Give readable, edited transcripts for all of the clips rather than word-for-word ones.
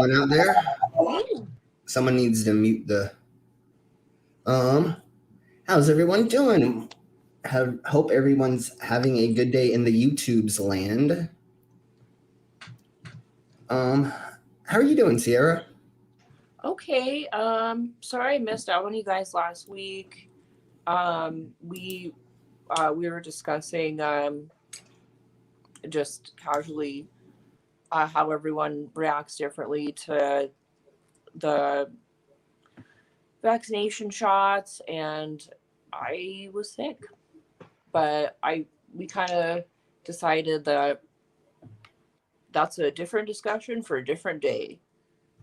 everyone out there? Someone needs to mute the. How's everyone doing? Hope everyone's having a good day in the YouTube's land. How are you doing, Sierra? Okay. Sorry I missed out on you guys last week. We were discussing just casually how everyone reacts differently to the vaccination shots, and I was sick, but we kind of decided that that's a different discussion for a different day.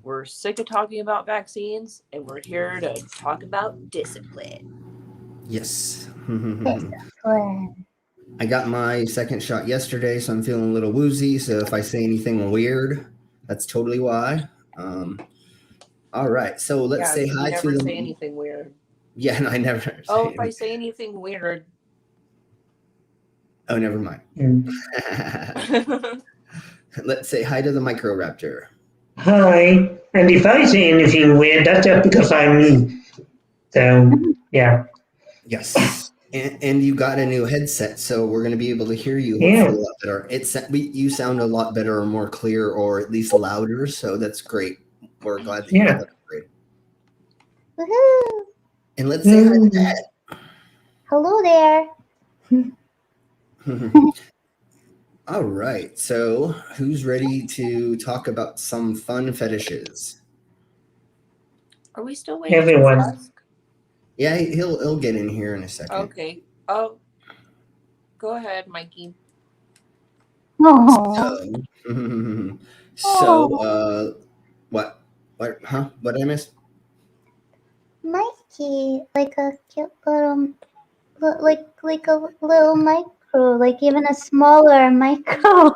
We're sick of talking about vaccines, and we're here to talk about discipline. Yes. Discipline. I got my second shot yesterday, so I'm feeling a little woozy. So if I say anything weird, that's totally why. All right, so let's say hi to never the. say anything weird. Yeah, no, I never. Oh, if I say anything weird. Oh, never mind. Let's say hi to the Microraptor. Hi. And if I say anything weird, that's just because I'm me. So, yeah. Yes. And you got a new headset, so we're going to be able to hear you Yeah. hopefully a lot better. You sound a lot better or more clear or at least louder, so that's great. We're glad that you got that upgrade. Woohoo! And let's say hi to Dad. Hello there. All right, so who's ready to talk about some fun fetishes? Are we still waiting? Everyone. Yeah, he'll get in here in a second. Okay. Oh, go ahead, Mikey. So, what? Huh? What did I miss? Mikey, like a cute little, like a little micro, like even a smaller micro.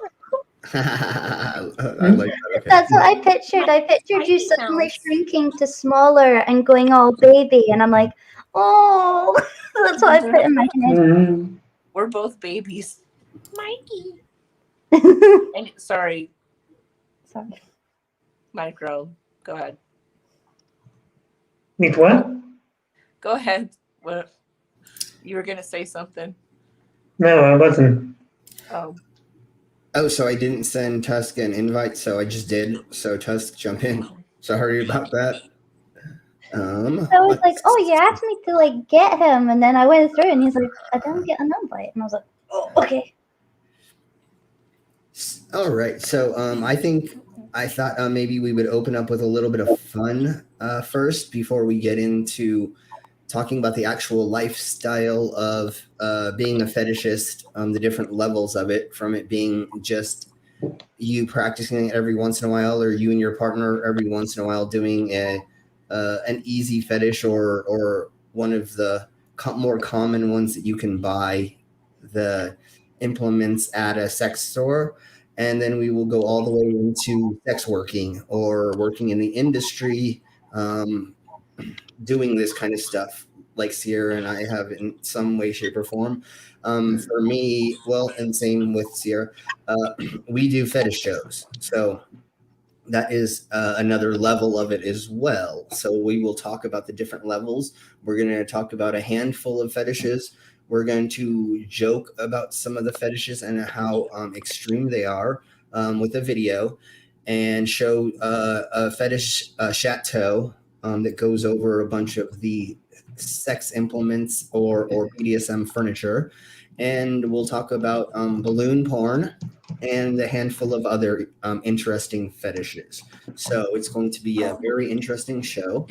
I like that. Okay. That's what I pictured. I pictured you suddenly shrinking to smaller and going all baby, and I'm like, oh, that's what I put in my head. We're both babies. Mikey. And sorry, Micro. Go ahead. With what? Go ahead. What? You were gonna say something. No, I wasn't. Oh, so I didn't send Tusk an invite, so I just did. So Tusk, jump in. Sorry about that. I was like, oh, you asked me to like get him, and then I went through, and he's like, I didn't get an invite, and I was like, oh, okay. All right, so I thought maybe we would open up with a little bit of fun first before we get into talking about the actual lifestyle of being a fetishist, the different levels of it, from it being just you practicing it every once in a while, or you and your partner every once in a while doing an easy fetish, or one of the more common ones that you can buy the implements at a sex store. And then we will go all the way into sex working or working in the industry, doing this kind of stuff like Sierra and I have in some way, shape, or form. For me, well, and same with Sierra, we do fetish shows. So that is another level of it as well. So we will talk about the different levels. We're going to talk about a handful of fetishes. We're going to joke about some of the fetishes and how extreme they are with a video, and show a fetish chateau that goes over a bunch of the sex implements or BDSM furniture. And we'll talk about balloon porn and a handful of other interesting fetishes. So it's going to be a very interesting show.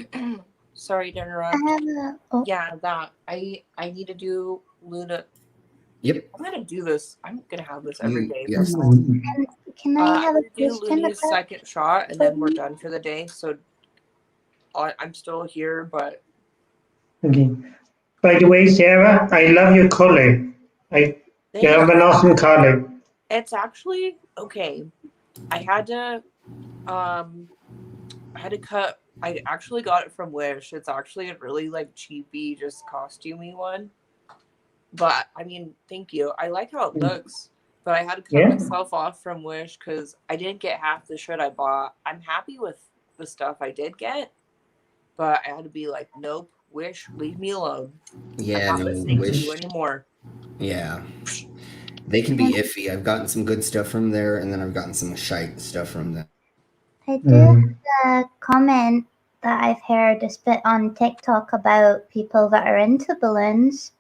Sorry to interrupt. Yeah, that I need to do Luna. Yep. I'm gonna do this. I'm gonna have this every day. Yes. Can I have a do Luna's second shot, and then we're done for the day. So I'm still here, but. Okay. By the way, Sarah, I love your color. You have an awesome color. It's actually okay. I had to cut. I actually got it from Wish. It's actually a really like cheapy, just costumey one. But I mean, thank you. I like how it looks, but I had to cut myself off from Wish because I didn't get half the shit I bought. I'm happy with the stuff I did get, but I had to be like, nope, Wish, leave me alone. Yeah, I'm not no, listening to Wish. you anymore. Yeah. They can be iffy. I've gotten some good stuff from there, and then I've gotten some shite stuff from them. I do have a comment that I've heard a bit on TikTok about people that are into balloons.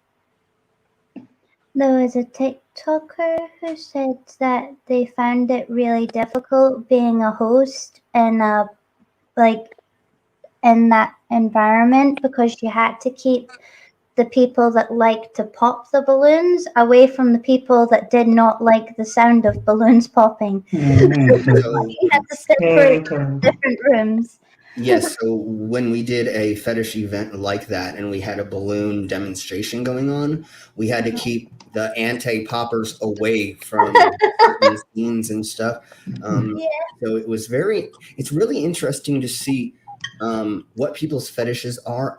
There was a TikToker who said that they found it really difficult being a host in a in that environment because you had to keep the people that like to pop the balloons away from the people that did not like the sound of balloons popping. So, You had to separate different rooms. yes, so when we did a fetish event like that and we had a balloon demonstration going on, we had to keep the anti-poppers away from certain scenes and stuff. So it's really interesting to see what people's fetishes are.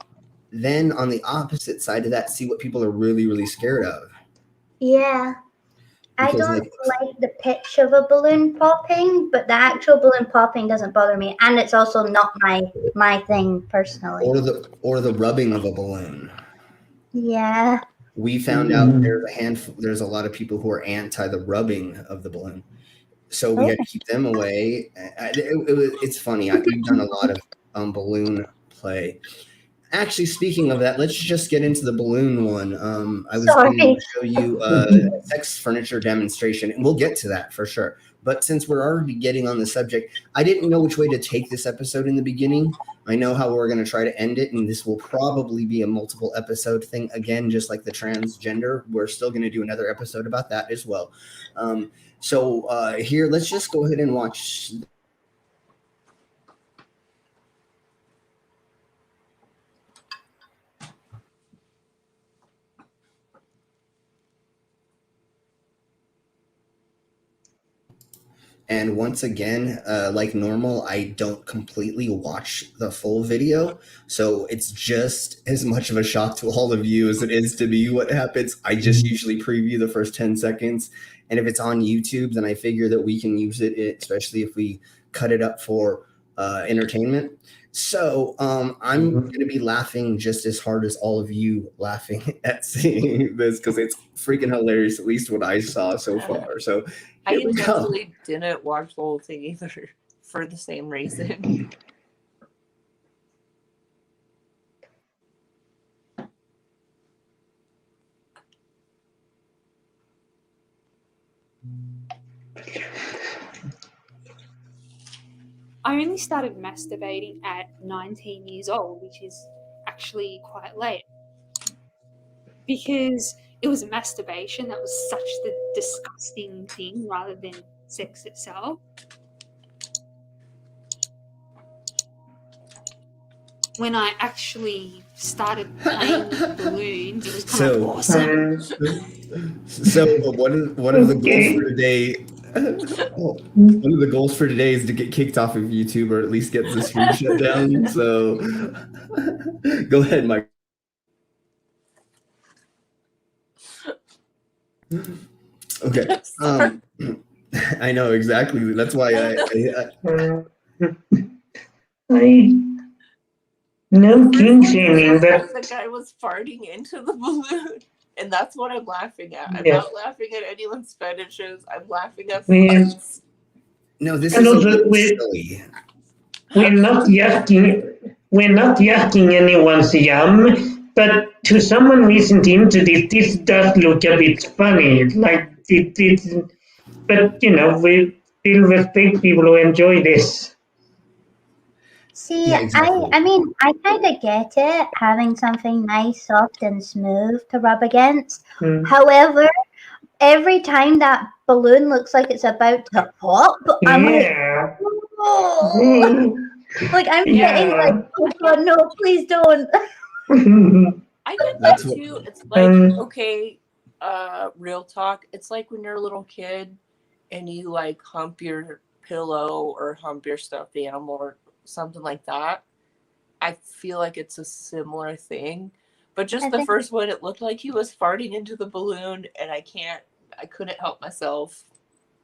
Then on the opposite side of that, see what people are really, really scared of. Yeah. I Because, don't like the pitch of a balloon popping, but the actual balloon popping doesn't bother me, and it's also not my thing personally. or the rubbing of a balloon. Yeah. We found out there's a lot of people who are anti the rubbing of the balloon, so we had to keep them away. It's funny. We've done a lot of balloon play. Actually, speaking of that, let's just get into the balloon one. I was going to show you a sex furniture demonstration, and we'll get to that for sure. But since we're already getting on the subject, I didn't know which way to take this episode in the beginning. I know how we're going to try to end it, and this will probably be a multiple episode thing again, just like the transgender. We're still going to do another episode about that as well. So here, let's just go ahead and watch. And once again, like normal, I don't completely watch the full video. So it's just as much of a shock to all of you as it is to me what happens. I just usually preview the first 10 seconds. And if it's on YouTube, then I figure that we can use it, especially if we cut it up for entertainment. So I'm going to be laughing just as hard as all of you laughing at seeing this because it's freaking hilarious, at least what I saw so far. So I intentionally didn't watch the whole thing either for the same reason. I only started masturbating at 19 years old, which is actually quite late. Because it was masturbation that was such the disgusting thing rather than sex itself. When I actually started playing with balloons, it was kind of awesome. So one of the goals for today. One of the goals for today is to get kicked off of YouTube or at least get the stream shut down. So go ahead, Mike. Okay. I know exactly. That's why no king shaming, but the guy was farting into the balloon. And that's what I'm laughing at. I'm not laughing at anyone's fetishes. I'm laughing at farts. No, this is silly. We're not yucking anyone's yum, but to someone who isn't into this does look a bit funny. Like it's, but we still respect people who enjoy this. See, I mean, I kind of get it, having something nice, soft, and smooth to rub against. However, every time that balloon looks like it's about to pop, I'm like, oh. Like, I'm getting like, oh God, no, please don't. I get that too. It's like, okay, real talk. It's like when you're a little kid and you like hump your pillow or hump your stuffed animal or something like that. I feel like it's a similar thing. But just the first one, it looked like he was farting into the balloon, and I can't I couldn't help myself.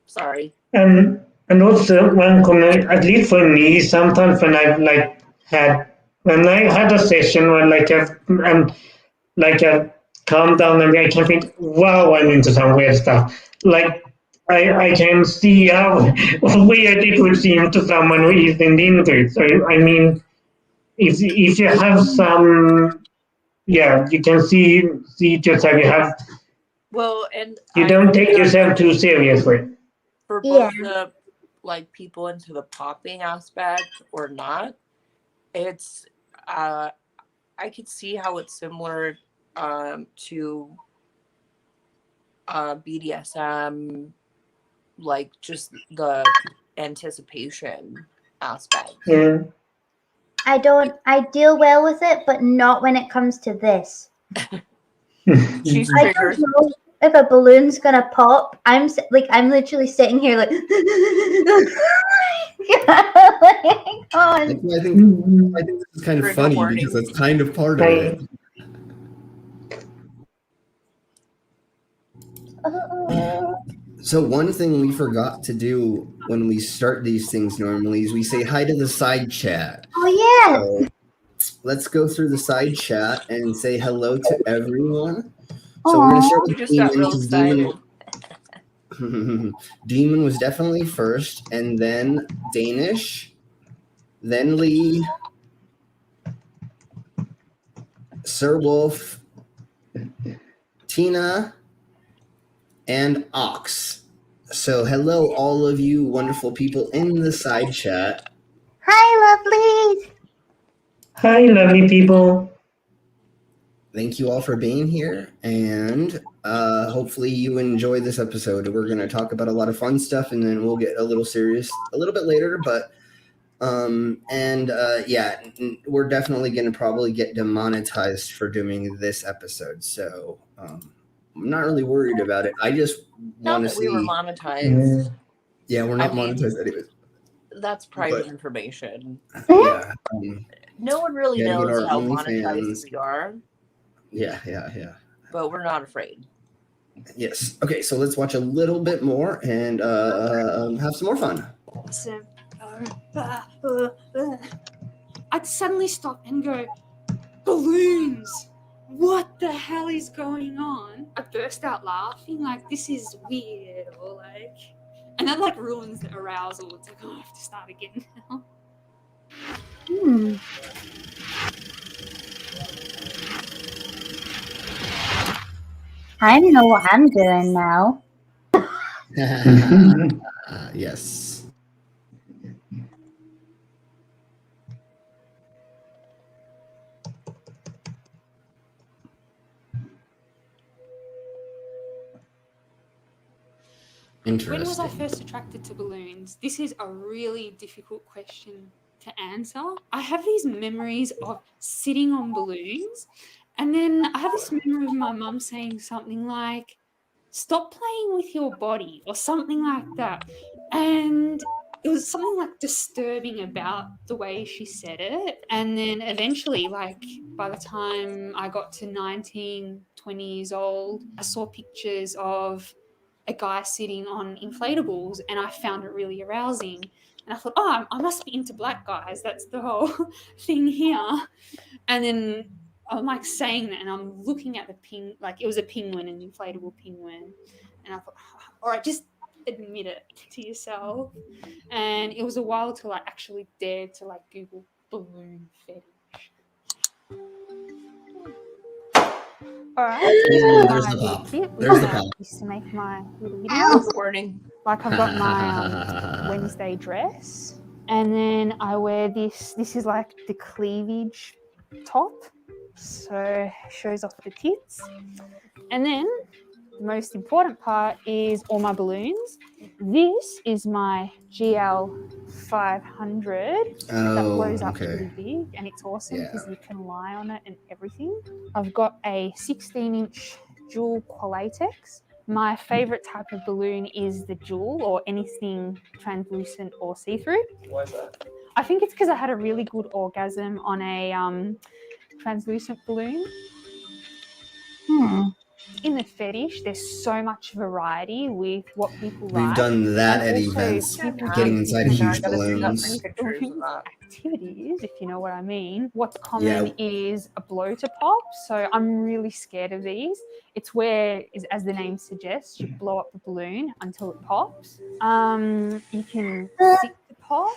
Sorry. And also one comment, at least for me, sometimes when I had a session where I've calmed down and I can think, wow, I'm into some weird stuff. Like I can see how weird it would seem to someone who isn't into it. So I mean, if you have some, yeah, you can see it yourself. Well, and You I don't think take yourself too seriously. for both the like people into the popping aspect or not, it's I could see how it's similar to BDSM, like just the anticipation aspect. Yeah. I deal well with it, but not when it comes to this. She's I triggered. don't know if a balloon's gonna pop. I'm literally sitting here like. I think this is kind of Trigger funny warning. because that's kind of part of it. So one thing we forgot to do when we start these things normally is we say hi to the side chat. Oh yeah. So let's go through the side chat and say hello to everyone. So we're gonna start We with just got real Demon. excited. Demon was definitely first, and then Danish, then Lee, Sir Wolf, Tina, and Ox. So hello, all of you wonderful people in the side chat. Hi, lovelies. Hi, lovely people. Thank you all for being here, and hopefully you enjoy this episode. We're going to talk about a lot of fun stuff, and then we'll get a little serious a little bit later, but yeah, we're definitely going to probably get demonetized for doing this episode, so I'm not really worried about it. I just want to see. We were monetized. Yeah, we're not monetized anyways. That's private information. Yeah. No one really knows how monetized we are. Yeah. But we're not afraid. Yes. Okay, so let's watch a little bit more and have some more fun. So, I'd suddenly stop and go, balloons! What the hell is going on? I burst out laughing, like, this is weird, or like, and that like ruins the arousal. It's like, oh, I have to start again now. I know what I'm doing now. Yes. Interesting. When was I first attracted to balloons? This is a really difficult question to answer. I have these memories of sitting on balloons, and then I have this memory of my mum saying something like, stop playing with your body, or something like that. And it was something like disturbing about the way she said it. And then eventually, like by the time I got to 19, 20 years old, I saw pictures of a guy sitting on inflatables, and I found it really arousing. And I thought, oh, I must be into black guys. That's the whole thing here. And then I'm like saying that, and I'm looking at the like it was a penguin, an inflatable penguin. And I thought, all right, just admit it to yourself. And it was a while till I actually dared to like Google balloon fetish. All right. There's the pop. There's the pop. Used to make my little videos. Warning. Like I've got my Wednesday dress, and then I wear this. This is like the cleavage top, so shows off the tits. And then the most important part is all my balloons. This is my GL 500 that blows up really big, and it's awesome because you can lie on it and everything. I've got a 16-inch jewel Qualatex. My favorite type of balloon is the jewel or anything translucent or see-through. Why is that? I think it's because I had a really good orgasm on a translucent balloon. in the fetish, there's so much variety with what people We've like. done that And at also events, people getting do inside different huge I gotta dig up some balloons. pictures of that. activities, if you know what I mean. What's Yeah. common is a blow to pop. So I'm really scared of these. It's where, as the name suggests, you blow up the balloon until it pops. You can sick the pop,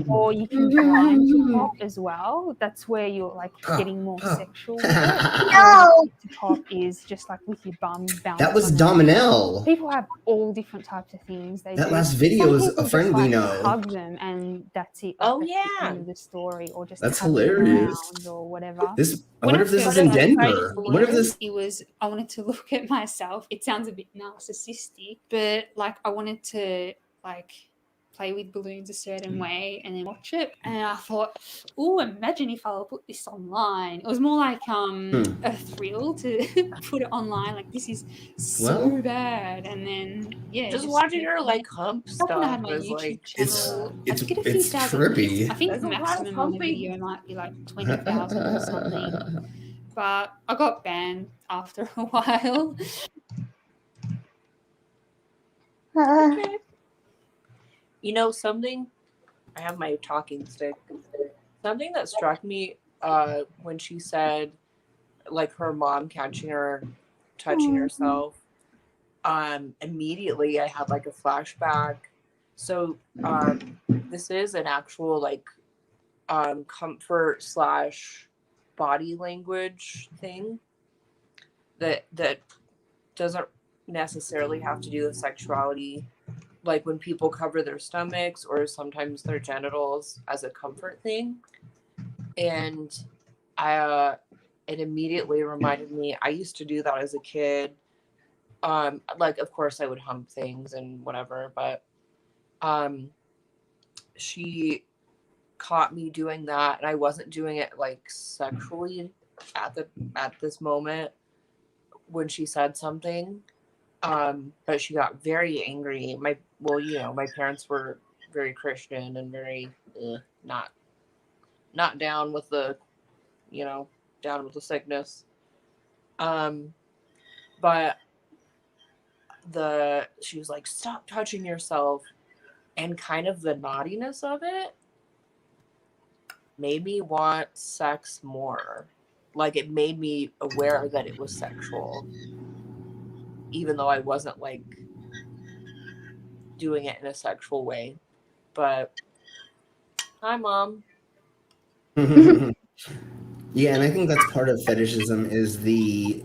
or you can grind the pop as well. That's where you're like Pop, getting more pop. sexual with it. No. The pop is just like with your bum bouncing. That was around. Dominell. People have all different types of things they That do. last video Some was people a friend just we like to know. hug them and that's it. Oh, That's the yeah. end of the story, or just That's have them hilarious. around or whatever. I When wonder if this first is in started Denver. playing I wonder if balloons, this. it was, I wanted to look at myself. It sounds a bit narcissistic, but like I wanted to like play with balloons a certain way and then watch it. And I thought, oh, imagine if I put this online. It was more like a thrill to put it online. Like, this is so Well, bad. And then, yeah. Just watching her like hump Back when I had stuff my is YouTube like channel, it's I'd get a few it's thousand hits. trippy. I think There's the a lot of maximum on a humping. video might be like 20,000 or something. But I got banned after a while. Okay. You know something? I have my talking stick. Something that struck me when she said, like, her mom catching her touching herself. Immediately I had like a flashback. So this is an actual like comfort / body language thing that doesn't necessarily have to do with sexuality. Like when people cover their stomachs or sometimes their genitals as a comfort thing. And it immediately reminded me, I used to do that as a kid. Like, of course I would hump things and whatever, but she caught me doing that, and I wasn't doing it like sexually at this moment when she said something. But she got very angry. My parents were very Christian and very not down with the sickness. But she was like, stop touching yourself, and kind of the naughtiness of it made me want sex more. Like, it made me aware that it was sexual, even though I wasn't like doing it in a sexual way. But hi, Mom. Yeah, and I think that's part of fetishism is that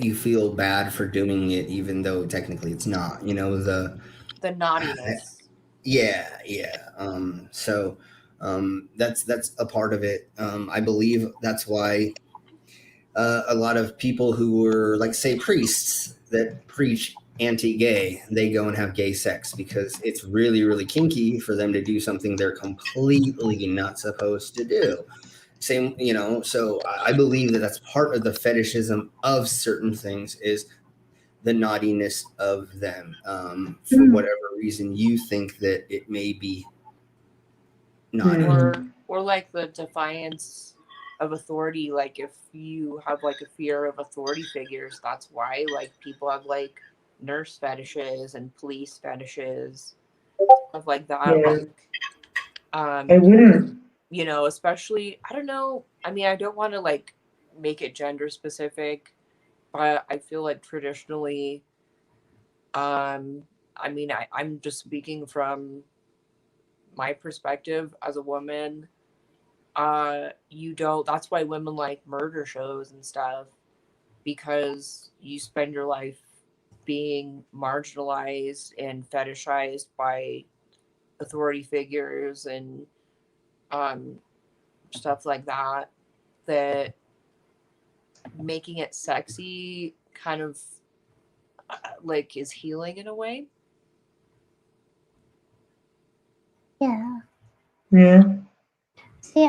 you feel bad for doing it, even though technically it's not. The naughtiness. Yeah. So that's a part of it. I believe that's why a lot of people who were, like, say, priests that preach anti-gay, they go and have gay sex because it's really, really kinky for them to do something they're completely not supposed to do. Same, so I believe that that's part of the fetishism of certain things is the naughtiness of them. For whatever reason you think that it may be naughty. Or like the defiance of authority. Like, if you have like a fear of authority figures, that's why like people have like nurse fetishes and police fetishes, stuff like that. Yeah. Like, I wouldn't. Especially, I don't know. I mean, I don't want to like make it gender specific, but I feel like traditionally, I'm just speaking from my perspective as a woman. That's why women like murder shows and stuff, because you spend your life being marginalized and fetishized by authority figures and stuff like that making it sexy kind of like is healing in a way. Yeah. See,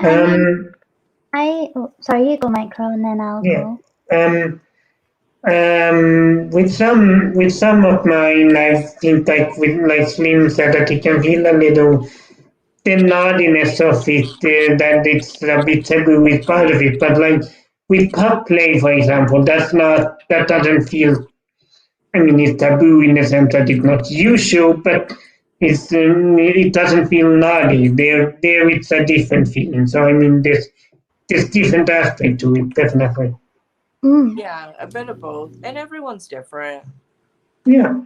sorry, you go, Micro, and then I'll go. With some of mine, I think, like with like Slim said, that you can feel a little the naughtiness of it, that it's a bit taboo with part of it. But like with pup play, for example, that doesn't feel. I mean, it's taboo in the sense that it's not usual, but it doesn't feel naughty. There it's a different feeling. So I mean, there's different aspect to it, definitely. Mm. Yeah, a bit of both, and everyone's different. Yeah.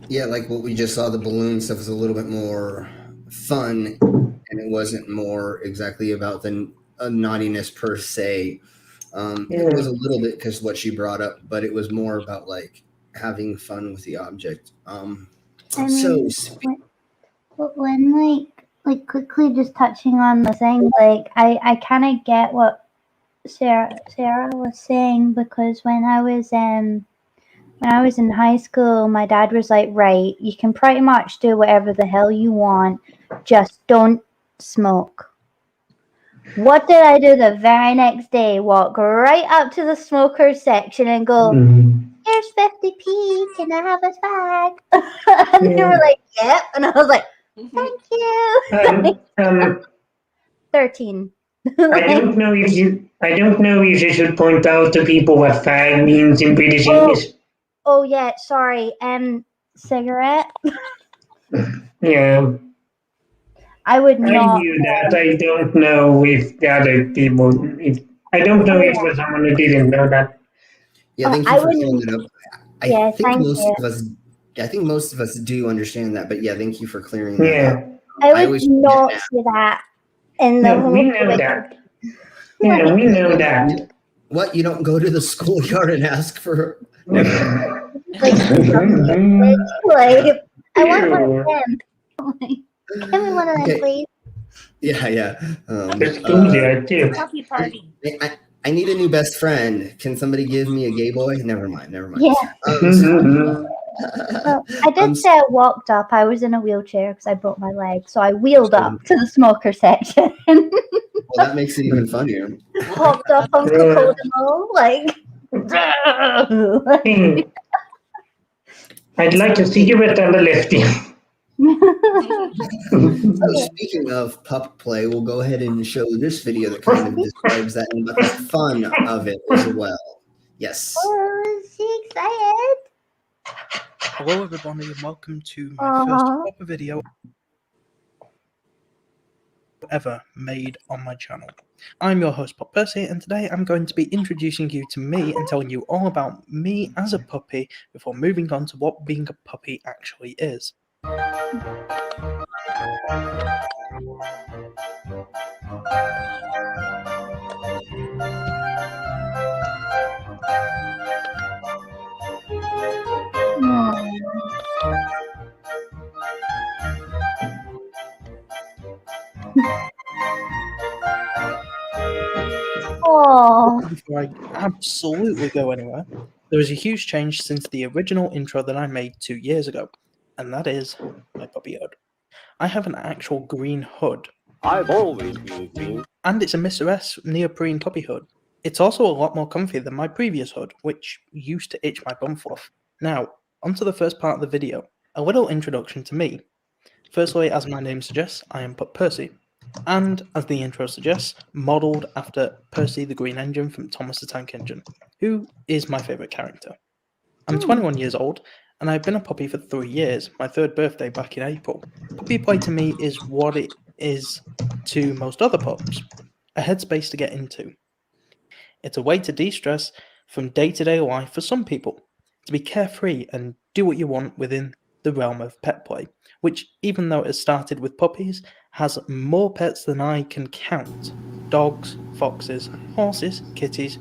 Yeah, like what we just saw, the balloon stuff was a little bit more fun, and it wasn't more exactly about the naughtiness per se. It was a little bit because what she brought up, but it was more about like having fun with the object. I So mean, when like quickly just touching on the thing, like I kind of get what Sarah was saying, because when I was in high school, my dad was like, right, you can pretty much do whatever the hell you want, just don't smoke. What did I do the very next day? Walk right up to the smokers section and go, here's 50p, can I have a fag? And they were like, yep. And I was like, thank you. 13. I don't know if you should point out to people what fag means in British English. Oh yeah, sorry. Cigarette. Yeah. I would I not. knew that. I don't know if the other people. I don't know if it was someone who didn't know that. Yeah, thank you for clearing it up. I think most of us do understand that, but yeah, thank you for clearing that up. I would not say that in the we know that. Yeah, we know that. What, you don't go to the schoolyard and ask for? like, I want one of them. Give me one of them, please. Yeah. Puppy party. I need a new best friend. Can somebody give me a gay boy? Never mind. Yeah. I did say I walked up. I was in a wheelchair because I broke my leg, so I wheeled up to the smoker section. Well, that makes it even funnier. Hopped up on Cocodamo, like. I'd like a cigarette and a lefty. So speaking of pup play, we'll go ahead and show this video that kind of describes that and about the fun of it as well. Yes. Oh, so excited. Hello everybody and welcome to my first proper video ever made on my channel. I'm your host Pop Percy, and today I'm going to be introducing you to me and telling you all about me as a puppy before moving on to what being a puppy actually is. Before I absolutely go anywhere, there is a huge change since the original intro that I made 2 years ago, and that is my puppy hood. I have an actual green hood. I've always been green. And it's a Mr. S neoprene puppy hood. It's also a lot more comfy than my previous hood, which used to itch my bum fluff. Now, onto the first part of the video, a little introduction to me. Firstly, as my name suggests, I am Pup Percy. And, as the intro suggests, modelled after Percy the Green Engine from Thomas the Tank Engine, who is my favourite character. I'm 21 years old, and I've been a puppy for 3 years, my 3rd birthday back in April. Puppy play to me is what it is to most other pups, a headspace to get into. It's a way to de-stress from day-to-day life for some people, to be carefree and do what you want within the realm of pet play, which, even though it has started with puppies, has more pets than I can count. Dogs, foxes, horses, kitties,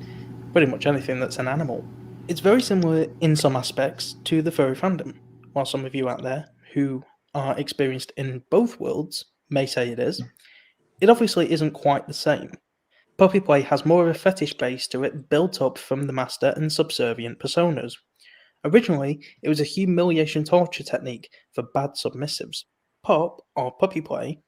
pretty much anything that's an animal. It's very similar in some aspects to the furry fandom, while some of you out there who are experienced in both worlds may say it is. It obviously isn't quite the same. Puppy play has more of a fetish base to it built up from the master and subservient personas. Originally, it was a humiliation torture technique for bad submissives. Pup, or puppy play,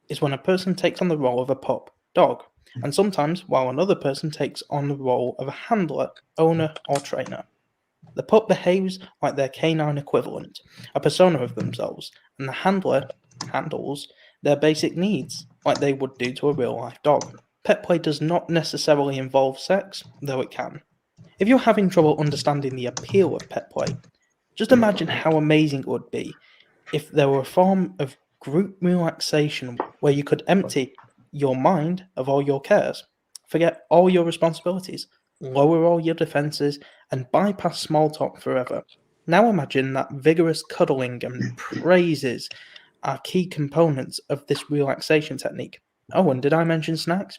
is when a person takes on the role of a pup, dog, and sometimes while another person takes on the role of a handler, owner, or trainer. The pup behaves like their canine equivalent, a persona of themselves, and the handler handles their basic needs like they would do to a real-life dog. Pet play does not necessarily involve sex, though it can. If you're having trouble understanding the appeal of pet play, just imagine how amazing it would be if there were a form of group relaxation where you could empty your mind of all your cares, forget all your responsibilities, lower all your defenses, and bypass small talk forever. Now imagine that vigorous cuddling and praises are key components of this relaxation technique. Oh, and did I mention snacks?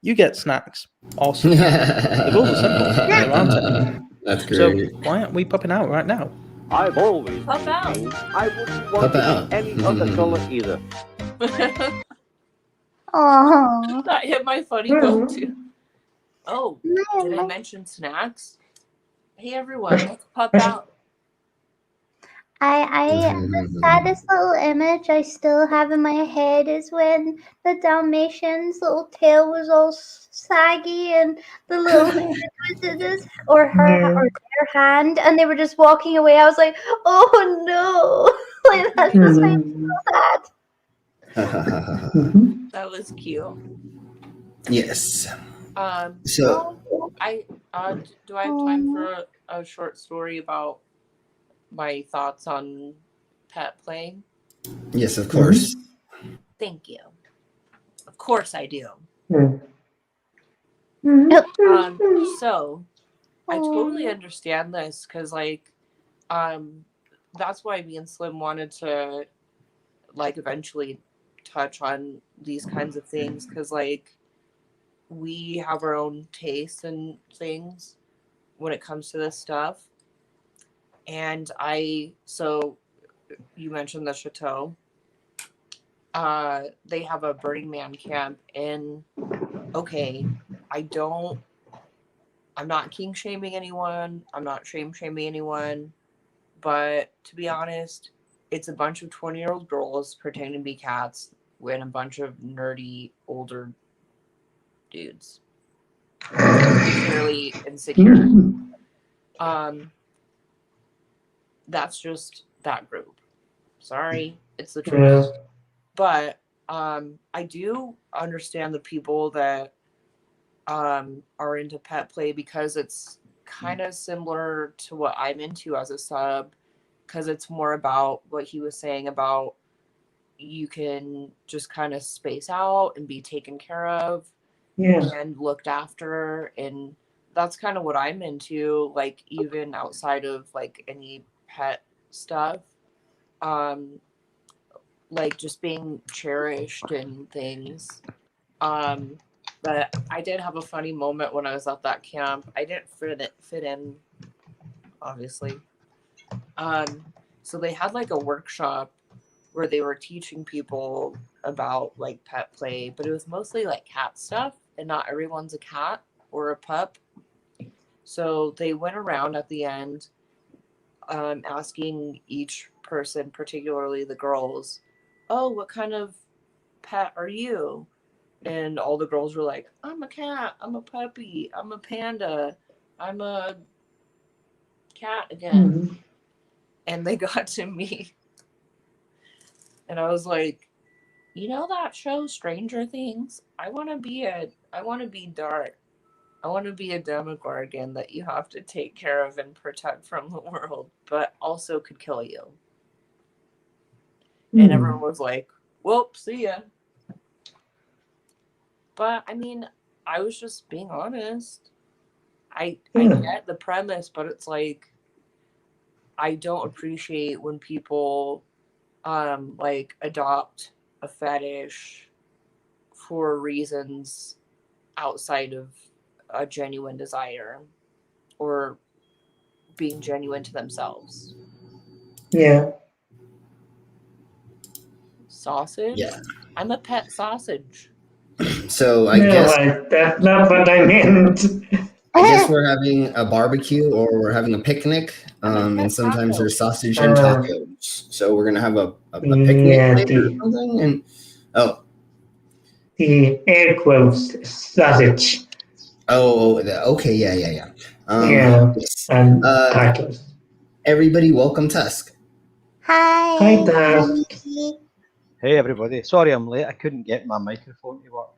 You get snacks. Awesome. The rules are simple. There aren't any. That's So great. why aren't we popping out right now? I've always Pop out. been. I wouldn't Pop want out. to be any other color either. Oh, That hit my funny bone too. Oh, did I mention snacks? Hey everyone, let's pop out. the saddest little image I still have in my head is when the Dalmatian's little tail was all saggy and the little head was in his or their hand, and they were just walking away. I was like, oh no, like that just made me so sad. That was cute. Yes. So So I do I have time for a short story about my thoughts on pet playing? yes, of course. Thank you. Of course I do. So I totally understand this because that's why me and Slim wanted to eventually touch on these kinds of things because we have our own tastes and things when it comes to this stuff. And so you mentioned the Chateau. They have a Burning Man camp in, okay, I'm not king shaming anyone. I'm not shaming anyone. But to be honest, it's a bunch of 20-year-old girls pretending to be cats and a bunch of nerdy older dudes. Fairly insecure. That's just that group. Sorry, it's the truth. But I do understand the people that are into pet play because it's kind of similar to what I'm into as a sub, because it's more about what he was saying about you can just kind of space out and be taken care of and looked after, and that's kind of what I'm into, even outside of any pet stuff, just being cherished and things. But I did have a funny moment when I was at that camp. I didn't fit in, obviously. So they had a workshop where they were teaching people about pet play, but it was mostly cat stuff, and not everyone's a cat or a pup. So they went around at the end, asking each person, particularly the girls, oh, what kind of pet are you? And all the girls were like, I'm a cat, I'm a puppy, I'm a panda, I'm a cat again. And they got to me. And I was like, you know that show Stranger Things? I want to be Dart. I want to be a Demogorgon that you have to take care of and protect from the world, but also could kill you. And everyone was like, well, see ya. But I mean, I was just being honest. I get the premise, but it's I don't appreciate when people adopt a fetish for reasons outside of a genuine desire or being genuine to themselves. Sausage? Yeah. I'm a pet sausage. So I guess that's not what I meant. I guess we're having a barbecue or we're having a picnic, and sometimes there's sausage and tacos. So we're gonna have a picnic later or something. And the air quotes sausage. Okay, yeah. Yes. And tacos. Everybody, welcome Tusk. Hi, Hey everybody, sorry I'm late. I couldn't get my microphone to work.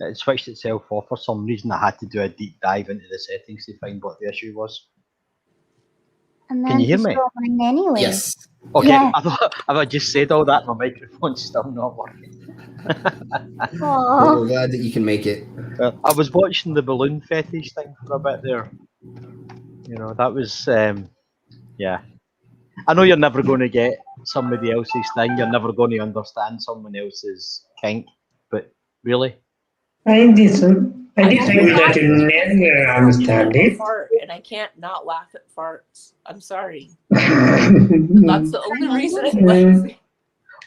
It switched itself off for some reason. I had to do a deep dive into the settings to find what the issue was. And Can then you hear he me? stole mine anyway. Yes. Okay, Yeah. I just said all that, my microphone's still not working. Aw. Well, we're glad that you can make it. Well, I was watching the balloon fetish thing for a bit there. You know, that was, yeah. I know you're never going to get somebody else's thing. You're never going to understand someone else's kink. But really, I disagree that you never understand it. Fart, and I can't not laugh at farts. I'm sorry. That's the only reason I laugh.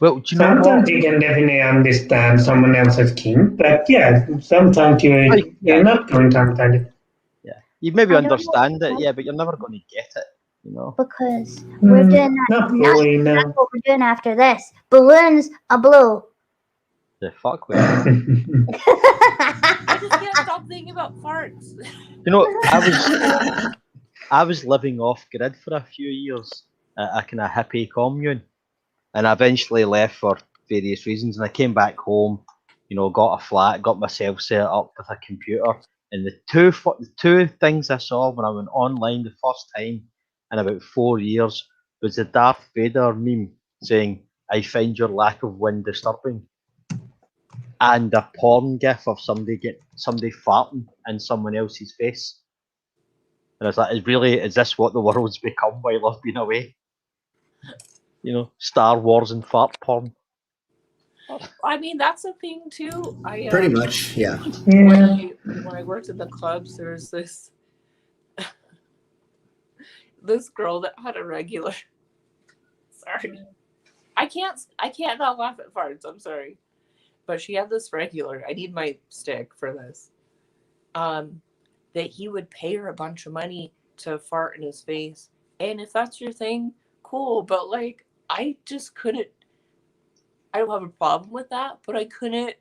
well, do you know what? Sometimes you can definitely understand someone else's kink, but yeah, sometimes you're not going to understand it. Yeah, you maybe I don't know understand it, why. yeah, but you're never going to get it. You know. Because we're doing that. Not really, That's no. what we're doing after this. Balloons are blue. The fuck with I just can't stop thinking about farts. You know, I was living off grid for a few years at a kind of hippie commune, and I eventually left for various reasons. And I came back home, you know, got a flat, got myself set up with a computer, and the two things I saw when I went online the first time in about 4 years was the Darth Vader meme saying, "I find your lack of wind disturbing," and a porn gif of somebody farting in someone else's face. And I was like, is this what the world's become while I've been away? You know, Star Wars and fart porn. I mean, that's a thing too. Pretty much, yeah. When I worked at the clubs, there was this girl that had a regular. Sorry, I can't not laugh at farts. I'm sorry, but she had this regular. I need my stick for this. That he would pay her a bunch of money to fart in his face, and if that's your thing, cool. But like, I just couldn't. I don't have a problem with that, but I couldn't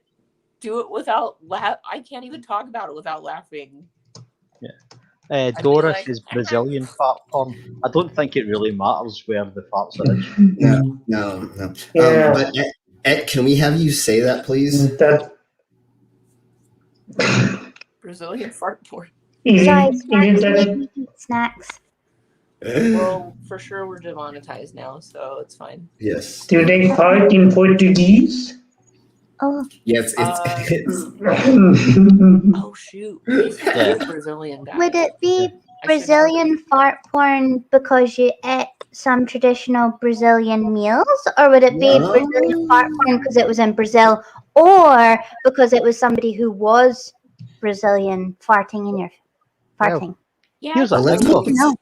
do it without I can't even talk about it without laughing. Yeah. Doris is Brazilian fart porn. I don't think it really matters where the farts are. No. Yeah. But Ed, can we have you say that, please? Brazilian fart porn. Sorry, Isn't that snacks. Well, for sure we're demonetized now, so it's fine. Yes. do they fart in Portuguese? Oh, Yes, it's Oh shoot! Yeah. Brazilian guy. would it be I Brazilian fart porn because you ate some traditional Brazilian meals, or would it be No. Brazilian fart porn because it was in Brazil, or because it was somebody who was Brazilian farting in your farting? Yeah, Here's I a Let's thing though. look.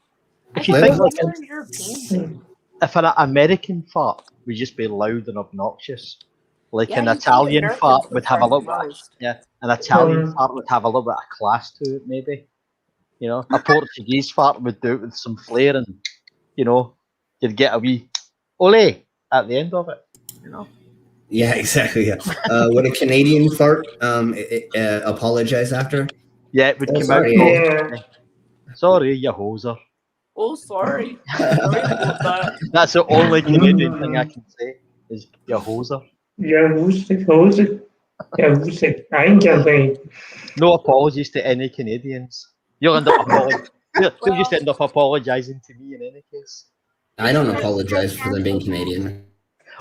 If you Let's think look. like more European. if an American fart would just be loud and obnoxious, like Yeah, an you think Italian Americans fart would would have a fart little the bit, most. an Italian fart would have a little bit of class to it, maybe. You know, a Portuguese fart would do it with some flair, and you know, you'd get a wee ole at the end of it. You know. Yeah, exactly. Yeah. Would a Canadian fart apologize after? Yeah, it would Oh, come sorry. out. Yeah. Sorry, you hoser. Oh, sorry. Sorry about that. That's the only Canadian thing I can say is you hoser. Yeah, who's it? I can't say. No apologies to any Canadians. You'll just end up apologising to me in any case. I don't apologize for them being Canadian.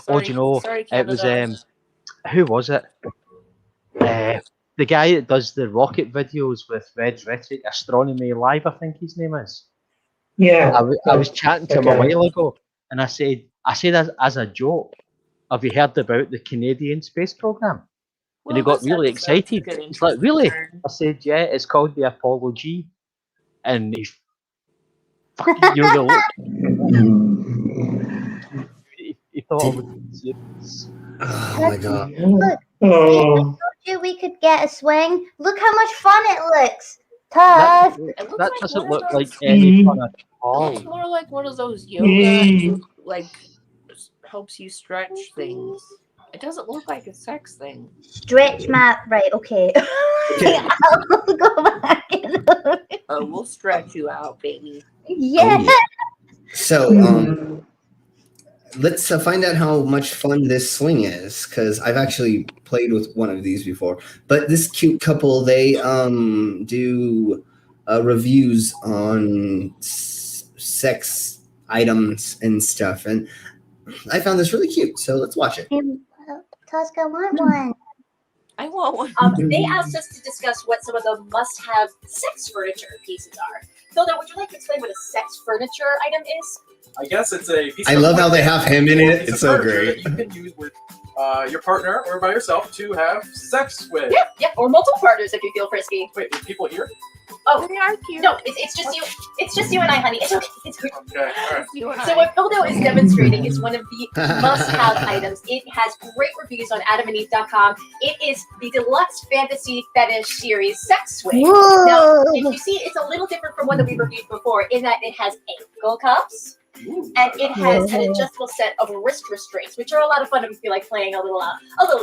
Oh, do you know, Sorry, it was, Canada. who was it? The guy that does the rocket videos with Red Rhetoric, Astronomy Live, I think his name is. Yeah. I was chatting to him a Okay. while ago, and I said as a joke, have you heard about the Canadian space program? And he got this really episode's excited. getting He's like, to really? turn. I said, yeah, it's called the Apollo G. And he fucking, you know, he thought I was serious. Oh my god. Look, Oh. I told you we could get a swing. Look how much fun it looks. That, Tough. It looks that like doesn't one of look like those- any fun at It's all. more like one of those yoga, Mm. like, helps you stretch things. It doesn't look like a sex thing. Stretch my right. Okay. I'll go back. Oh, we'll stretch you out, baby. Yeah. So, let's find out how much fun this swing is, because I've actually played with one of these before. But this cute couple, they do reviews on sex items and stuff, and I found this really cute. So let's watch it. Tosca, want one? I want one. They asked us to discuss what some of the must-have sex furniture pieces are. Hilda, would you like to explain what a sex furniture item is? I guess it's a piece I of love how they have him in it. piece It's of so furniture great. that you can use with your partner or by yourself to have sex with. Yeah, or multiple partners if you feel frisky. Wait, there's people here? Oh, They are cute. no, it's just you. It's just you and I, honey. It's okay. It's okay. Okay, all right. You and So I. what Hilda is demonstrating is one of the must-have items. It has great reviews on adamandeve.com. It is the deluxe fantasy fetish series sex swing. Now, Whoa! if you see, it's a little different from one that we reviewed before in that it has ankle cuffs Ooh, and it has an Whoa. adjustable set of wrist restraints, which are a lot of fun if you feel like playing a little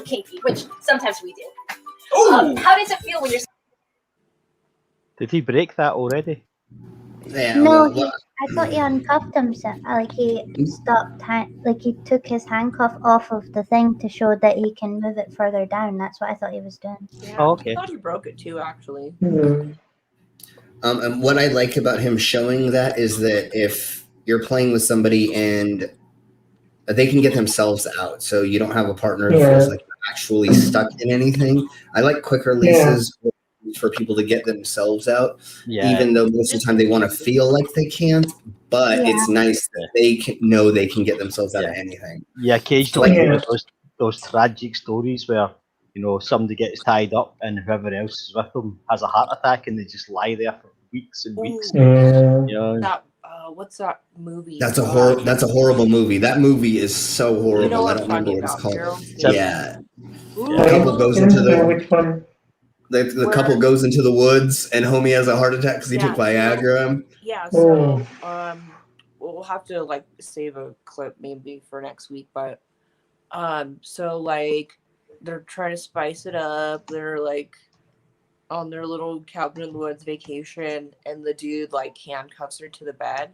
kinky, which sometimes we do. Ooh. How does it feel when you're? Did he break that already? Yeah, No, well, I thought he uncuffed himself. Like he stopped, like he took his handcuff off of the thing to show that he can move it further down. That's what I thought he was doing. Yeah, Oh, okay. I thought he broke it too, actually. and what I like about him showing that is that if you're playing with somebody and they can get themselves out, so you don't have a partner who feels like they're actually stuck in anything. I like quicker leases for people to get themselves out, Yeah. even though most of the time they want to feel like they can't. But it's nice that they can know they can get themselves out of anything. Yeah, occasionally Yeah. those tragic stories where, you know, somebody gets tied up and whoever else is with them has a heart attack and they just lie there for weeks and weeks. Ooh, Yeah. You know, that what's that movie? That's a horrible movie. That movie is so horrible. You know what I I'm don't remember talking what it's about. called. Harold's Yeah, Ooh. the couple goes I into don't know the which one. the couple goes into the woods and homie has a heart attack because he Yeah, took Viagra. Yeah, Oh. so we'll have to like save a clip maybe for next week, but so like they're trying to spice it up. They're like on their little cabin in the woods vacation, and the dude like handcuffs her to the bed,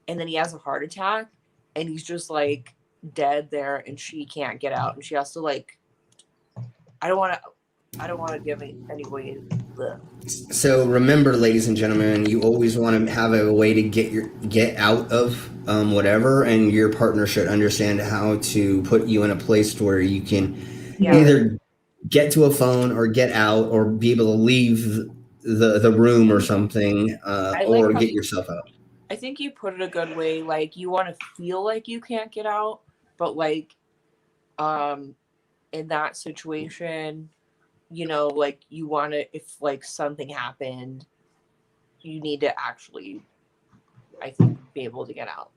and then he has a heart attack, and he's just like dead there, and she can't get out, and she has to like. I don't want to give anybody the. So remember, ladies and gentlemen, you always want to have a way to get out of whatever, and your partner should understand how to put you in a place where you can either get to a phone or get out or be able to leave the room or something, or get yourself out. I think you put it a good way. Like you want to feel like you can't get out, but like, in that situation, you know, like you want to, if like something happened, you need to actually, I think, be able to get out.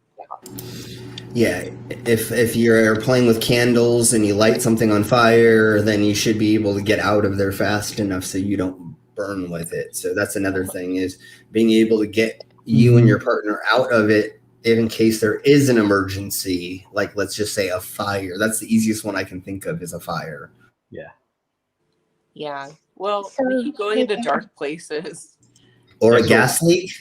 Yeah, if you're playing with candles and you light something on fire, then you should be able to get out of there fast enough so you don't burn with it. So that's another thing, is being able to get you and your partner out of it in case there is an emergency, like let's just say a fire. That's the easiest one I can think of, is a fire. Yeah. Well, So we keep going into we can- dark places. Or Yeah, a so- gas leak.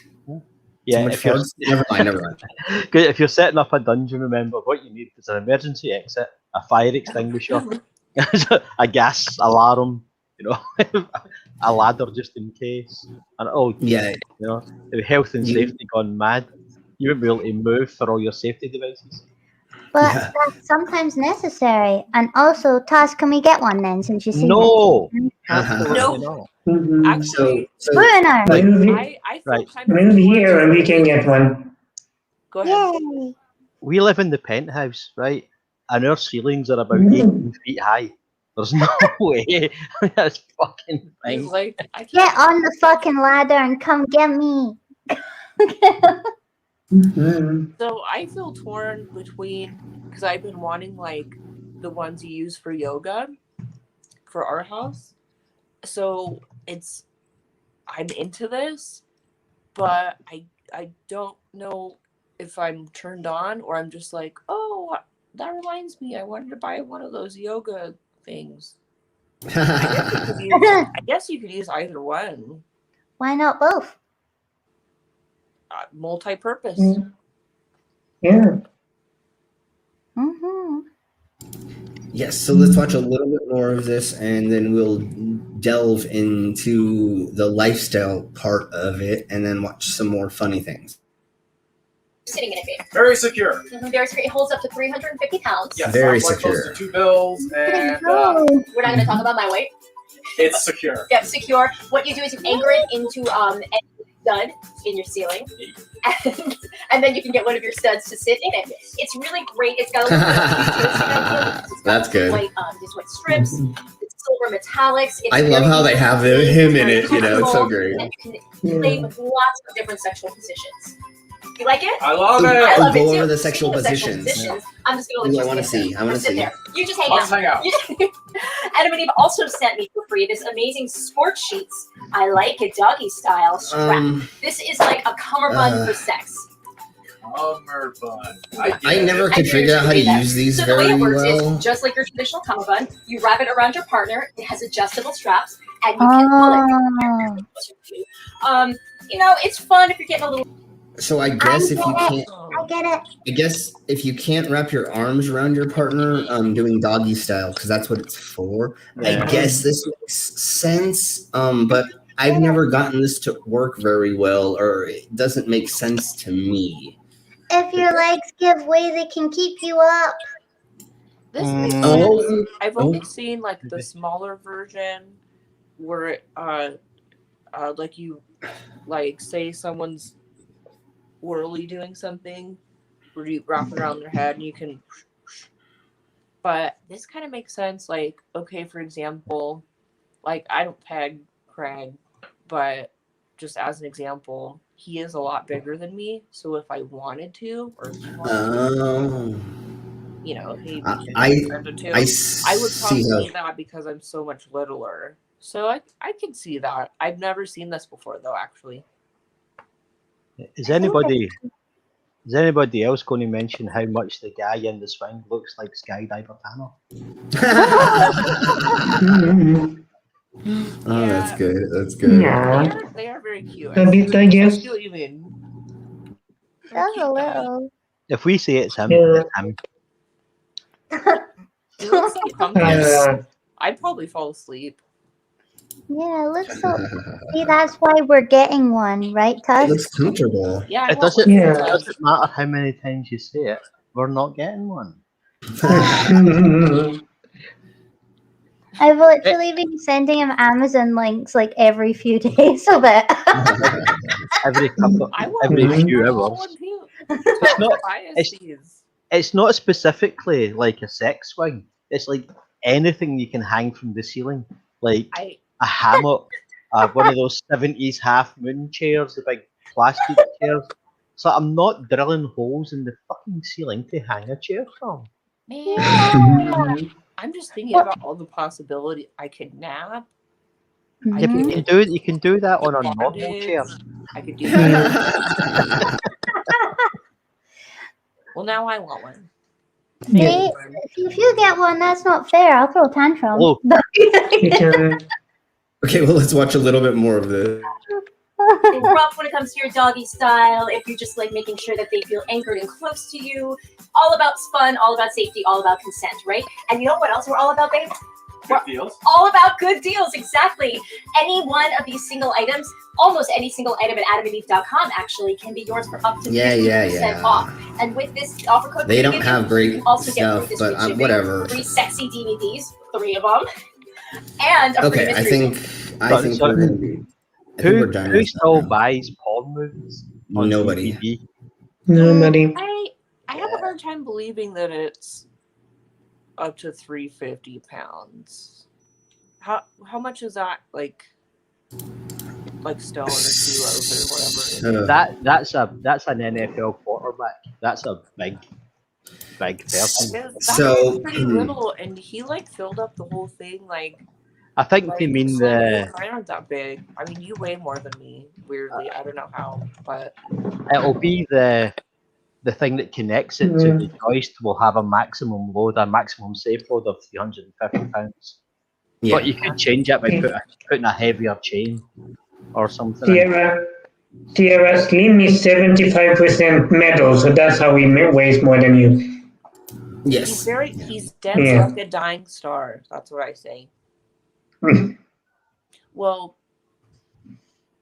Yeah, Too much if you're, farts? Never mind. good, if you're setting up a dungeon, remember what you need is an emergency exit, a fire extinguisher, a gas alarm, you know, a ladder just in case. And Yeah, you know, the health and safety gone mad. You won't be able to move for all your safety devices. But Yeah. that's sometimes necessary. And also, Toss, can we get one then, since you see No, this? absolutely No. not. Actually, so Bruner! like, I feel Right. kind of Move here and we can get one. Go ahead. Yay! We live in the penthouse, right? And our ceilings are about 18 feet high. There's no way that's fucking He's thing. like, I Get can't. on the fucking ladder and come get me. So I feel torn between, because I've been wanting like the ones you use for yoga for our house. So I'm into this, but I don't know if I'm turned on or I'm just like, oh, that reminds me, I wanted to buy one of those yoga things. I guess you could use either one. Why not both? Multi-purpose. Yeah. Yes, so let's watch a little bit more of this, and then we'll delve into the lifestyle part of it, and then watch some more funny things. Sitting in it, babe. Very secure. Very secure. It holds up to 350 pounds. Yes, Very not like close secure. to 2 bills, and Oh, We're not going to talk about my weight. it's secure. Yep, secure. What you do is you anchor it into a stud in your ceiling, and then you can get one of your studs to sit in it. It's really great. It's got a little bit of features. That's good. These white strips, it's silver metallics. It's I love how they have him in it, you know, it's so great. And you can play with lots of different sexual positions. You like it? I love Ooh, it. I love go it over too. the sexual Speaking of positions. I'm just going Ooh, to I let wanna you see. I wanna sit see. there. You just hang Let's out. hang out. Adam and Eve also sent me for free this amazing sports sheets. I like it, doggy style strap. This is like a cummerbund for sex. Cummerbund. I never could figure out how to use these So the way very it works well. is just like your traditional cummerbund. You wrap it around your partner. It has adjustable straps, and you can pull it. You know, it's fun if you're getting a little. So I guess if you can't, I get it. I guess if you can't wrap your arms around your partner, doing doggy style, because that's what it's for. Yeah. I guess this makes sense. But I've never gotten this to work very well, or it doesn't make sense to me. If your legs give way, they can keep you up. This makes Oh. sense. I've only Oh. seen like the smaller version where it, like you, like say someone's orally doing something, where you wrap it around their head and you can. But this kind of makes sense. Like, okay, for example, like I don't peg Craig, but just as an example, he is a lot bigger than me. So if I wanted to, or if he wanted to, you know, he I I would probably see how. see that because I'm so much littler. So I can see that. I've never seen this before though, actually. Is anybody else going to mention how much the guy in the swing looks like Skydiver Tanner? Oh, that's good. That's good. Yeah. They are very cute. A bit, I I guess. see what you mean. They're That's a cute guys. little. If we say it's him, Yeah. it's him. He looks so comfy. I'd probably fall asleep. Yeah, it looks so. See, that's why we're getting one, right, It Tusk? looks comfortable. Yeah, I It want doesn't, one Yeah. it for us. doesn't matter how many times you say it, we're not getting one. I've literally been sending him Amazon links like every few days of it. Every couple, I want every one. few I want hours. one too. not- Buy us it's- these. It's not specifically like a sex swing. It's like anything you can hang from the ceiling, like a hammock, one of those 70s half moon chairs, the big plastic chairs. So I'm not drilling holes in the fucking ceiling to hang a chair from. Man, I'm just thinking about all the possibility. I could nap. I If you could can do it, you can do that on a normal chair. I could do that. Well, now I want one. See, if you get one, that's not fair. I'll throw a tantrum. Oh. You can. Okay, well, let's watch a little bit more of this. It's rough when it comes to your doggy style. If you're just like making sure that they feel anchored and close to you, all about fun, all about safety, all about consent, right? And you know what else we're all about, babe? Good deals. All about good deals, exactly. Any one of these single items, almost any single item at adamandeve.com actually can be yours for up to 50% off. And with this offer code, They don't have you great can also stuff, get free but shipping, whatever. free sexy DVDs, 3 of them, and a free Okay, I mystery think we're gonna be. I think we're done Who with still that buys porn movies? now. On Nobody. DVD? Nobody. I have a hard time believing that it's up to 350 pounds. How much is that, like stone or kilos or whatever? That's an NFL quarterback. That's a big person. So pretty little, and he like filled up the whole thing. Like I think they mean so the. I aren't that big. I mean, you weigh more than me. Weirdly, I don't know how, but It'll be the thing that connects it to the joist will have a maximum load, a maximum safe load of 350 pounds. Yeah. But you could change it by putting a heavier chain or something. Sierra Slim is 75% metal, so that's how he weighs more than you. Yes. He's dense Yeah. like a dying star. That's what I say. Well,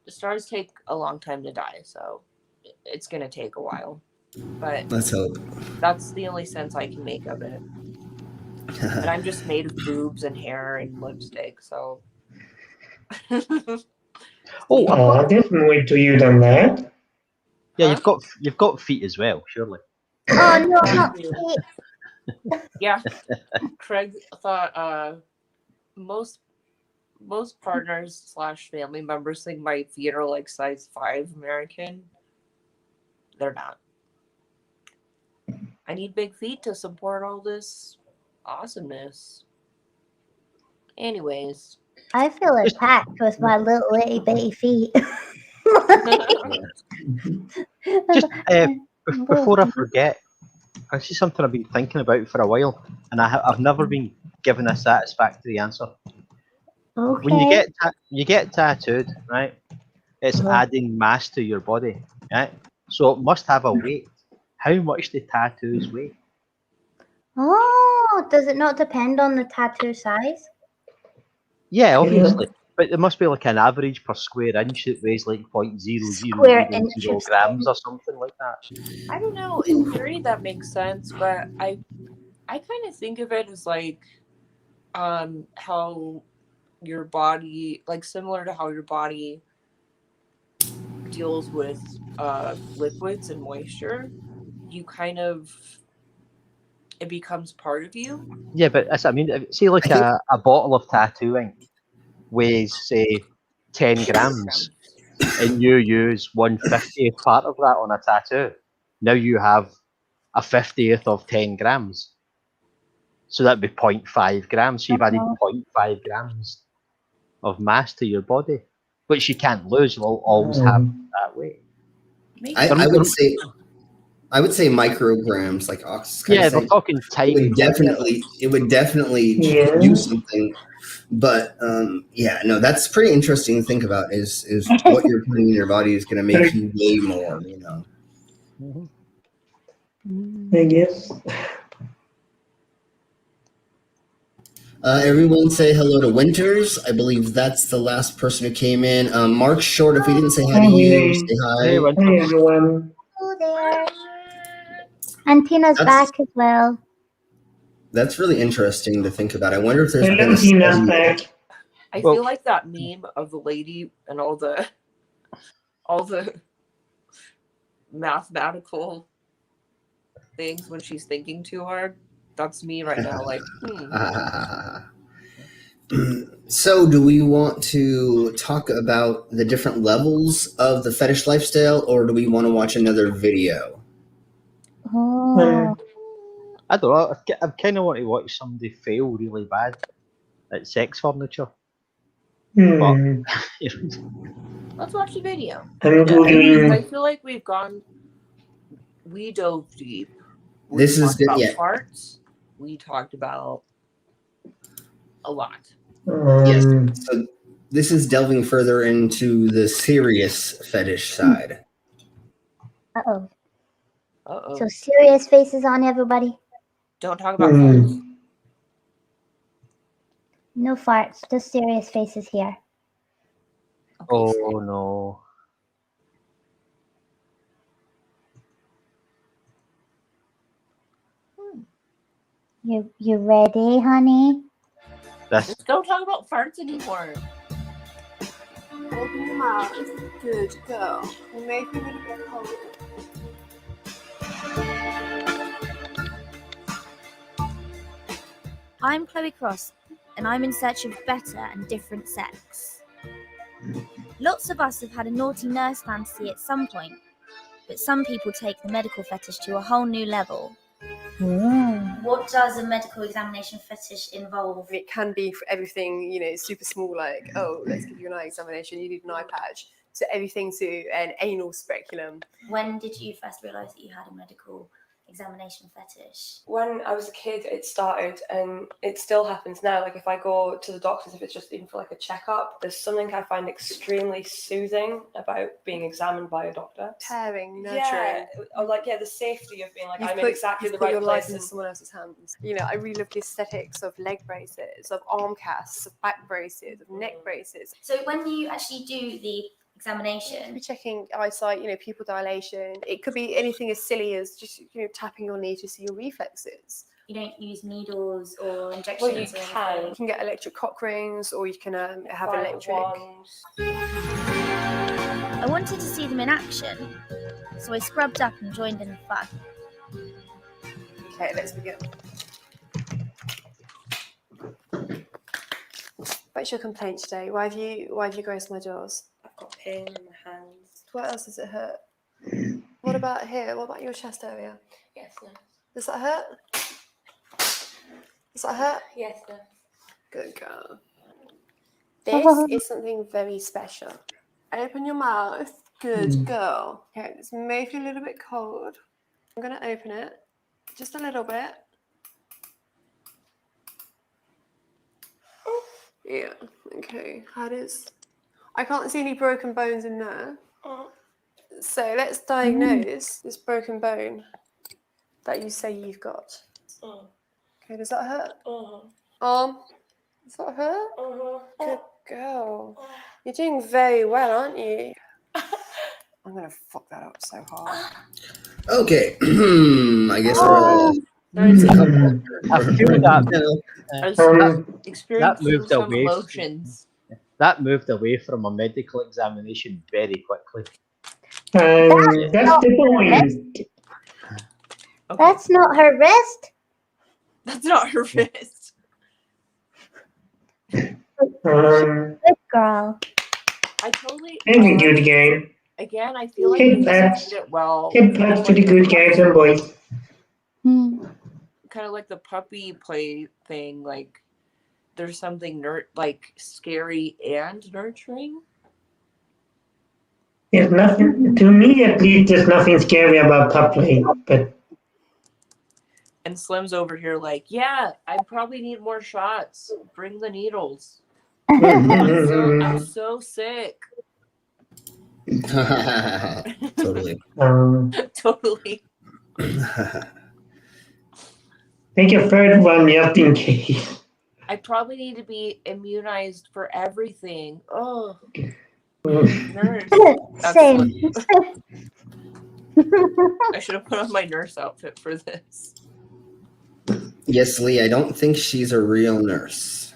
the stars take a long time to die, so it's gonna take a while. But Let's hope. that's the only sense I can make of it. And I'm just made of boobs and hair and lipstick, so. Oh, I've got, there's more to you than that. yeah, Huh? you've got feet as well, surely. Oh no, I not do. feet. Yeah, Craig thought most partners / family members think my feet are like size 5 American. They're not. I need big feet to support all this awesomeness. Anyways. I feel attacked with my little itty bitty feet. Just before I forget, this is something I've been thinking about for a while, and I've never been given a satisfactory answer. Okay. When you get tattooed, right? It's adding mass to your body, right? So it must have a weight. How much do tattoos weigh? Oh, does it not depend on the tattoo size? Yeah, obviously. But there must be like an average per square inch that weighs like Square inch 0.0000 of grams or something like that. I don't know. In theory, that makes sense, but I kind of think of it as like how your body, like similar to how your body deals with liquids and moisture. You kind of, it becomes part of you. Yeah, but I mean, see, like a bottle of tattoo ink weighs, say, 10 grams, and you use 1/50th part of that on a tattoo. Now you have a 50th of 10 grams. So that'd be 0.5 grams. So you've added 0.5 grams of mass to your body, which you can't lose. You'll always have that weight. I would say micrograms, like Ox. Yeah, we're talking tiny. It would definitely use something. But yeah, no, that's pretty interesting to think about. Is what you're putting in your body is going to make you weigh more. You know. I guess. Everyone say hello to Winters. I believe that's the last person who came in. Mark Short, if we didn't say hi to you, say hi. Hey, everyone. Hello there. And Tina's back as well. That's really interesting to think about. I wonder if there's Hello, Tina's back. I feel like that meme of the lady and all the mathematical things when she's thinking too hard. That's me right now. Like, So, do we want to talk about the different levels of the fetish lifestyle, or do we want to watch another video? Oh. I don't know. I kind of want to watch somebody fail really bad at sex furniture. But, let's watch the video. I feel like we dove deep. This is good. Yeah. Farts. We talked about a lot. Yes. So this is delving further into the serious fetish side. Uh-oh. So serious faces on, everybody. Don't talk about farts. No farts, just serious faces here. Okay, oh no. You ready, honey? Just don't talk about farts anymore. Open your mouth. Good girl. We'll make you a little bit cold. I'm Chloe Cross, and I'm in search of better and different sex. Lots of us have had a naughty nurse fantasy at some point, but some people take the medical fetish to a whole new level. What does a medical examination fetish involve? It can be for everything, super small, like, oh, let's give you an eye examination, you need an eye patch, to everything to an anal speculum. When did you first realise that you had a medical examination fetish? When I was a kid, it started, and it still happens now. Like if I go to the doctors, if it's just even for like a checkup, there's something I find extremely soothing about being examined by a doctor. Caring, nurturing. Yeah, or like the safety of being like You've I'm put, in exactly you've the put right your place. life into someone else's hands. You know, I really love the aesthetics of leg braces, of arm casts, of back braces, of neck braces. So when you actually do the examination, Be checking eyesight, you know, pupil dilation. It could be anything as silly as just, you know, tapping your knee to see your reflexes. you don't use needles or injections. Well, you or can. anything. You can get electric cock rings, or you can have Fire electric. wands. I wanted to see them in action, so I scrubbed up and joined in the fun. Okay, let's begin. What's your complaint today? Why have you graced my doors? I've got pain in my hands. What else does it hurt? What about here? What about your chest area? Yes, no. Does that hurt? Does that hurt? Yes, no. Good girl. This is something very special. Open your mouth. Good girl. Okay, this may feel a little bit cold. I'm going to open it just a little bit. Yeah, okay. I can't see any broken bones in there. So let's diagnose this broken bone that you say you've got. Okay, does that hurt? Does that hurt? Good girl. You're doing very well, aren't you? I'm gonna fuck that up so hard. Okay, I guess we're. I feel that Experiencing moved some away. emotions. That moved away from a medical examination very quickly. That's the point. Okay. That's not her wrist. That's not her wrist. Good girl. I totally. Very good game. Again, I feel like Hip you pats. explained it well. Hip pats to the good guys and boys. Kind of like the puppy play thing. Like there's something like scary and nurturing. There's nothing, to me at least, there's nothing scary about pup play, but And Slim's over here like, yeah, I probably need more shots. Bring the needles. I'm so sick. Totally. Totally. take a third one just in case. I probably need to be immunized for everything. Oh, nurse. Same. I should have put on my nurse outfit for this. Yes, Lee, I don't think she's a real nurse.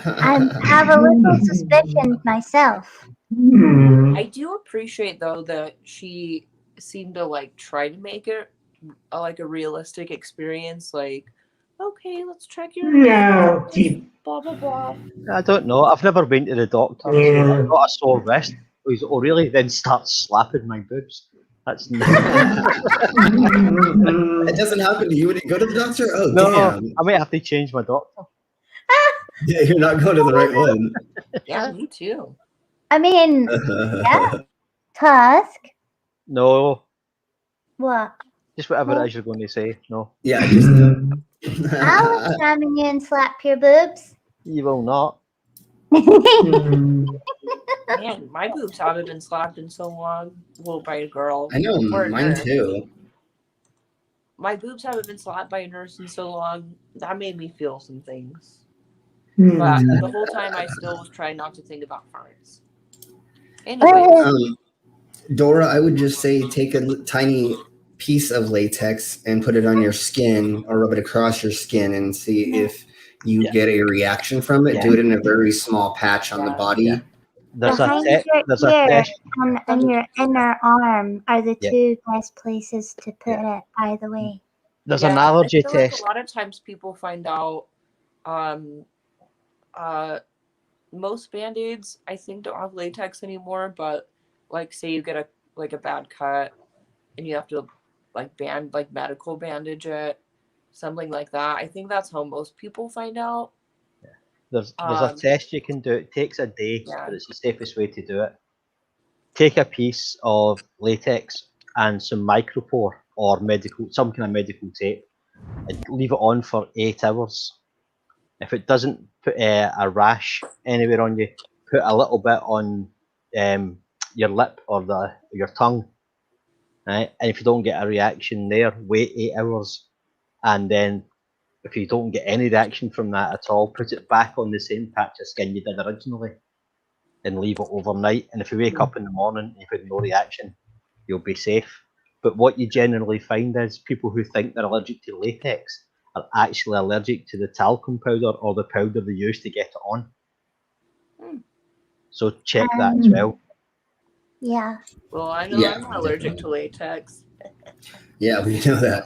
I have a little suspicion myself. I do appreciate though that she seemed to like try to make it like a realistic experience. Like, okay, let's check your blah blah blah. I don't know. I've never been to the doctor. So I've got a sore wrist. He's, oh really? Then starts slapping my boobs. That's It doesn't happen to you when you go to the doctor? Oh, no, damn. I might have to change my doctor. Yeah, you're not going to the right one. Yeah, me too. I mean, yeah. Tusk. No, What? just whatever it is you're going to say. No. Yeah, just I'll examine you and slap your boobs. You will not. Man, my boobs haven't been slapped in so long. Well, by a girl. I know, Or a mine nurse. too. My boobs haven't been slapped by a nurse in so long. That made me feel some things. Hmm. But the whole time I still was trying not to think about farts. Anyway. Dora, I would just say take a tiny piece of latex and put it on your skin or rub it across your skin and see if you get a reaction from it. Do it in a very small patch on the body. There's Behind a there's a your ear test. and your inner arm are the two best places to put it, by the way. There's an allergy I feel like test. a lot of times people find out most band-aids I think don't have latex anymore, but like say you get a bad cut and you have to like medical bandage it, something like that. I think that's how most people find out. There's a test you can do. It takes a day, Yeah. but it's the safest way to do it. Take a piece of latex and some micropore or some kind of medical tape, and leave it on for 8 hours. If it doesn't put a rash anywhere on you, put a little bit on your lip or your tongue. Right? And if you don't get a reaction there, wait 8 hours, and then if you don't get any reaction from that at all, put it back on the same patch of skin you did originally and leave it overnight. And if you wake up in the morning and you've had no reaction, you'll be safe. But what you generally find is people who think they're allergic to latex are actually allergic to the talcum powder or the powder they use to get it on. So check that as well. Yeah. Well, I know I'm not allergic to latex. Yeah, we know that.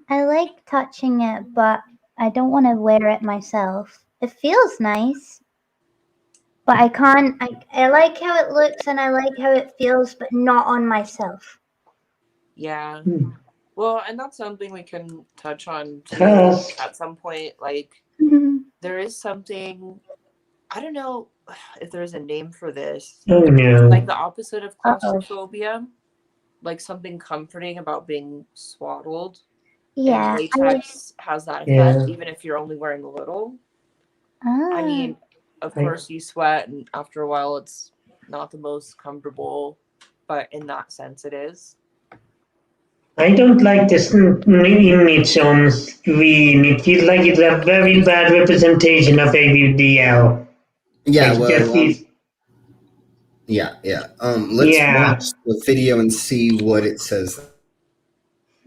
I like touching it, but I don't want to wear it myself. It feels nice, but I can't. I like how it looks and I like how it feels, but not on myself. Yeah. Well, and that's something we can touch on too at some point. Like, there is something, I don't know if there's a name for this. Oh no. Like the opposite of claustrophobia. Like something comforting about being swaddled. Yeah. And latex has that effect, even if you're only wearing a little. I mean, of course you sweat, and after a while it's not the most comfortable, but in that sense it is. I don't like this image on screen. It feels like it's a very bad representation of ABDL. Yeah, Like, well, let's watch the video and see what it says.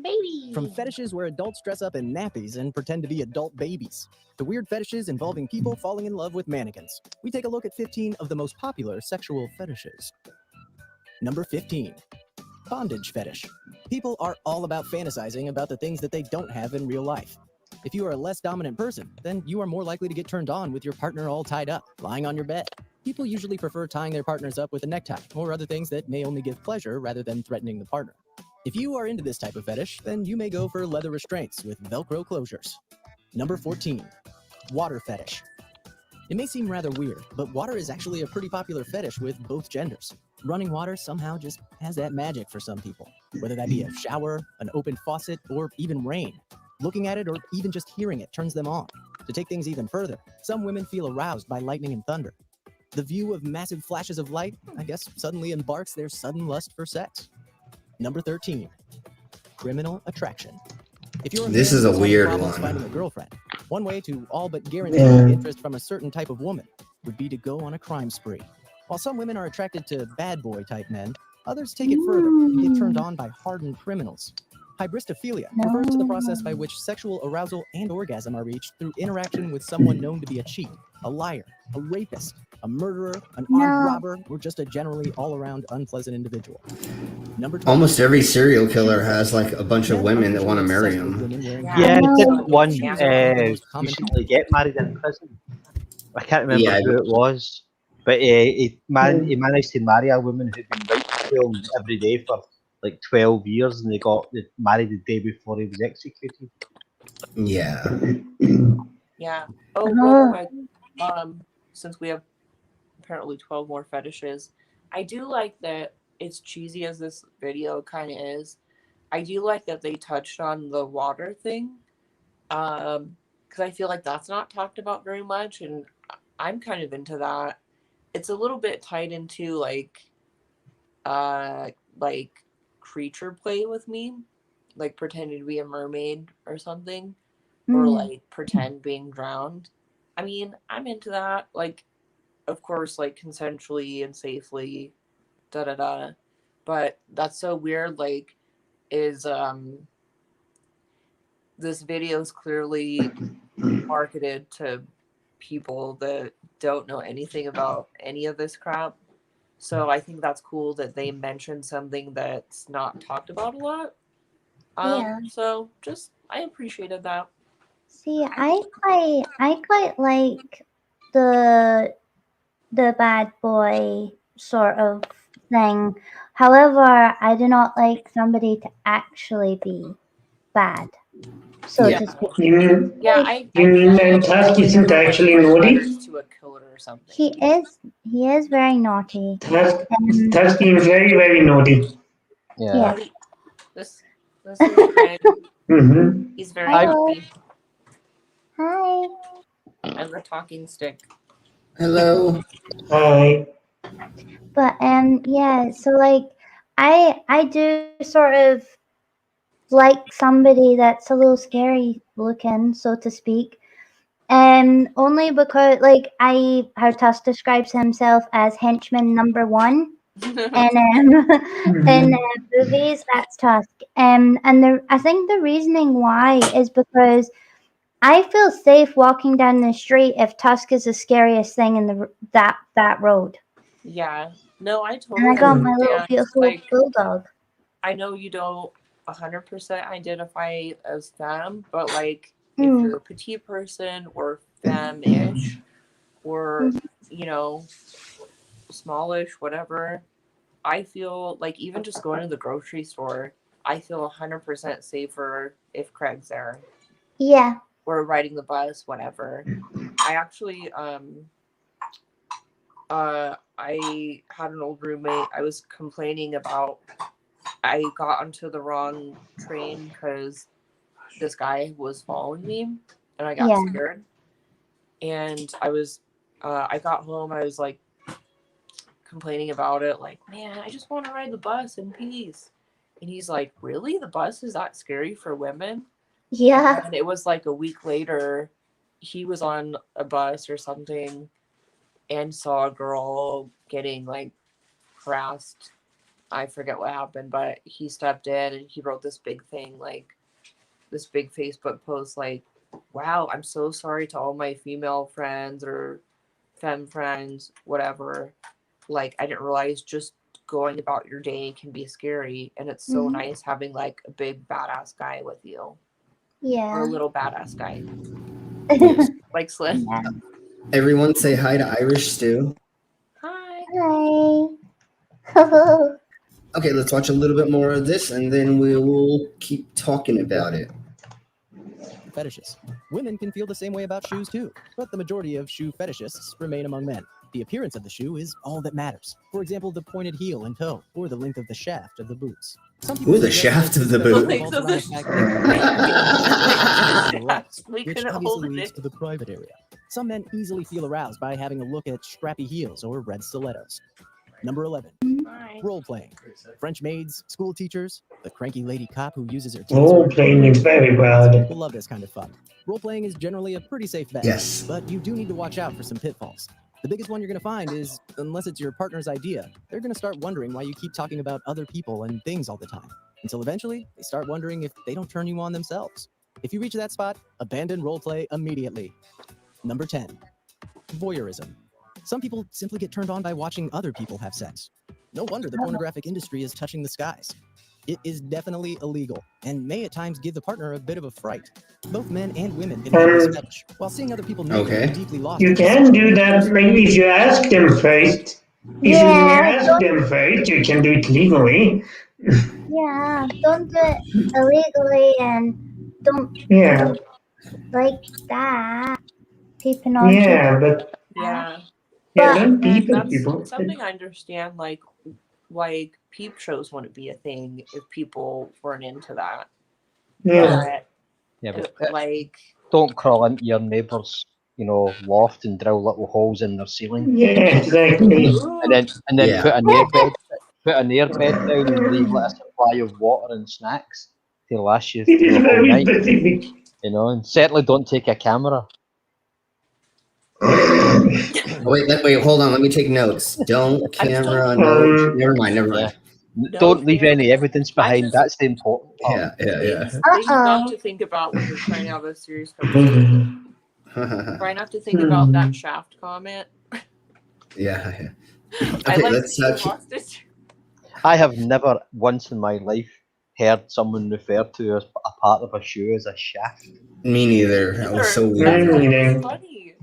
Baby. From fetishes where adults dress up in nappies and pretend to be adult babies, to weird fetishes involving people falling in love with mannequins, we take a look at 15 of the most popular sexual fetishes. Number 15. Bondage fetish. People are all about fantasizing about the things that they don't have in real life. If you are a less dominant person, then you are more likely to get turned on with your partner all tied up, lying on your bed. People usually prefer tying their partners up with a necktie or other things that may only give pleasure rather than threatening the partner. If you are into this type of fetish, then you may go for leather restraints with Velcro closures. Number 14. Water fetish. It may seem rather weird, but water is actually a pretty popular fetish with both genders. Running water somehow just has that magic for some people, whether that be a shower, an open faucet, or even rain. Looking at it or even just hearing it turns them on. To take things even further, some women feel aroused by lightning and thunder. The view of massive flashes of light, I guess, suddenly embarks their sudden lust for sex. Number 13. Criminal attraction. If you're This is a weird one. Finding a girlfriend, one way to all but guarantee interest from a certain type of woman would be to go on a crime spree. While some women are attracted to bad boy type men, others take it further and get turned on by hardened criminals. Hybristophilia refers to the process by which sexual arousal and orgasm are reached through interaction with someone known to be a cheat, a liar, a rapist, a murderer, an armed robber, or just a generally all-around unpleasant individual. Number 12. Almost every serial killer has like a bunch of women that want to marry him. Yeah, didn't one recently get married in prison? I can't remember who it was, but he managed to marry a woman who'd been writing to him every day for like 12 years, and they got married the day before he was executed. Yeah. Yeah. Oh, real quick, since we have apparently 12 more fetishes, I do like that, as cheesy as this video kind of is, I do like that they touched on the water thing, because I feel like that's not talked about very much, and I'm kind of into that. It's a little bit tied into like creature play with me, like pretending to be a mermaid or something, or like pretend being drowned. I mean, I'm into that. Like, of course, like consensually and safely, but that's so weird. Like, is this video is clearly marketed to people that don't know anything about any of this crap. So I think that's cool that they mentioned something that's not talked about a lot. So just, I appreciated that. See, I quite like the bad boy sort of thing. However, I do not like somebody to actually be bad. So to speak. You mean that Tusk isn't actually naughty? To a killer or something. He is very naughty. Tusk being very, very naughty. Yeah. This is Greg. Mm-hmm. He's very Hello. happy. Hi. And the talking stick. Hello. Hi. But yeah, so like I do sort of like somebody that's a little scary looking, so to speak. Only because like how Tusk describes himself as henchman number 1. And in movies, that's Tusk. And I think the reasoning why is because I feel safe walking down the street if Tusk is the scariest thing in that road. Yeah. No, I And totally I got my little understand. beautiful Like, bulldog. I know you don't 100% identify as femme, but like, if Mm. you're a petite person or femme-ish, or, you know, smallish, whatever, I feel like even just going to the grocery store, I feel 100% safer if Craig's there. Yeah. Or riding the bus, whatever. I actually, I had an old roommate. I was complaining about I got onto the wrong train because this guy was following me, and I got scared. And I got home. I was like complaining about it, like, man, I just want to ride the bus in peace. And he's like, really? The bus is that scary for women? Yeah. And it was like a week later, he was on a bus or something and saw a girl getting like harassed. I forget what happened, but he stepped in and he wrote this big thing, like this big Facebook post, like, wow, I'm so sorry to all my female friends or femme friends, whatever. Like, I didn't realize just going about your day can be scary. And it's so nice having like a big badass guy with you. Yeah. Or a little badass guy. Yes. Like Slim. Everyone say hi to Irish Stew. Hi. Hi. Okay, let's watch a little bit more of this and then we will keep talking about it. Fetishes. Women can feel the same way about shoes too, but the majority of shoe fetishists remain among men. The appearance of the shoe is all that matters. For example, the pointed heel and toe, or the length of the shaft of the boots. Ooh, the shaft of the boot. Which obviously leads to the private area. Some men easily feel aroused by having a look at strappy heels or red stilettos. Number 11. Role-playing. French maids, school teachers, the cranky lady cop who uses her Role-playing is very bad. People love this kind of fun. Role-playing is generally a pretty safe bet. Yes. But you do need to watch out for some pitfalls. The biggest one you're going to find is, unless it's your partner's idea, they're going to start wondering why you keep talking about other people and things all the time. Until eventually, they start wondering if they don't turn you on themselves. If you reach that spot, abandon roleplay immediately. Number 10. Voyeurism. Some people simply get turned on by watching other people have sex. No wonder the pornographic industry is touching the skies. It is definitely illegal, and may at times give the partner a bit of a fright. Both men and women can have this fetish, while seeing other people naked, deeply lost. You can do that if you ask them first. If you ask them first, you can do it legally. Yeah, don't do it illegally and don't Yeah. like that. Peeping on Yeah, people. but yeah. don't peep at That's people. something I understand, like peep shows wouldn't be a thing if people weren't into that. Yeah. Yeah, but like, don't crawl into your neighbour's, loft and drill little holes in their ceiling. Yeah, exactly. And then put an airbed down and leave like a supply of water and snacks to last you It is the whole very night. specific. And certainly don't take a camera. Wait, hold on. Let me take notes. Don't camera, no. Never mind. Yeah. Don't leave any evidence behind. That's the important part. Things not to think about when you're trying to have a serious conversation. Try not to think about that shaft comment. Yeah. I Okay, like let's that you lost it. I have never once in my life heard someone refer to as a part of a shoe as a shaft. Me neither. That was so That's weird. funny.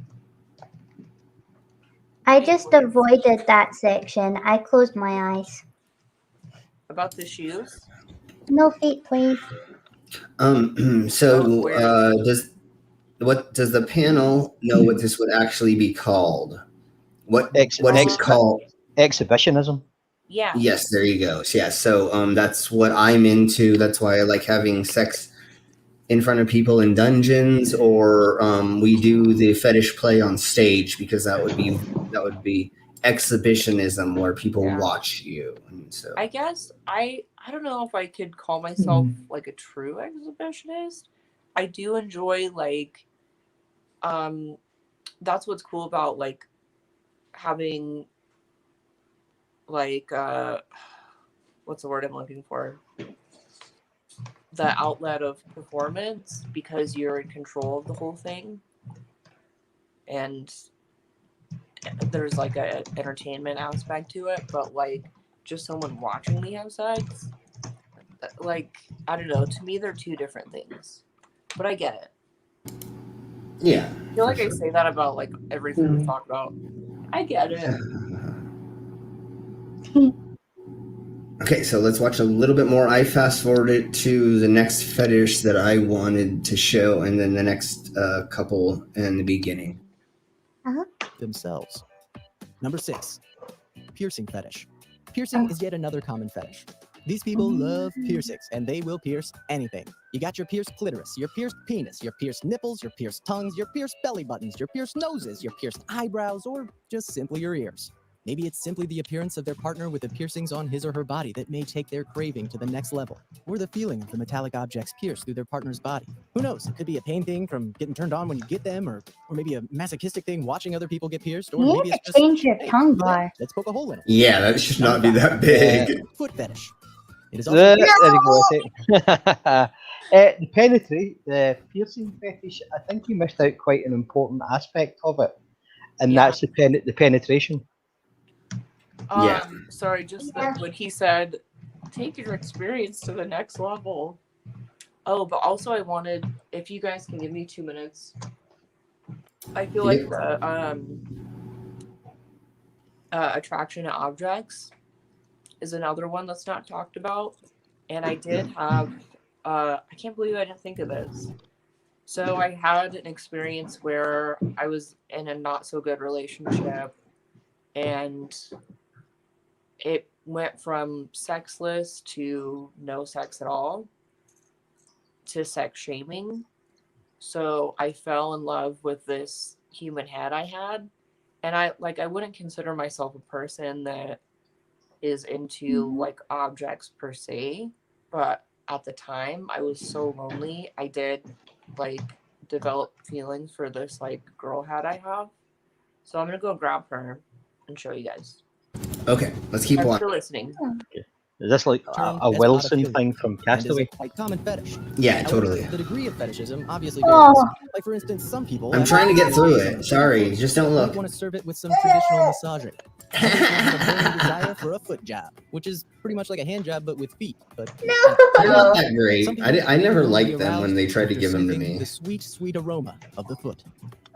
I just avoided that section. I closed my eyes. About the shoes? No feet, please. So does the panel know what this would actually be called? What is it called? Exhibitionism. Yeah. Yes, there you go. Yeah, so that's what I'm into. That's why I like having sex in front of people in dungeons, or we do the fetish play on stage, because that would be exhibitionism where people Yeah. watch you. And so I guess I don't know if I could call myself like a true exhibitionist. I do enjoy like that's what's cool about like having like what's the word I'm looking for? The outlet of performance, because you're in control of the whole thing. And there's like a entertainment aspect to it, but like just someone watching me have sex, like I don't know, to me they're two different things. But I get it. yeah, I feel like I say that about like everything we talk about. I get it. Okay, so let's watch a little bit more. I fast forwarded to the next fetish that I wanted to show, and then the next couple in the beginning. Themselves. Number 6, piercing fetish. Piercing is yet another common fetish. These people love piercings, and they will pierce anything. You got your pierced clitoris, your pierced penis, your pierced nipples, your pierced tongues, your pierced belly buttons, your pierced noses, your pierced eyebrows, or just simply your ears. Maybe it's simply the appearance of their partner with the piercings on his or her body that may take their craving to the next level, or the feeling of the metallic objects pierced through their partner's body. Who knows? It could be a pain thing from getting turned on when you get them, or maybe a masochistic thing watching other people get pierced, or You maybe need it's to just, change your hey, tongue look at that, bar. let's poke a hole in it. Yeah, that should not be that big. Foot fetish. It is There also you go. The piercing fetish, I think you missed out quite an important aspect of it, and that's the penetration. Sorry, just that when he said, take your experience to the next level. Oh, but also I wanted, if you guys can give me 2 minutes, I feel like the attraction to objects is another one that's not talked about. And I did have, I can't believe I didn't think of this. So I had an experience where I was in a not so good relationship, and it went from sexless to no sex at all to sex shaming. So I fell in love with this human head I had, and I wouldn't consider myself a person that is into like objects per se, but at the time I was so lonely, I did like develop feelings for this like girl head I have. So I'm gonna go grab her and show you guys. Okay, let's keep I'm watching. still listening. Is this like a Wilson thing from Castaway? And is a quite common fetish. Yeah, However, totally. The degree of fetishism obviously varies. Like for instance, some people I'm trying to get through it. Sorry, just don't look. want to serve it with some traditional massaging. Others will have a burning desire for a foot job, which is pretty much like a hand job but with feet. But They're not that great. I never liked them when they tried to give them to me. The sweet, sweet aroma of the foot.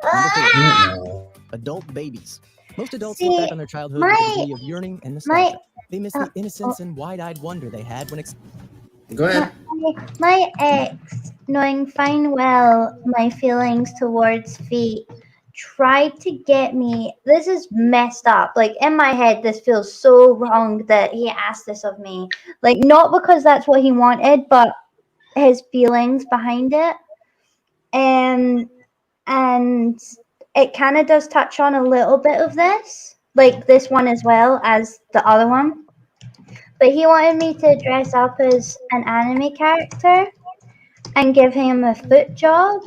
I don't know. Adult babies. Most adults See, look back on their childhood with a degree of yearning and nostalgia. They miss the innocence and wide-eyed wonder they had when. Go ahead. My ex, knowing fine well my feelings towards feet, tried to get me. This is messed up. Like in my head, this feels so wrong that he asked this of me. Like not because that's what he wanted, but his feelings behind it. And it kind of does touch on a little bit of this, like this one as well as the other one. But he wanted me to dress up as an anime character and give him a foot job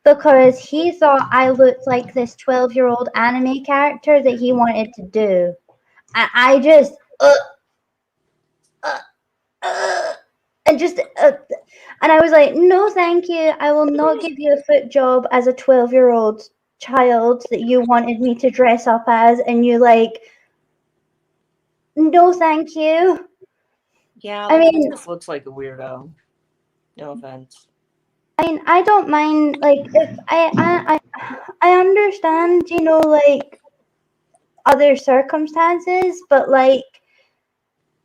because he thought I looked like this 12-year-old anime character that he wanted to do. And I just, and I was like, no, thank you. I will not give you a foot job as a 12-year-old child that you wanted me to dress up as. And you're like, no, thank you. Yeah, I mean, just looks like a weirdo. No offense. I mean, I don't mind. Like, if I understand, you know, like other circumstances, but like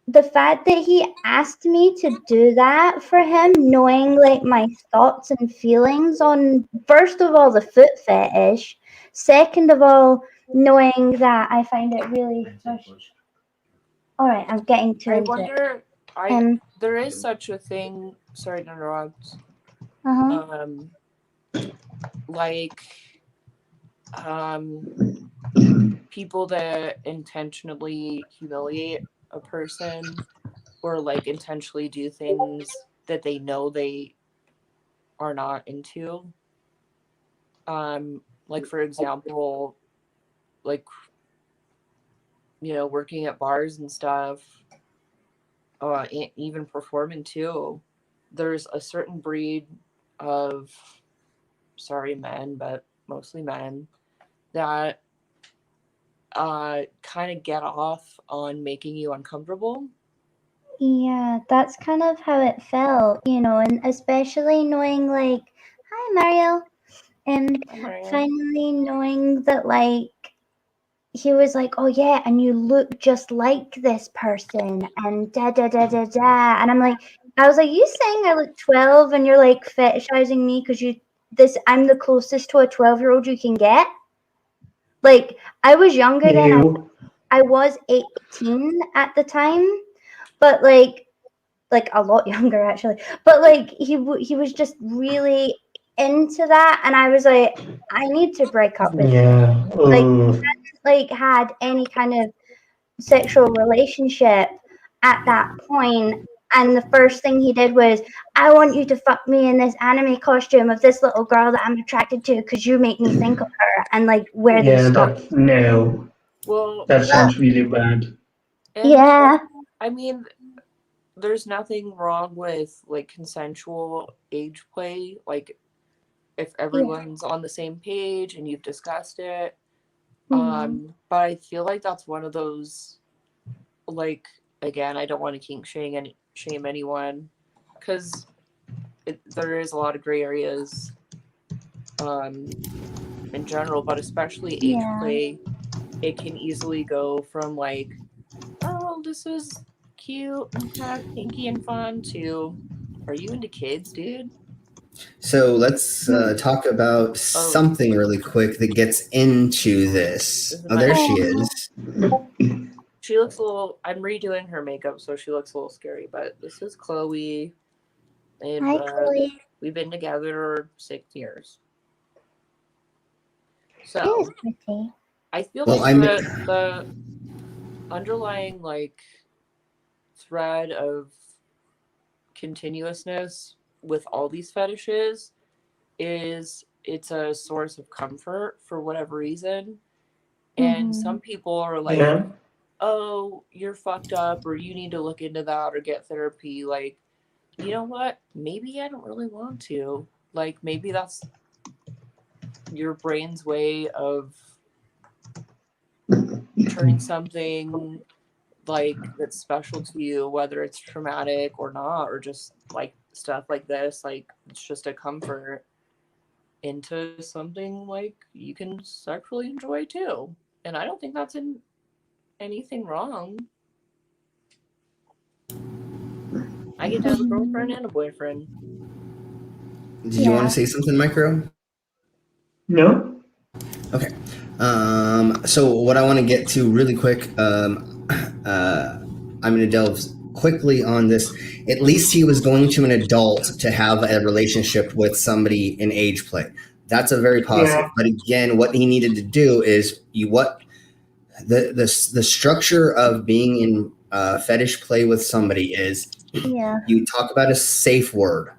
the fact that he asked me to do that for him, knowing like my thoughts and feelings on, first of all, the foot fetish, second of all, knowing that I find it really All right, I'm getting too I into wonder. it. There is such a thing. Sorry to interrupt. Uh-huh. Like people that intentionally humiliate a person or like intentionally do things that they know they are not into. Like for example, like working at bars and stuff, even performing too. There's a certain breed of men, but mostly men, that kind of get off on making you uncomfortable. Yeah, that's kind of how it felt, and especially knowing like, hi Mario, and finally knowing that like he was like, oh yeah, and you look just like this person, and da da da da da, and I was like, you saying I look 12, and you're like fetishizing me because I'm the closest to a 12-year-old you can get. Like I was younger then. I was 18 at the time, but like a lot younger actually. But like he was just really into that, and I was like, I need to break up with him. Like he hadn't like had any kind of sexual relationship at that point, and the first thing he did was, I want you to fuck me in this anime costume of this little girl that I'm attracted to because you make me think of her, and like where they stopped. No. Well, that sounds really bad. Yeah. I mean, there's nothing wrong with like consensual age play, like if everyone's on the same page and you've discussed it. But I feel like that's one of those, like, again, I don't want to kink shame anyone, because there is a lot of gray areas in general, but especially age play. It can easily go from like, oh, this is cute and kind of kinky and fun, to, are you into kids, dude? So let's talk about something really quick that gets into this. Oh, there she is. She looks a little, I'm redoing her makeup, so she looks a little scary, but this is Chloe. And Hi, Chloe. we've been together 6 years. So She is pretty. I feel like the underlying like thread of continuousness with all these fetishes is it's a source of comfort for whatever reason. And some people are like, oh, you're fucked up, or you need to look into that or get therapy. Like, you know what? Maybe I don't really want to. Like, maybe that's your brain's way of turning something like that's special to you, whether it's traumatic or not, or just like stuff like this, like it's just a comfort, into something like you can sexually enjoy too. And I don't think that's anything wrong. I get to have a girlfriend and a boyfriend. Did you want to say something, Micro? No. Okay. So what I want to get to really quick, I'm going to delve quickly on this. At least he was going to an adult to have a relationship with somebody in age play. That's a very positive. Yeah. But again, what he needed to do is the structure of being in fetish play with somebody is you talk about a safe word.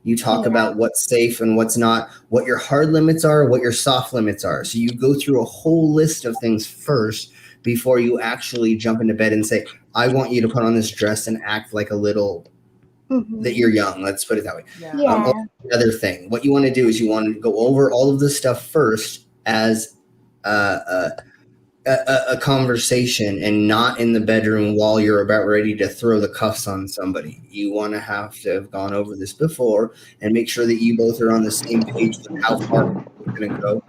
You talk about what's safe and what's not, what your hard limits are, what your soft limits are. So you go through a whole list of things first before you actually jump into bed and say, I want you to put on this dress and act like a little that you're young. Let's put it that way. Another thing, what you want to do is you want to go over all of this stuff first as a conversation, and not in the bedroom while you're about ready to throw the cuffs on somebody. You want to have gone over this before and make sure that you both are on the same page with how far it's going to go,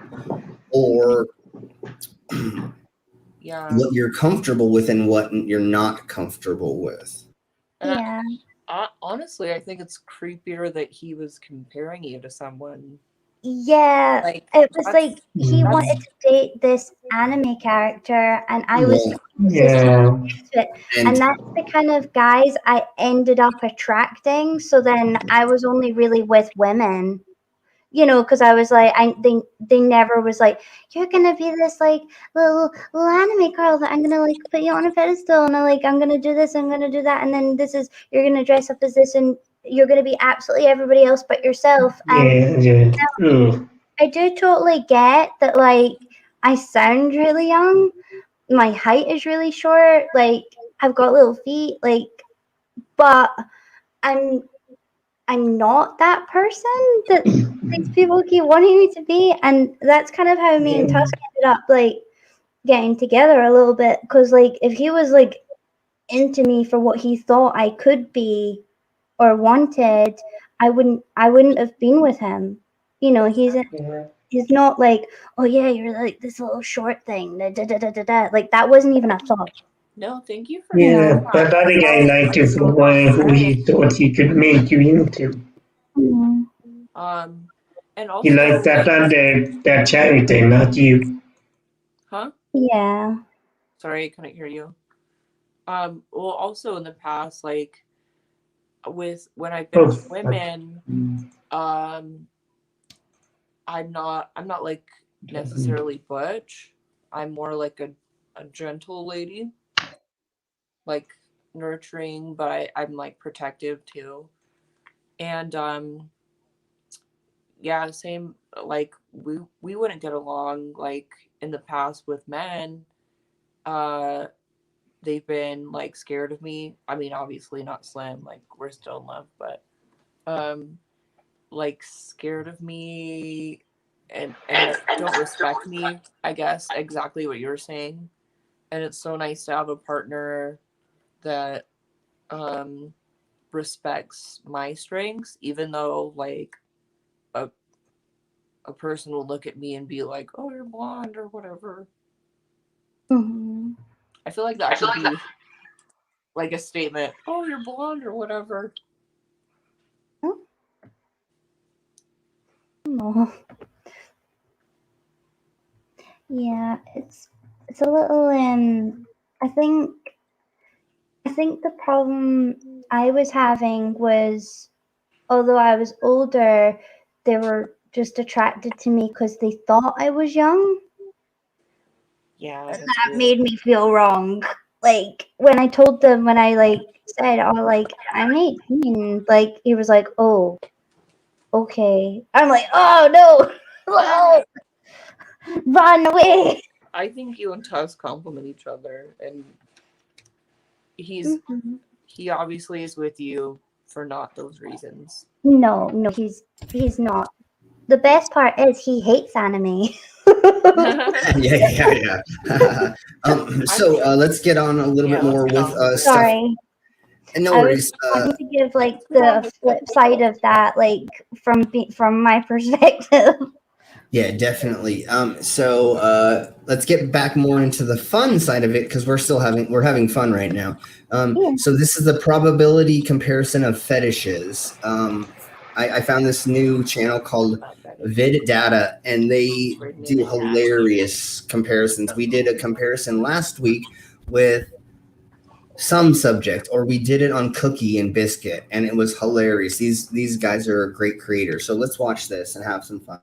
or what you're comfortable with and what you're not comfortable with. Honestly, I think it's creepier that he was comparing you to someone. Yeah, Like, it was that's- like he Mm. wanted to date this anime character, and I was Yeah. into it. And that's the kind of guys I ended up attracting. So then I was only really with women, you know, because I was like, they never was like, you're gonna be this like little anime girl that I'm gonna like put you on a pedestal, and I'm gonna do this, I'm gonna do that, and then you're gonna dress up as this, and you're gonna be absolutely everybody else but yourself. And Yeah. I do totally get that, like, I sound really young. My height is really short. Like, I've got little feet. Like, but I'm not that person that these people keep wanting me to be. And that's kind of how me and Tusk ended up, like, getting together a little bit. Because, like, if he was, like, into me for what he thought I could be or wanted, I wouldn't have been with him. You know, he's not like, oh yeah, you're like this little short thing. Da, da, da, da, da, da. Like, that wasn't even a thought. No, thank you for Yeah, but other guy liked you for who he thought he could make you into. And also, He liked that character, not you. huh? Yeah. Sorry, I couldn't hear you. Well, also in the past, like when I've been with women, I'm not like necessarily butch. I'm more like a gentle lady, like nurturing, but I'm like protective too. And yeah, same, like we wouldn't get along like in the past with men. They've been like scared of me. I mean, obviously not Slim, like we're still in love, but like scared of me and don't respect me, I guess, exactly what you're saying. And it's so nice to have a partner that respects my strengths, even though like a person will look at me and be like, oh, you're blonde or whatever. Mm-hmm. I feel like that could be like a statement, oh, you're blonde or whatever. Oh. Yeah, it's a little I think the problem I was having was, although I was older, they were just attracted to me because they thought I was young. Yeah, that made me feel wrong. Like, when I told them, when I like said, oh, like, I'm 18, like, he was like, oh, okay. I'm like, oh no, oh, run away. I think you and Tuss complement each other, and he obviously is with you for not those reasons. No, he's not. The best part is he hates anime. yeah. So let's get on a little bit more with stuff. Sorry. And no I worries. was wanting to give like the flip side of that, like from my perspective. Yeah, definitely. So let's get back more into the fun side of it because we're having fun right now. So this is the probability comparison of fetishes. I found this new channel called Vid Data, and they do hilarious comparisons. We did a comparison last week with some subject, or we did it on Cookie and Biscuit, and it was hilarious. These guys are great creators. So let's watch this and have some fun.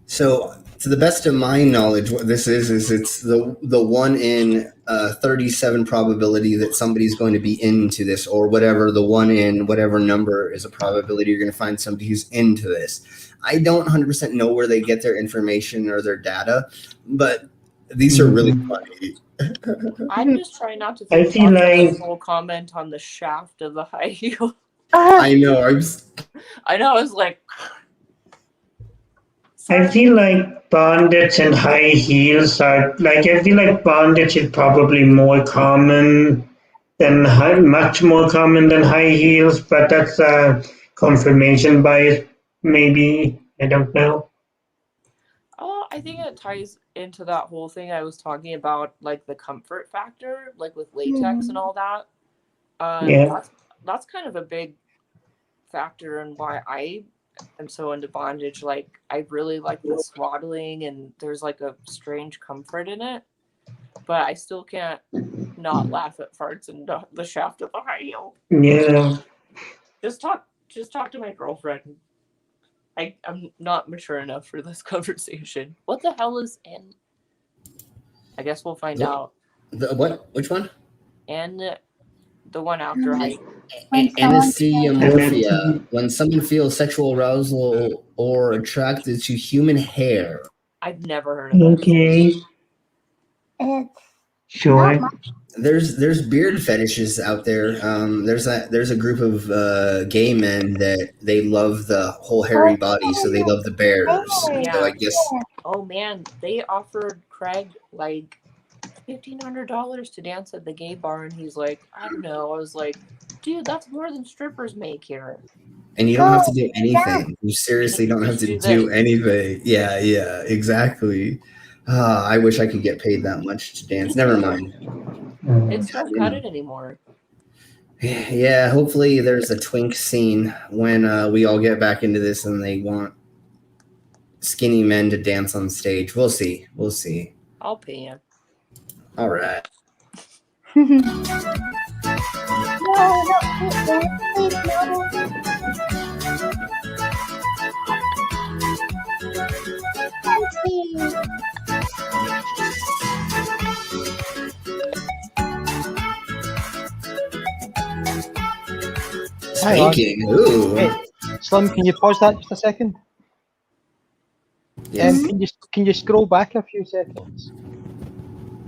So, to the best of my knowledge, what this is it's the 1 in 37 probability that somebody's going to be into this, or whatever, the 1 in whatever number is a probability you're going to find somebody who's into this. I don't 100% know where they get their information or their data, but These are really funny. I'm just trying not to I think feel about that like whole comment on the shaft of the high heel. I know. I know. I was like, I feel like bondage and high heels are like, I feel like bondage is probably more common than much more common than high heels, but that's a confirmation bias, maybe. I don't know. oh, I think it ties into that whole thing I was talking about, like the comfort factor, like with latex and all that. Yeah. That's kind of a big factor in why I am so into bondage. Like, I really like the swaddling, and there's like a strange comfort in it. But I still can't not laugh at farts and the shaft of the high heel. Yeah. Just talk to my girlfriend. I'm not mature enough for this conversation. What the hell is N? I guess we'll find out. The what? Which one? And the one after high. Anesthesia. When someone feels sexual arousal or attracted to human hair. I've never heard of that. Okay. It's Sure. There's beard fetishes out there. There's a group of gay men that they love the whole hairy body, so they love the bears. Yeah. So I guess. Oh man, they offered Craig like $1,500 to dance at the gay bar, and he's like, I don't know. I was like, dude, that's more than strippers make here. And you don't have to do anything. You seriously don't have to do anything. Yeah, exactly. I wish I could get paid that much to dance. Never mind. It's don't cut it anymore. Yeah, hopefully there's a twink scene when we all get back into this and they want skinny men to dance on stage. We'll see. I'll pay you. All right. Spanking. Ooh. Hey, Slim, can you pause that just a second? Yes. Can you scroll back a few seconds?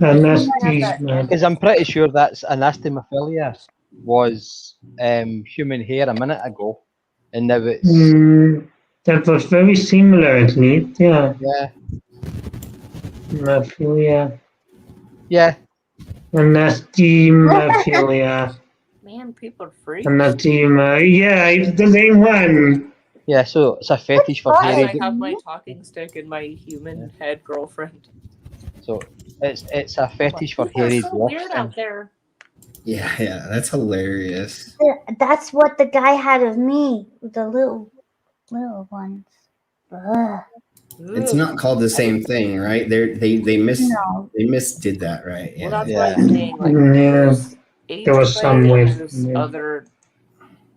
Anesthesia. Because I'm pretty sure that's anastomophilia was human hair a minute ago, and now it's that was very similar, at least. Yeah. yeah. Mafia. Yeah. Anastomophilia. Man, people are freaks. Anastima. Yeah, it's the same one. Yeah, so it's a fetish for I hairy. have my talking stick and my human head girlfriend. So it's a fetish for People are hairy so dwarfs. weird out there. Yeah, that's hilarious. That's what the guy had of me, the little ones. Ugh. It's not called the same thing, right? They misdid that, right? Well, that's why I'm saying, like, there's age there was play some and with there's other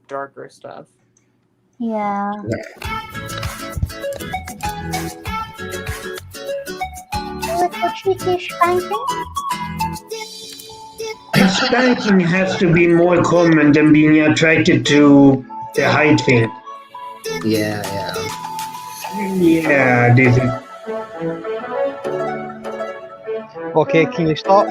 darker stuff. Yeah. Little cheeky spanking. Spanking has to be more common than being attracted to the height thing. Yeah. Yeah, this is. Okay, can you stop?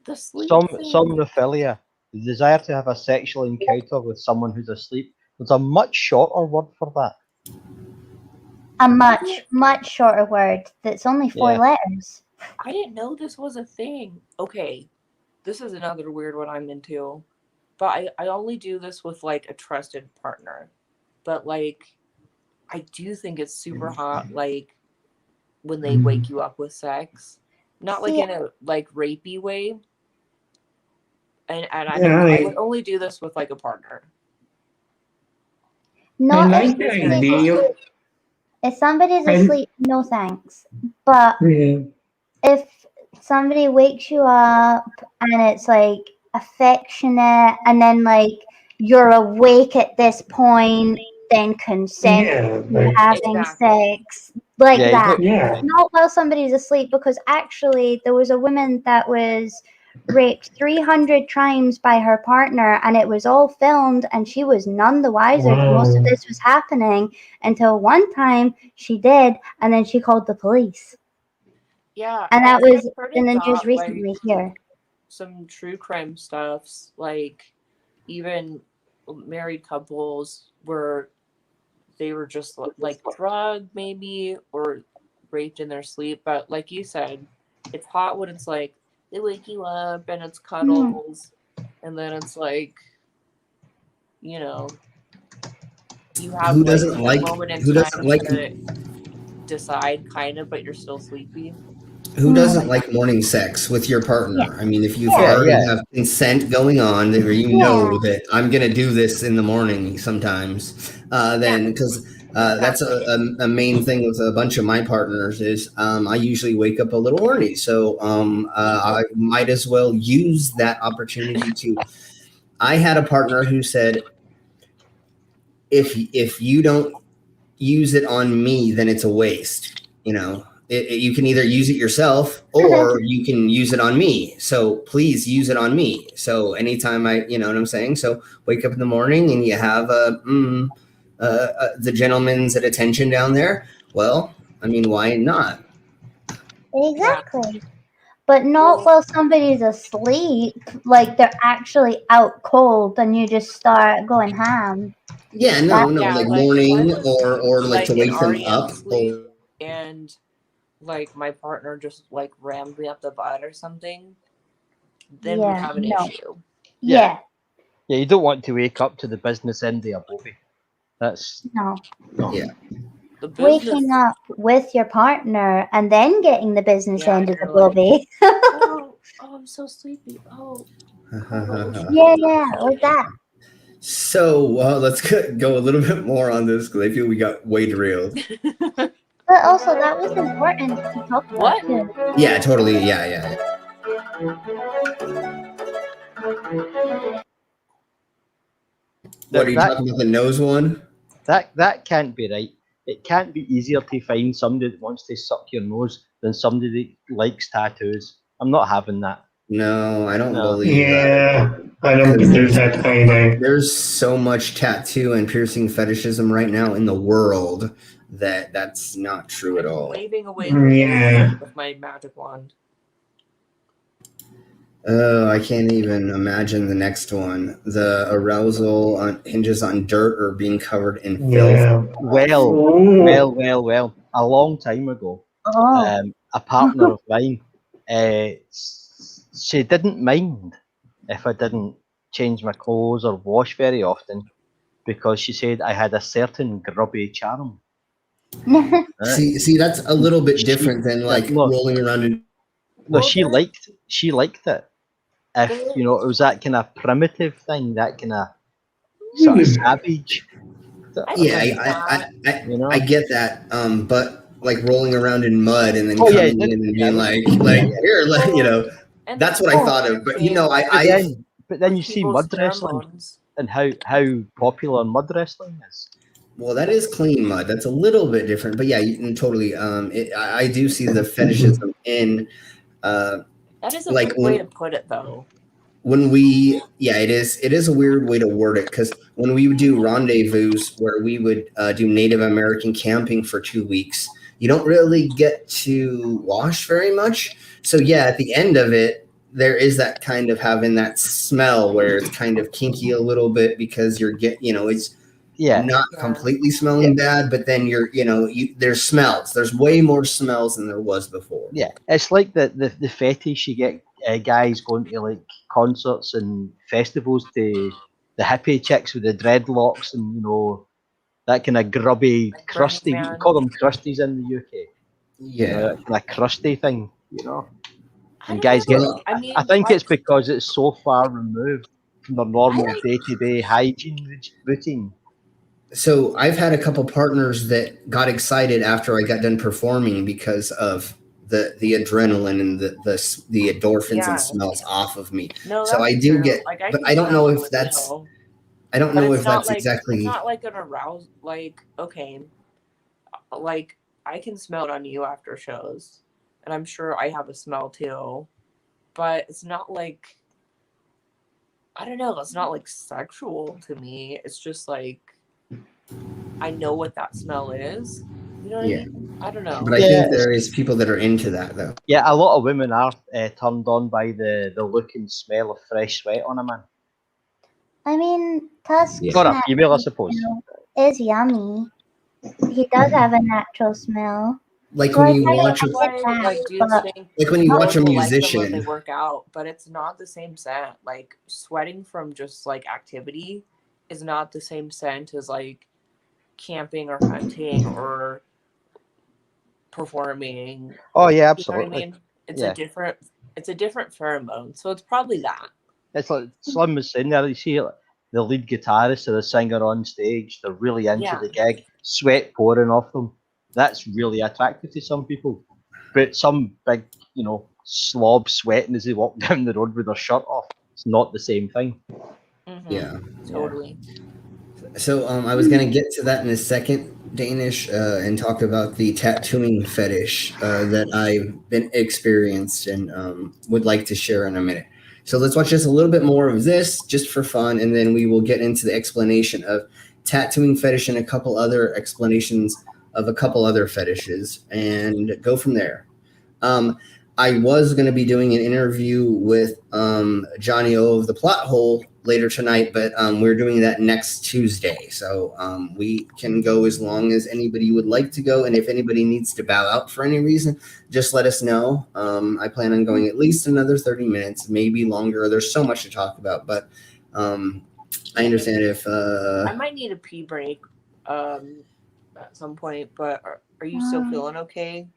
The sleep thing. Somnophilia, the desire to have a sexual encounter with someone who's asleep. There's a much shorter word for that. A much shorter word that's only 4 letters. I didn't know this was a thing. Okay, this is another weird one I'm into. But I only do this with, like, a trusted partner. But, like, I do think it's super hot, like, when they wake you up with sex. Not, like, in a, like, rapey way. And I would only do this with, like, a partner. Not I if like the idea. If somebody's asleep, no thanks. But if somebody wakes you up and it's like affectionate and then like you're awake at this point, then consent to having sex like that. Yeah. Not while somebody's asleep, because actually there was a woman that was raped 300 times by her partner, and it was all filmed, and she was none the wiser that most of this was happening until one time she did, and then she called the police. Yeah, And that I've was heard in the about, news recently here. some true crime stuffs, like even married couples where they were just like drugged maybe or raped in their sleep. But like you said, it's hot when it's like they wake you up and it's cuddles, and then it's like, you know, you have Who like doesn't a like moment in who time doesn't like to decide, kind of, but you're still sleepy. who doesn't like morning sex with your partner? Yeah. I mean, if you've Yeah. already Yeah. have consent going on, or you know that I'm gonna do this in the morning sometimes, then because that's a main thing with a bunch of my partners is I usually wake up a little early, so I might as well use that opportunity to. I had a partner who said, if you don't use it on me, then it's a waste. You know, you can either use it yourself or you can use it on me. So please use it on me. So anytime you know what I'm saying? So wake up in the morning and you have the gentleman's at attention down there. Well, I mean, why not? Exactly. But not while somebody's asleep, like they're actually out cold and you just start going ham. Yeah, no, like morning or like to in wake them REM up. sleep, and like my partner just like rammed me up the butt or something, then we'd have an issue. Yeah. Yeah, you don't want to wake up to the business end of a bobby. That's No. Yeah. The business. Waking up with your partner and then getting the business end of the you're like, bobby. oh, I'm so sleepy. Oh. Yeah, like that. So let's go a little bit more on this because I feel we got way derailed. But also, that was important to talk about too. Yeah, totally. Yeah. What are you talking about? The nose one? That can't be right. It can't be easier to find somebody that wants to suck your nose than somebody that likes tattoos. I'm not having that. No, I don't No. believe that. Yeah, I don't believe that either. There's so much tattoo and piercing fetishism right now in the world that that's not true at all. Waving away Yeah. with my magic wand. Oh, I can't even imagine the next one. The arousal hinges on dirt or being covered in filth. Yeah. Well. A long time ago, a partner of mine, she didn't mind if I didn't change my clothes or wash very often because she said I had a certain grubby charm. See, that's a little bit different than like rolling around in. No, she liked it. If you know, it was that kind of primitive thing, that kind of sort of savage. Yeah, I get that. But like rolling around in mud and then coming in and being like here, you know, that's what I thought of. But you know, But then you see mud wrestling and how popular mud wrestling is. Well, that is clean mud. That's a little bit different, but yeah, totally. I do see the fetishism in. That is a like weird way to put it, though. When we, it is a weird way to word it because when we would do rendezvous where we would do Native American camping for 2 weeks, you don't really get to wash very much. So yeah, at the end of it, there is that kind of having that smell where it's kind of kinky a little bit because it's not completely smelling bad, but then there's smells. There's way more smells than there was before. Yeah, it's like the fetish. You get guys going to like concerts and festivals to the hippie chicks with the dreadlocks and that kind of grubby, crusty. We call them crusties in the UK. Yeah, that kind of crusty thing. And guys get. I think it's because it's so far removed from their normal day-to-day hygiene routine. So I've had a couple partners that got excited after I got done performing because of the adrenaline and the endorphins and smells off of me. No, so I do get, but I don't know if that's. I don't know if that's exactly. It's not like an arousal. Like okay, I can smell it on you after shows, and I'm sure I have a smell too. but it's not like, I don't know, it's not like sexual to me. It's just like, I know what that smell is. You know what I mean? I don't know. But I think there is people that are into that, though. Yeah, a lot of women are turned on by the look and smell of fresh sweat on a man. I mean, Tusk For a female, I suppose. is yummy. He does have a natural smell. Like So when I you kinda watch get that, Like dudes but think Like when you watch a girls will like them if they musician. work out, but it's not the same scent. Like sweating from just like activity is not the same scent as like camping or hunting or performing. Oh yeah, You know absolutely. what I mean? It's Yeah. a different pheromone. So it's probably that. It's like Slim was saying there, you see like, the lead guitarist or the singer on stage, they're really into Yeah. the gig, sweat pouring off them. That's really attractive to some people. But some big, slob sweating as they walk down the road with their shirt off, it's not the same thing. Mm-hmm. Yeah. Totally. So I was going to get to that in a second, Danish, and talk about the tattooing fetish that I've been experienced and would like to share in a minute. So let's watch just a little bit more of this just for fun, and then we will get into the explanation of tattooing fetish and a couple other explanations of a couple other fetishes and go from there. I was going to be doing an interview with Johnny O of the Plot Hole later tonight, but we're doing that next Tuesday. So we can go as long as anybody would like to go. And if anybody needs to bow out for any reason, just let us know. I plan on going at least another 30 minutes, maybe longer. There's so much to talk about, but I understand if... I might need a pee break at some point, but are you still feeling okay?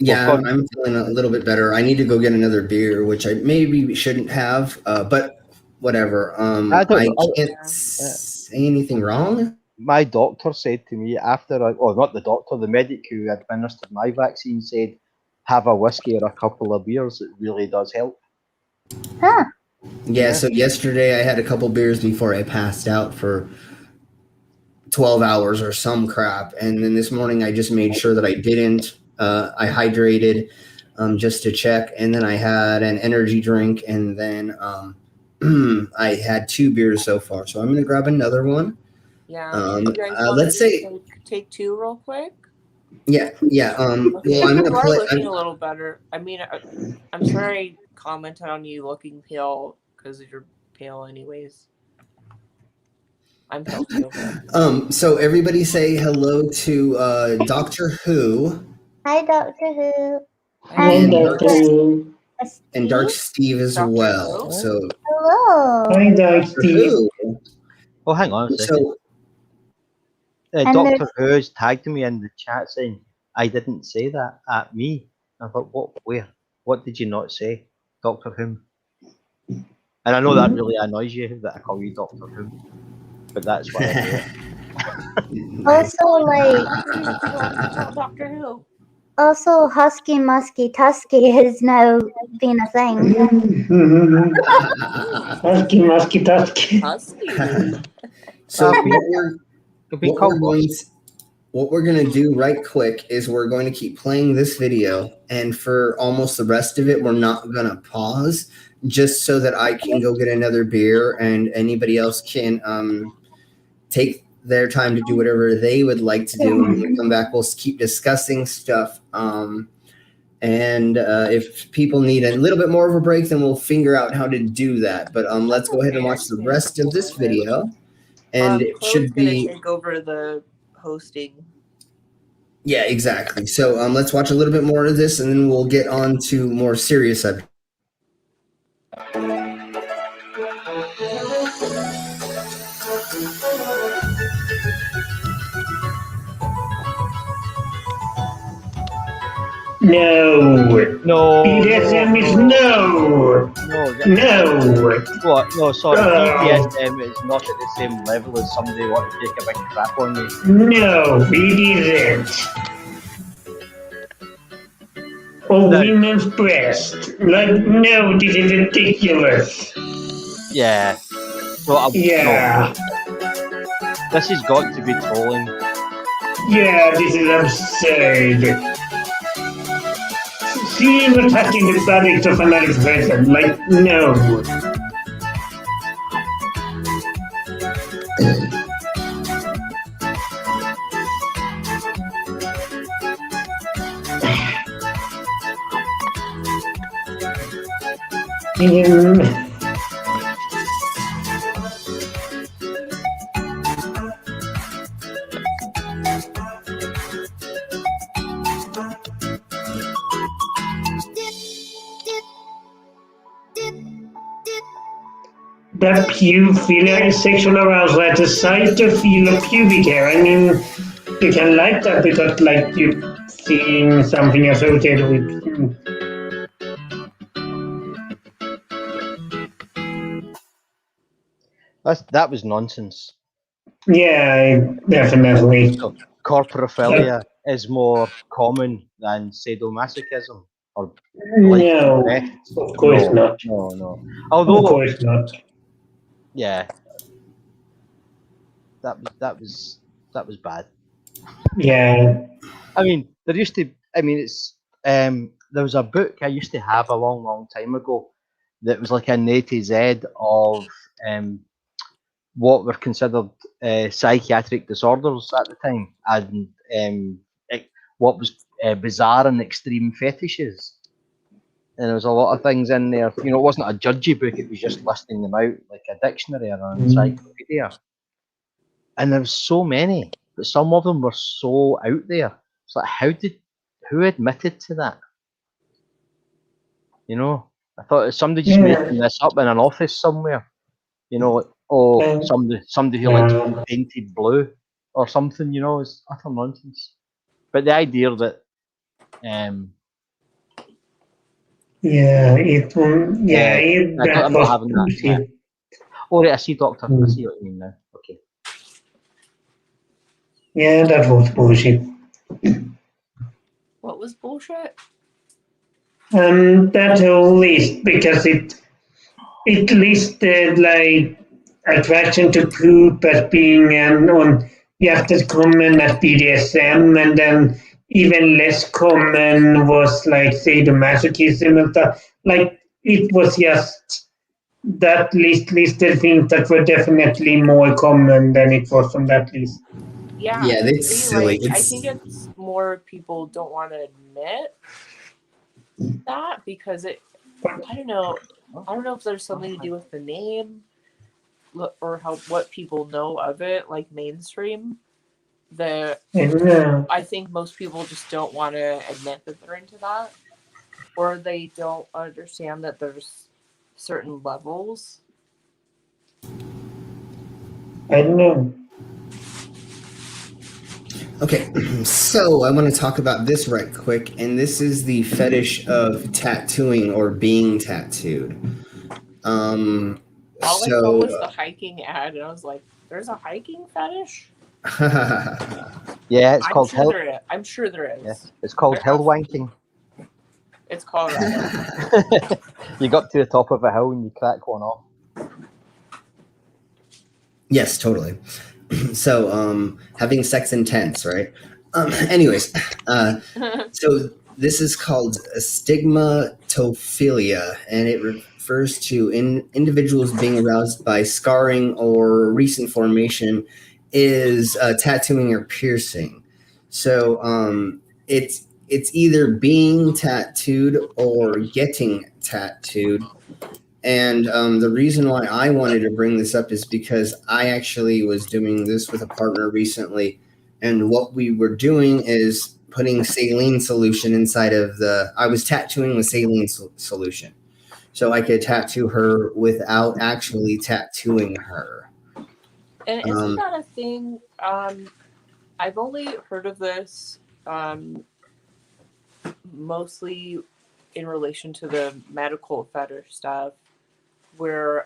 Yeah, I'm feeling a little bit better. I need to go get another beer, which I maybe shouldn't have, but whatever. I can't say anything wrong. My doctor said to me after, not the doctor, the medic who administered my vaccine said, have a whiskey or a couple of beers. It really does help. Huh. Yeah, so yesterday I had a couple beers before I passed out for 12 hours or some crap. And then this morning I just made sure that I didn't. I hydrated just to check, and then I had an energy drink, and then I had 2 beers so far. So I'm going to grab another one. Yeah. You guys want let's to say, take 2 real quick? Yeah. Okay, Well, I'm going to you are play. looking a little better. I mean, I'm sorry I commented on you looking pale because you're pale anyways. I'm pale too. So everybody say hello to Doctor Who. Hi, Doctor Who. And Doctor Who. And Dark Steve as well. So hello. Hi, Dark Steve. Oh, hang on a second. So Doctor Who has tagged me in the chat saying, I didn't say that at me. I thought, what? Where? What did you not say? Doctor Who. And I know that really annoys you that I call you Doctor Who. But that's why I do it. Also, like, Doctor Who. Also, Husky Musky Tusky has now been a thing. Husky Musky Tusky. So what we're going to do right quick is we're going to keep playing this video, and for almost the rest of it, we're not going to pause, just so that I can go get another beer and anybody else can take their time to do whatever they would like to do. When we come back, we'll keep discussing stuff. And if people need a little bit more of a break, then we'll figure out how to do that. But let's go ahead and watch the rest of this video. And it should be take over the hosting. Yeah, exactly. So let's watch a little bit more of this, and then we'll get on to more serious subjects. No. BDSM is no. What? No, sorry. BDSM is not at the same level as somebody wanting to take a big crap on me. No, it isn't. Oh, women's breast. Like, no, this is ridiculous. Yeah. No, Yeah. No. This has got to be trolling. Yeah, this is absurd. seeing or touching the buttocks of another person. Like, no. That pedophilia is sexual arousal at the sight or feel of pubic hair. I mean, you can like that because, like, you're seeing something associated with. That was nonsense. Yeah, definitely. So, corporophilia is more common than sadomasochism or liking No, breasts. of course not. No. Although, of course not. Yeah, that was bad. Yeah. I mean, there used to. I mean, it's there was a book I used to have a long time ago that was like an A to Z of what were considered psychiatric disorders at the time, and what was bizarre and extreme fetishes. And there was a lot of things in there. You know, it wasn't a judgy book; it was just listing them out like a dictionary or an encyclopedia. And there was so many, but some of them were so out there. It's like, who admitted to that? You know, I thought somebody just making this up in an office somewhere. You know, like, somebody who likes painted blue or something. You know, is utter nonsense. But the idea that, I'm not having that. Yeah. Oh, right, I see, Doctor. I see what you mean now. Okay. Yeah, that was bullshit. What was bullshit? That whole list, because it listed like attraction to poop as being on just as common as BDSM, and then even less common was like sadomasochism and stuff. Like it was just that listed things that were definitely more common than it was on that list. Yeah, it's see, silly. like, I think it's more people don't want to admit that because I don't know if there's something to do with the name or what people know of it, like mainstream. I think most people just don't want to admit that they're into that, or they don't understand that there's certain levels. I don't know. Okay, so I want to talk about this right quick, and this is the fetish of tattooing or being tattooed. All I saw was the hiking ad, and I was like, "There's a hiking fetish." Yeah, it's called hell. I'm sure there is. Yeah, it's called hill wanking. It's Colorado. You got to the top of a hill and you crack one off. Yes, totally. So, having sex in tents, right? Anyways, so this is called stigmatophilia, and it refers to individuals being aroused by scarring or recent formation is tattooing or piercing. So, it's either being tattooed or getting tattooed. And the reason why I wanted to bring this up is because I actually was doing this with a partner recently. And what we were doing is putting saline solution inside of I was tattooing with saline solution. So I could tattoo her without actually tattooing her. And isn't that a thing? I've only heard of this mostly in relation to the medical fetish stuff, where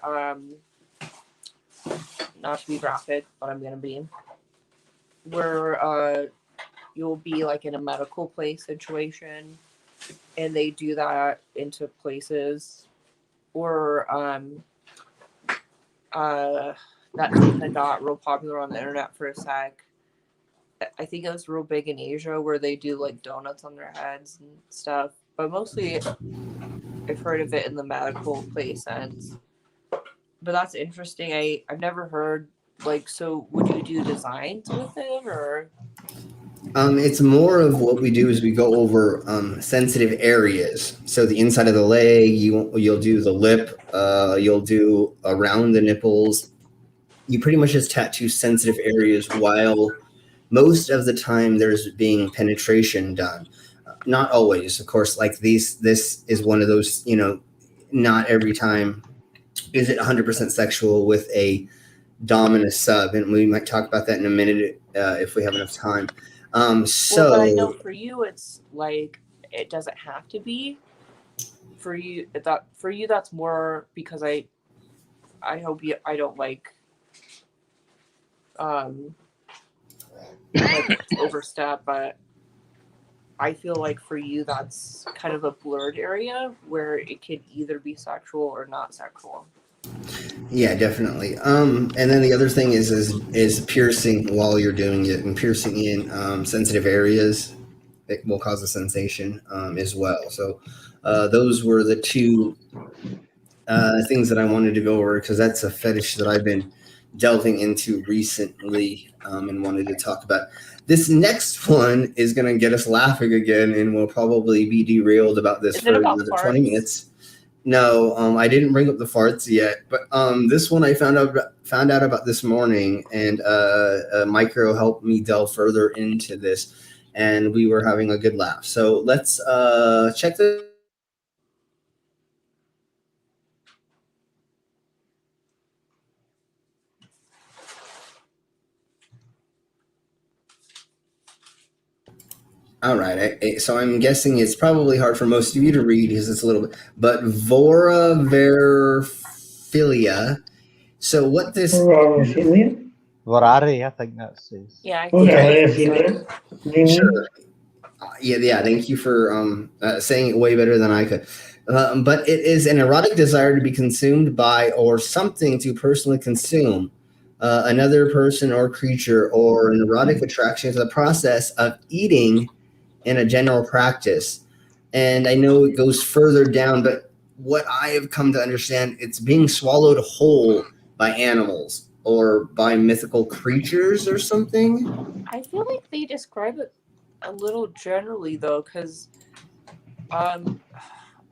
not to be graphic, but I'm gonna be, where you'll be like in a medical place situation, and they do that into places, or that kind of got real popular on the internet for a sec. I think it was real big in Asia where they do like donuts on their heads and stuff. but mostly I've heard of it in the medical play sense. But that's interesting. I've never heard, like, so would you do designs with it, or? It's more of what we do is we go over sensitive areas. So the inside of the leg, you'll do the lip, you'll do around the nipples. You pretty much just tattoo sensitive areas while most of the time there's being penetration done. Not always, of course. Like this is one of those, not every time is it 100% sexual with a dominant sub, and we might talk about that in a minute if we have enough time. Well, but I know for you, it's like it doesn't have to be. For you, that's more because I hope I don't like overstep, but I feel like for you that's kind of a blurred area where it could either be sexual or not sexual. Yeah, definitely. And then the other thing is piercing while you're doing it, and piercing in sensitive areas. It will cause a sensation as well. So those were the two things that I wanted to go over, because that's a fetish that I've been delving into recently and wanted to talk about. This next one is going to get us laughing again, and we'll probably be derailed about this for another 20 minutes. No, I didn't bring up the farts yet, but this one I found out about this morning, and Micro helped me delve further into this, and we were having a good laugh. So let's check this. All right, so I'm guessing it's probably hard for most of you to read because it's a little bit, but vorophilia. So what this... Vorophilia? Vorare, I think that says. Yeah. Vorophilia. Sure. Yeah. Thank you for saying it way better than I could. But it is an erotic desire to be consumed by, or something to personally consume, another person or creature, or an erotic attraction to the process of eating in a general practice. And I know it goes further down, but what I have come to understand, it's being swallowed whole by animals or by mythical creatures or something. I feel like they describe it a little generally though, because I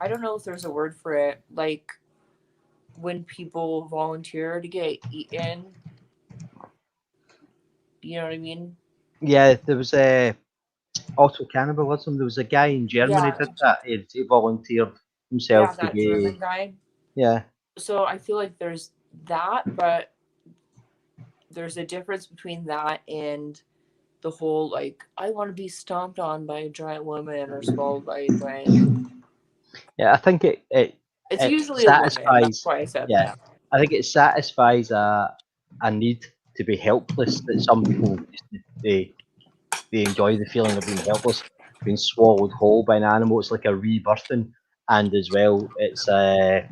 don't know if there's a word for it, like when people volunteer to get eaten. You know what I mean? Yeah, there was auto cannibalism. There was a guy in Germany did that. He volunteered himself to be. German guy. Yeah. So I feel like there's that, but there's a difference between that and the whole, like, I want to be stomped on by a giant woman or swallowed by a giant. Yeah, I think it's usually satisfies. a woman. That's why I said that. I think it satisfies a need to be helpless that some people they enjoy the feeling of being helpless, being swallowed whole by an animal. It's like a rebirthing, and as well, it's a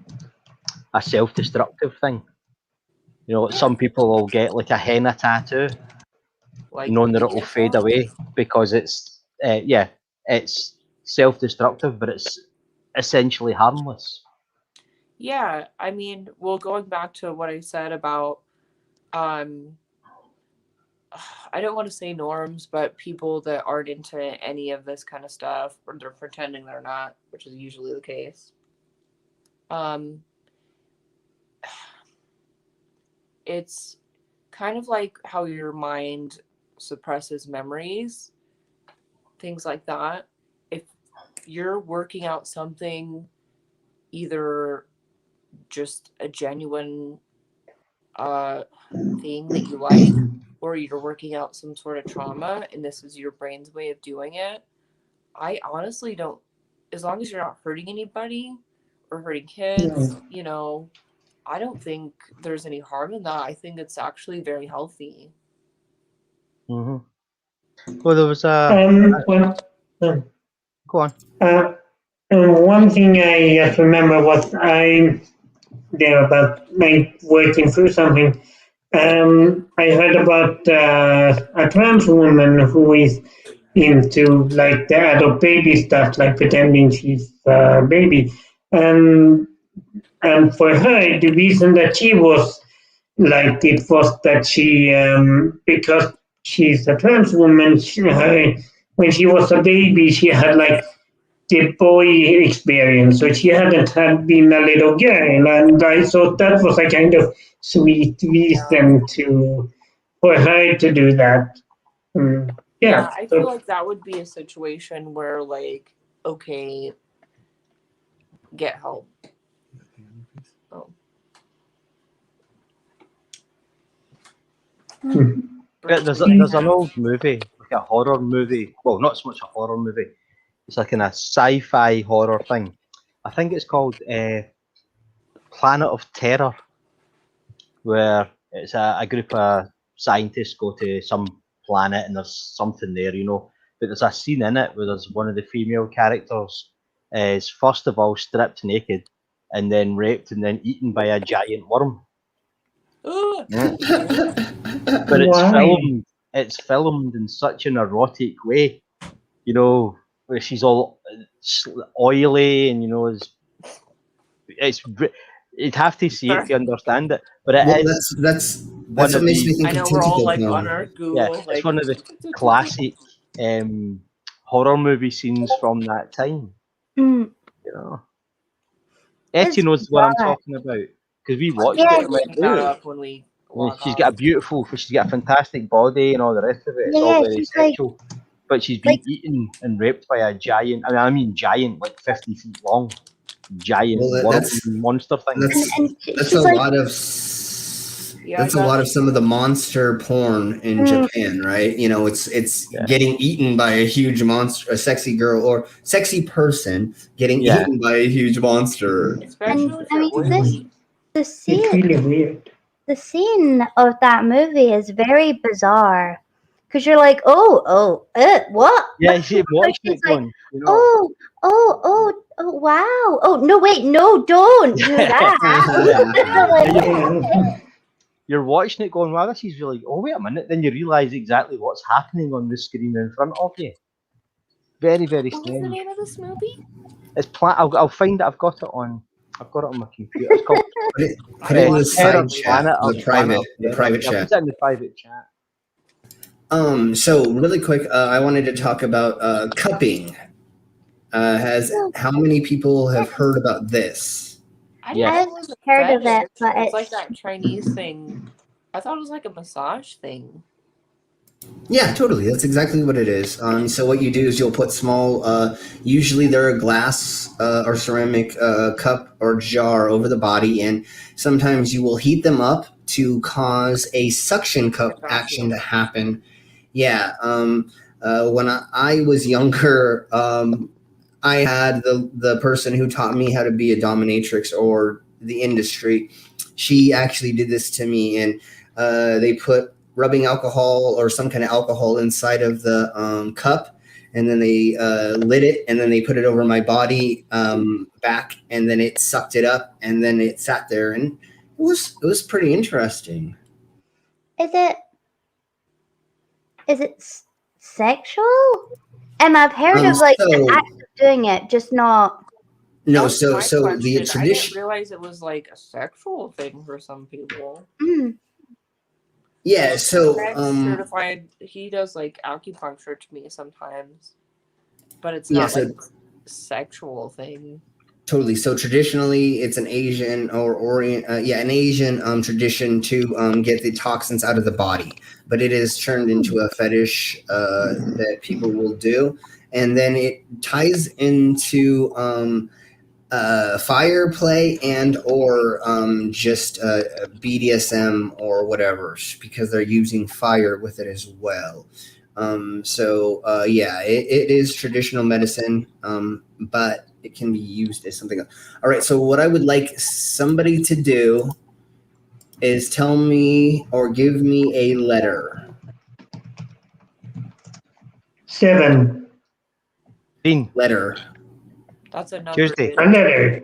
self-destructive thing. You know, some people will get like a henna tattoo, knowing that it will fade away because it's self-destructive, but it's essentially harmless. Yeah, I mean, well, going back to what I said about, I don't want to say norms, but people that aren't into any of this kind of stuff, or they're pretending they're not, which is usually the case. It's kind of like how your mind suppresses memories, things like that. If you're working out something, either just a genuine thing that you like, or you're working out some sort of trauma, and this is your brain's way of doing it, I honestly don't, as long as you're not hurting anybody or hurting kids, I don't think there's any harm in that. I think it's actually very healthy. Mm-hmm. Well, there was go on. One thing I remember was I there about like working through something. I heard about a trans woman who is into like the adult baby stuff, like pretending she's a baby. And for her, the reason that she was like it was that she, because she's a trans woman, when she was a baby, she had like the boy experience, so she hadn't had been a little girl, and I thought that was a kind of sweet reason for her to do that. Yeah, I feel like that would be a situation where, like, okay, get help. Oh. There's an old movie, like a horror movie. Well, not so much a horror movie. It's like a sci-fi horror thing. I think it's called Planet of Terror, where it's a group of scientists go to some planet and there's something there, you know. But there's a scene in it where there's one of the female characters is first of all stripped naked and then raped and then eaten by a giant worm. Yeah. But it's filmed in such an erotic way, you know, where she's all oily and, you know, you'd have to see it to understand it. But that's what makes me think. I know we're all like on our Google. Yeah, like, it's one of the classic horror movie scenes from that time. You know, Etty knows what I'm talking about because we watched it. When we she's got a fantastic body and all the rest of it. It's all very sexual. But she's been eaten and raped by a giant. I mean giant, like 50 feet long, giant monster thing. That's a lot of. That's a lot of some of the monster porn in Japan, right? You know, it's getting eaten by a huge monster, a sexy girl or sexy person getting eaten by a huge monster. And I mean, It's really weird. The scene of that movie is very bizarre because you're like, what? Yeah, she watched it going, you know. Oh, wow. Oh, no, wait, no, don't do that. You're watching it going, wow, this is really, oh, wait a minute. Then you realise exactly what's happening on the screen in front of you. Very, very strange. What's the name of this movie? It's I'll find it. I've got it on my computer. It's called Put it in the side chat, the private chat. Put it in the private chat. So really quick, I wanted to talk about cupping. How many people have heard about this? I've heard of it, but it's like that Chinese thing. I thought it was like a massage thing. Yeah, totally. That's exactly what it is. So what you do is you'll put small, usually they're a glass or ceramic cup or jar over the body, and sometimes you will heat them up to cause a suction cup action to happen. Yeah. When I was younger, I had the person who taught me how to be a dominatrix or the industry. She actually did this to me, and they put rubbing alcohol or some kind of alcohol inside of the cup, and then they lit it, and then they put it over my body back, and then it sucked it up, and then it sat there, and it was pretty interesting. Is it sexual? I've heard of like the act of doing it, just not. No, so the tradition. I didn't realize it was like a sexual thing for some people. Yeah, so certified. He does like acupuncture to me sometimes, but it's not like a sexual thing. Totally. So traditionally, it's an Asian an Asian tradition to get the toxins out of the body, but it is turned into a fetish that people will do, and then it ties into fire play and or just BDSM or whatever, because they're using fire with it as well. It is traditional medicine, but it can be used as something else. All right, so what I would like somebody to do is tell me or give me a letter. 7. Letter. That's a number. Tuesday. A letter.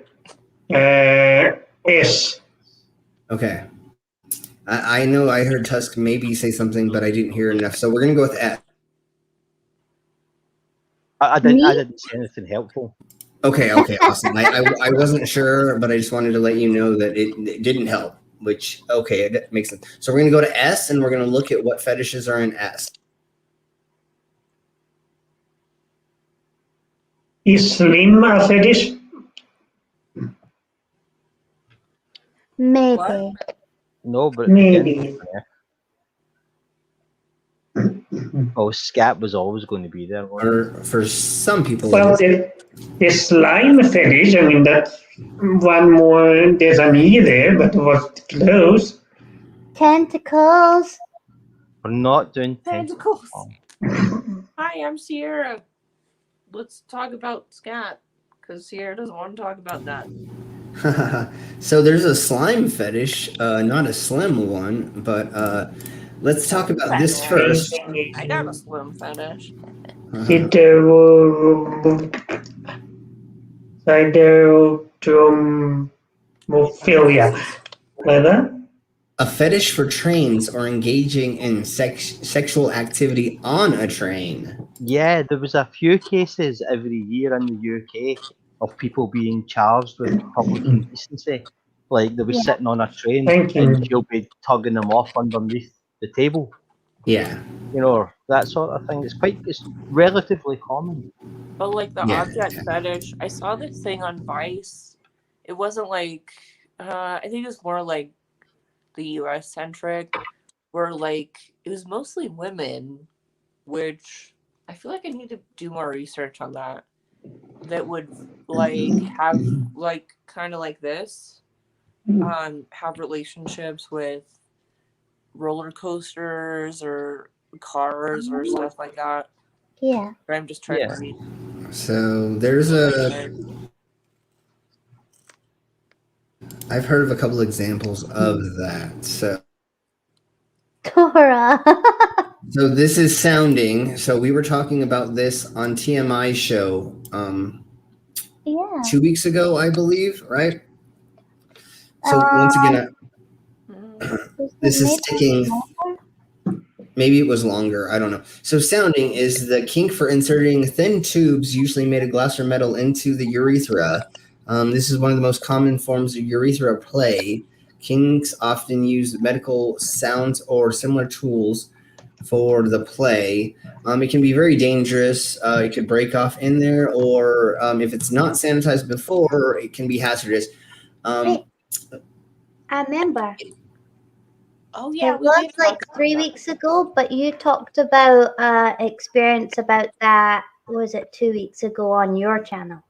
S. Okay. I know I heard Tusk maybe say something, but I didn't hear enough. So we're going to go with S. I didn't say anything helpful. Okay, awesome. I wasn't sure, but I just wanted to let you know that it didn't help. Which that makes sense. So we're gonna go to S, and we're gonna look at what fetishes are in S. Is slim a fetish? Maybe. What? No, but it Maybe. begins with F. Oh, scat was always going to be there. For some people, Well, the slime fetish, I mean, that's one more, there's an E there, but it was close. Tentacles. We're not doing Tentacles. Hi, I'm Sierra. Let's talk about scat, because Sierra doesn't want to talk about that. So there's a slime fetish, not a slim one, but let's talk about this first. I got a slim fetish. Sideromophilia. Whether? A fetish for trains or engaging in sexual activity on a train. Yeah, there was a few cases every year in the UK of people being charged with public indecency. Like they were sitting on a train and you'll be tugging them off underneath the table. Yeah. You know, that sort of thing. It's relatively common. But like the object fetish, I saw this thing on Vice. It wasn't like I think it was more like the US centric, where like it was mostly women, which I feel like I need to do more research on that. That would like have like kind of like this, have relationships with roller coasters or cars or stuff like that. Yeah. But I'm just trying to read. So there's I've heard of a couple examples of that. So Tora. So this is sounding. So we were talking about this on TMI show 2 weeks ago, I believe, right? So once again, this is sticking. Maybe it was longer. I don't know. So sounding is the kink for inserting thin tubes, usually made of glass or metal, into the urethra. This is one of the most common forms of urethra play. Kinks often use medical sounds or similar tools for the play. It can be very dangerous. It could break off in there, or if it's not sanitized before, it can be hazardous. I remember. Oh yeah, it was like 3 weeks ago, but you talked about experience about that. Was it 2 weeks ago on your channel?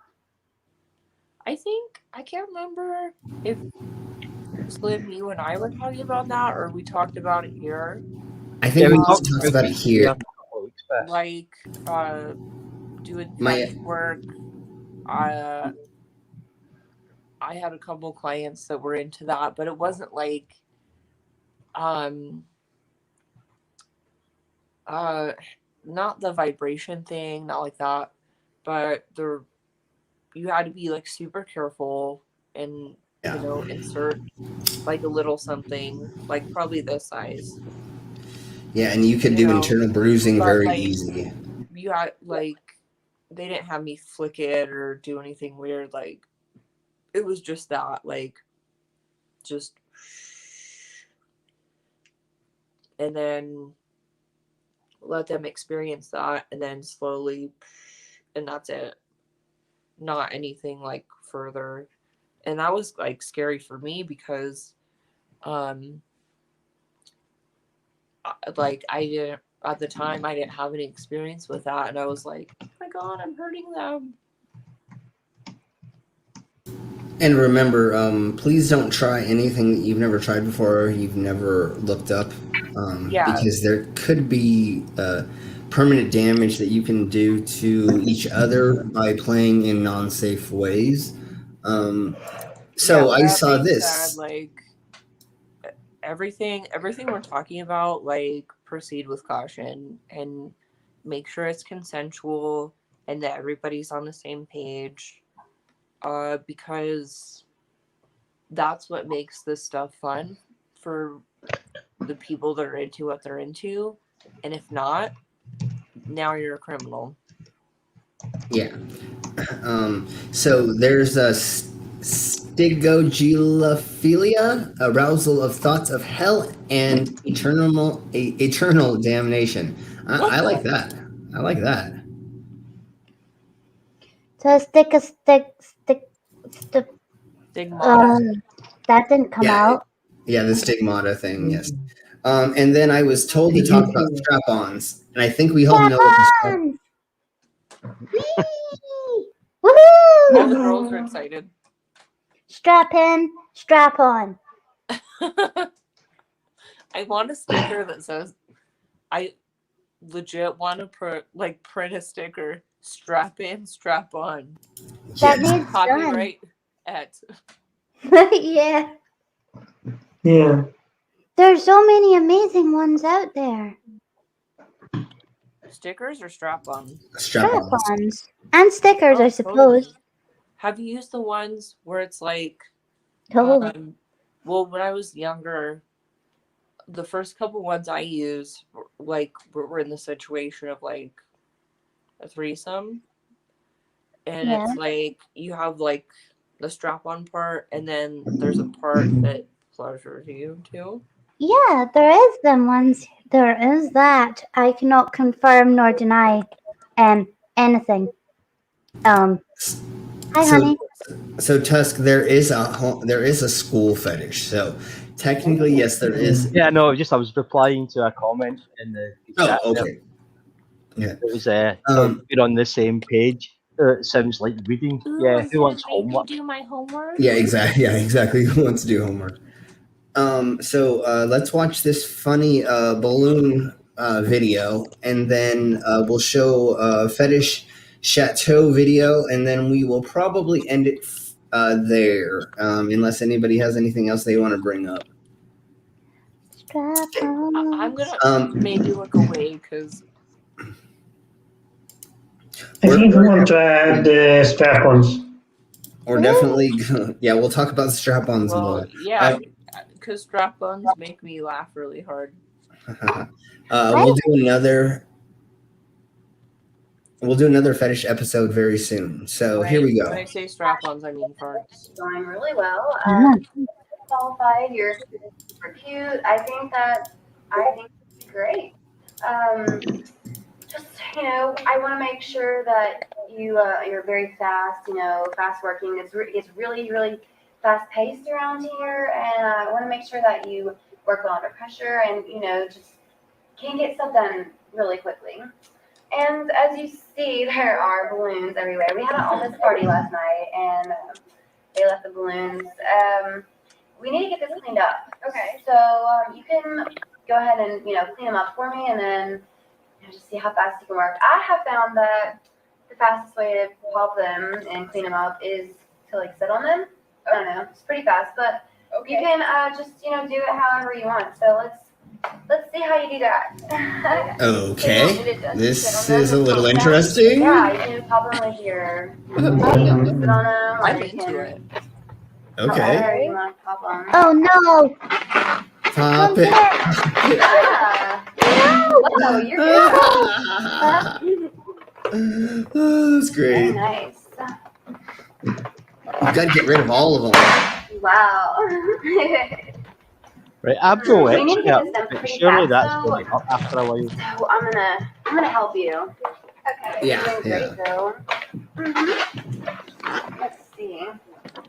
I think I can't remember if Slim, you and I were talking about that, or we talked about it here. I think we talked about it here. Like doing fetish work. I had a couple clients that were into that, but it wasn't like not the vibration thing, not like that, but you had to be like super careful and you know, insert like a little something, like probably this size. Yeah, and you could do internal bruising very like, easy. You had like they didn't have me flick it or do anything weird. Like it was just that, like just, and then let them experience that, and then slowly, and that's it. Not anything like further. And that was like scary for me because like I didn't at the time I didn't have any experience with that, and I was like, oh my god, I'm hurting them. And remember, please don't try anything that you've never tried before or you've never looked up, because there could be permanent damage that you can do to each other by playing in non-safe ways. So I saw this. Said, like everything we're talking about, like proceed with caution and make sure it's consensual and that everybody's on the same page. Because that's what makes this stuff fun for the people that are into what they're into. And if not, now you're a criminal. Yeah. So there's a stigogylophilia, arousal of thoughts of hell and eternal damnation. I like that. I like that. So Stigmata. that didn't come out. Yeah, the stigmata thing, yes. And then I was told to talk about strap-ons, and I think we all know what the Strap-ons! Whee! All the Woohoo! girls are excited. Strap in, strap on. I want a sticker that says, I legit want to print a sticker. Strap in, strap on. That needs done. Copyright at. Yeah. Yeah. There's so many amazing ones out there. Stickers or strap-ons? Strap-ons. And stickers, Oh, I suppose. totally. Have you used the ones where it's like, Oh. well, when I was younger, the first couple ones I used, were in the situation of like a threesome, and Yeah. it's like you have like the strap-on part, and then there's a part that pleasures you too. Yeah, there is them ones. There is that. I cannot confirm nor deny anything. Hi, honey. So Tusk, there is a school fetish. So technically, yes, there is. Yeah, no, I was replying to a comment in the chat. Oh, okay. Yeah. It was we're on the same page. It sounds like reading. Yeah, who wants homework? Do my homework. Yeah, exactly. Yeah, exactly. Who wants to do homework? So let's watch this funny balloon video, and then we'll show fetish chateau video, and then we will probably end it there, unless anybody has anything else they want to bring up. I'm gonna maybe look away because I think we want to add the strap-ons. Or definitely, yeah, we'll talk about the strap-ons more. Yeah, because strap-ons make me laugh really hard. We'll do another fetish episode very soon. So here we go. When I say strap-ons, I mean farts. Going really well. Qualified. You're super cute. I think it's great. Just I want to make sure that you're very fast. Fast working. It's really really fast paced around here, and I want to make sure that you work well under pressure, and just can get stuff done really quickly. And as you see, there are balloons everywhere. We had an office party last night, and they left the balloons. We need to get this cleaned up. Okay. So you can go ahead and clean them up for me, and then just see how fast you can work. I have found that the fastest way to pop them and clean them up is to sit on them. I don't know. It's pretty fast, but you can just do it however you want. So let's see how you do that. Okay. This is a little interesting. Yeah, you can pop them with your sit on them. I'm into it. Okay. However you want to pop them. Oh no! Pop it. Yeah. No, you're good. Oh, that's great. Very nice. You got to get rid of all of them. Wow. Right, I'm no We need to get this expert, done but pretty surely fast, that's though. going up after a while. So I'm gonna help you. Okay. Yeah, You're doing yeah. great, though. Let's see.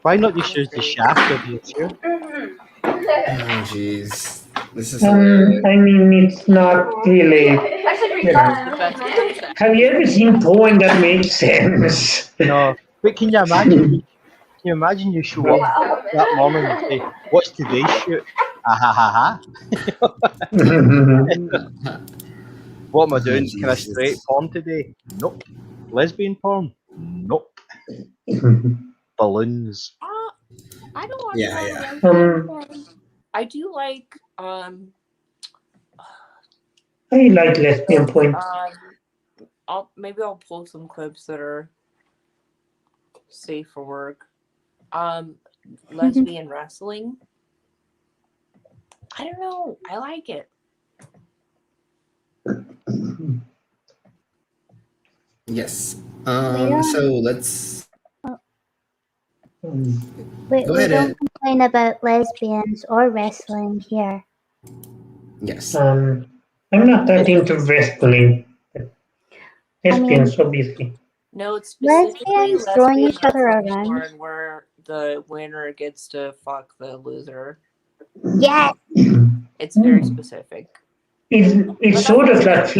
Why not just use the shaft of your chair? Oh, jeez. This is I mean, it's not really. Actually, pretty You know. fun. Have you ever seen porn that makes sense? No, but can you imagine? Can you imagine you show up that morning and say, "What's today's shoot?" Ah ha ha ha. What am I doing? Kind of straight porn today? Nope. Lesbian porn? Nope. Balloons. I don't want Yeah, to. I do like I like lesbian porn. I'll pull some clips that are safe for work. Lesbian wrestling. I don't know. I like it. Yes. So let's We go ahead. don't complain about lesbians or wrestling here. Yes. I'm not that into wrestling. Lesbians, obviously. No, it's specifically Lesbians throwing lesbian each other wrestling around. porn where the winner gets to fuck the loser. Yes. It's very specific. It's sort of like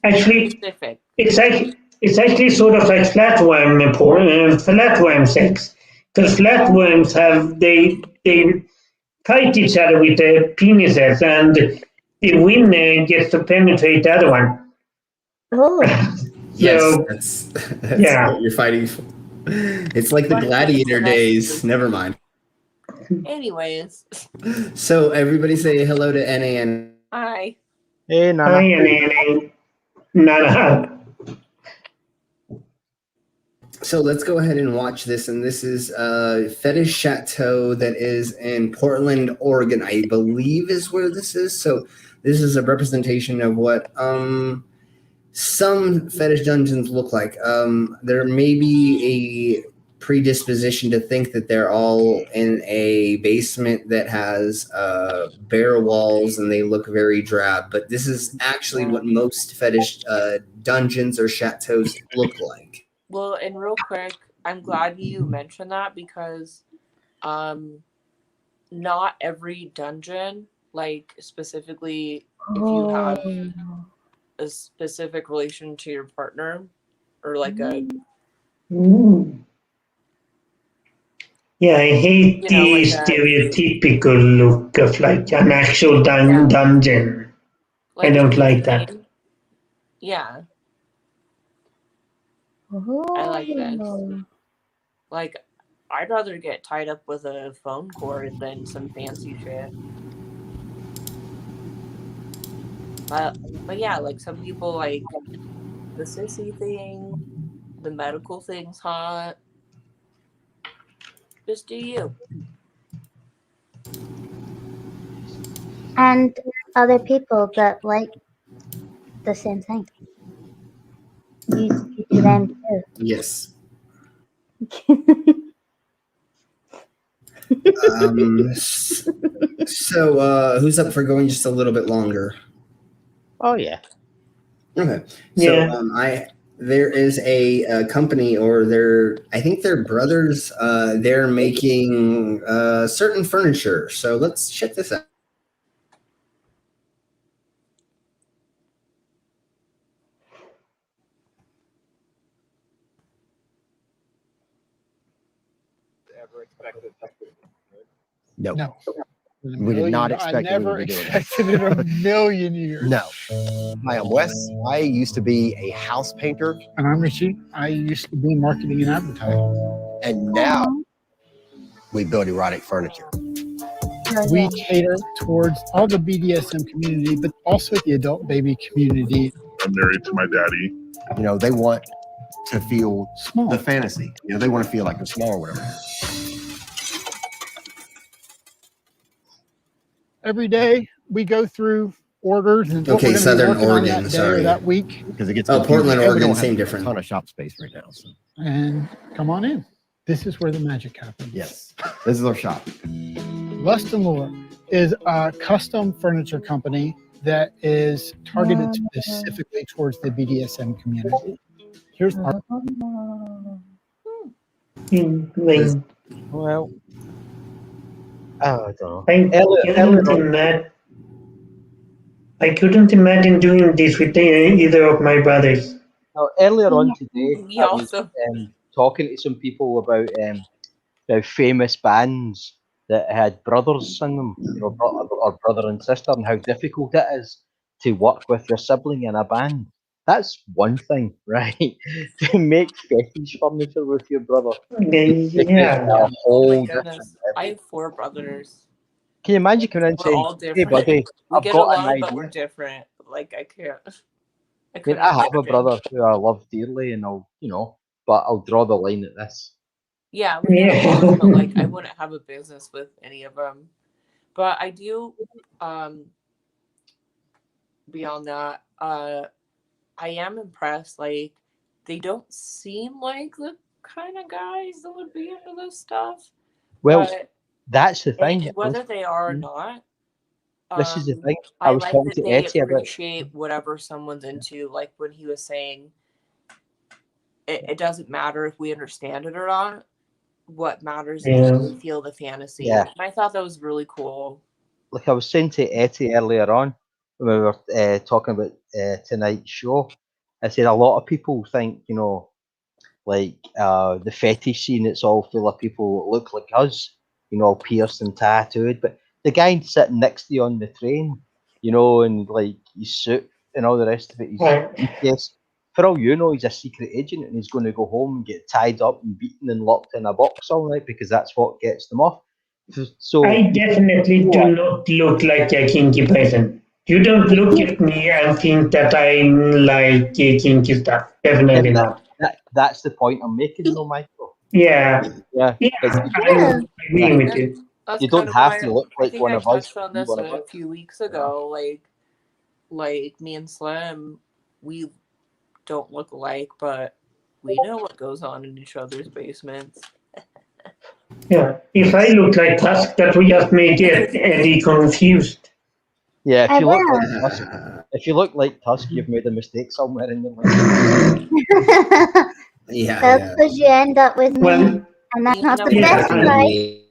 actually specific. it's actually sort of like flatworm porn, flatworm sex, because flatworms they fight each other with their penises, and the winner gets to penetrate the other one. Oh. Yes, So, that's yeah. what you're fighting for. It's like the gladiator days. Never mind. Anyways. So everybody say hello to NAN. Hi. Hey, Nana. Hi, NAN. Nana. So let's go ahead and watch this. And this is Fetish Chateau that is in Portland, Oregon, I believe is where this is. So this is a representation of what some fetish dungeons look like. There may be a predisposition to think that they're all in a basement that has bare walls and they look very drab, but this is actually what most fetish dungeons or chateaus look like. Well, and real quick, I'm glad you mentioned that because not every dungeon, like specifically if you have a specific relation to your partner or like a Yeah, I hate the stereotypical look of like an actual dungeon. like I don't like that. Yeah. I like this. Like, I'd rather get tied up with a phone cord than some fancy shit. But yeah, like some people like the sissy thing, the medical thing's hot. Just do you. And other people that like the same thing. You do them too. Yes. So who's up for going just a little bit longer? Oh yeah. Okay. So there is a company, or I think they're brothers. They're making certain furniture. So let's check this out. Ever expected No. We did not expect I never expected it a million years. No. Hi, I'm Wes. I used to be a house painter. And I'm Richie. I used to be in marketing and advertising. And now we build erotic furniture. We cater towards all the BDSM community, but also the adult baby community. I'm married to my daddy. You know, they want to feel small. The fantasy. You know, they want to feel like they're small or whatever. Every day we go through orders and Okay, Southern Oregon, sorry. that week. Because it gets Portland, we Oregon, don't same have difference. A ton of shop space right now. So. And come on in. This is where the magic happens. Yes, this is our shop. Lust and Lore is a custom furniture company that is targeted specifically towards the BDSM community. Here's our. Well, I don't know. I couldn't imagine doing this with either of my brothers. Now, earlier on today, We I was also talking to some people about famous bands that had brothers in them, you know, or brother and sister, and how difficult it is to work with your sibling in a band. That's one thing, right? To make fetish furniture with your brother. Yeah. A whole Oh my goodness. I have 4 brothers. Can you imagine coming in and We're saying, all "Hey, different. buddy, We I've get got an along, but idea." we're different. Like I can't. I mean, I have a brother who I love dearly, and but I'll draw the line at this. Yeah, we get along, but like I wouldn't have a business with any of them. But I do. Beyond that, I am impressed. Like they don't seem like the kind of guys that would be into this stuff. Well, but that's the thing. whether they are or not, This is the thing. I was like talking that to they Etty about. appreciate whatever someone's into. Like when he was saying, it doesn't matter if we understand it or not. What matters is we feel the fantasy. Yeah. And I thought that was really cool. Like I was saying to Etty earlier on, when we were talking about tonight's show, I said a lot of people think, you know, like the fetish scene, it's all full of people that look like us, you know, pierced and tattooed. But the guy sitting next to you on the train, you know, and like his suit and all the rest of it, yes, for all you know, he's a secret agent and he's going to go home and get tied up and beaten and locked in a box all night because that's what gets them off. So I definitely do not look like a kinky person. You don't look at me and think that I'm like kinky stuff. Definitely not. That's the point I'm making, though, Michael. Yeah. Yeah. I agree with you. That's You don't have to look like one of us. I touched on this a few weeks ago. Like me and Slim, we don't look alike, but we know what goes on in each other's basements. Yeah. If I look like Tusk, that would just make Eddie confused. Yeah, if you look like Tusk, you've made a mistake somewhere in your life. That's because you end up with me, and that's not the best life.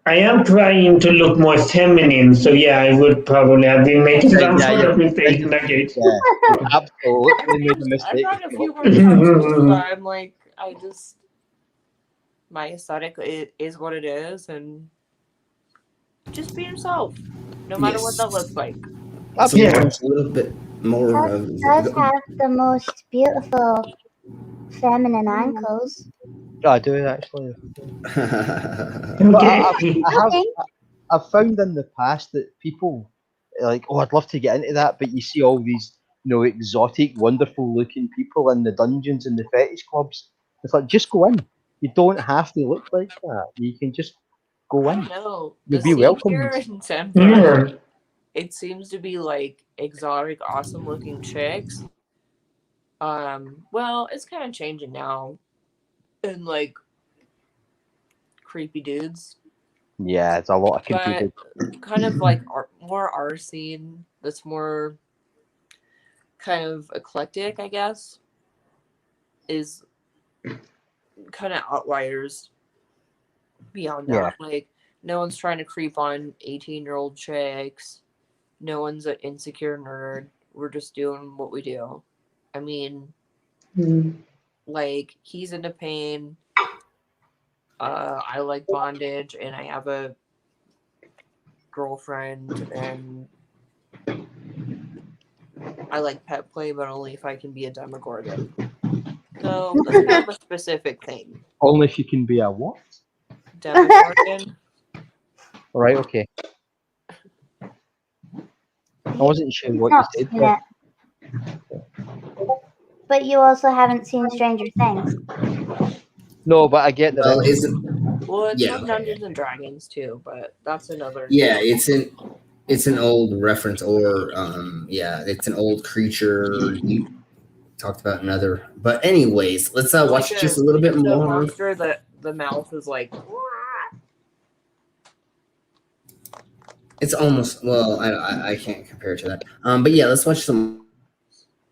I am trying to look more feminine, so yeah, I would probably have been making some sort of mistake in that case. Yeah, absolutely made a mistake. I've got a few more times, but I'm like, my aesthetic is what it is, and just be yourself, no matter what that looks like. It's a little bit more Tusk does have the most beautiful feminine ankles. I do actually. I've found in the past that people are like, oh, I'd love to get into that, but you see all these, you know, exotic, wonderful-looking people in the dungeons and the fetish clubs. It's like, just go in. You don't have to look like that. You can just go in. No, You'll be welcome. Here in Denver, it seems to be like exotic, awesome-looking chicks. Well, it's kind of changing now. And like creepy dudes. Yeah, it's a lot of creepy dudes. Kind of like more our scene that's more kind of eclectic, I guess, is kind of outliers beyond that. Yeah. Like, no one's trying to creep on 18-year-old chicks. No one's an insecure nerd. We're just doing what we do. I mean, like, he's into pain. I like bondage, and I have a girlfriend, and I like pet play, but only if I can be a Demogorgon. So that's kind of a specific thing. Only if you can be a what? Demogorgon. All right, okay. I wasn't sure what you said. But you also haven't seen Stranger Things. No, but I get that. Well, it's from Dungeons and Dragons too, but that's another. Yeah, it's an old reference, or it's an old creature. You talked about another, but anyways, let's watch just a little bit more. The monster that the mouth is like. It's almost I can't compare it to that. But yeah, let's watch some.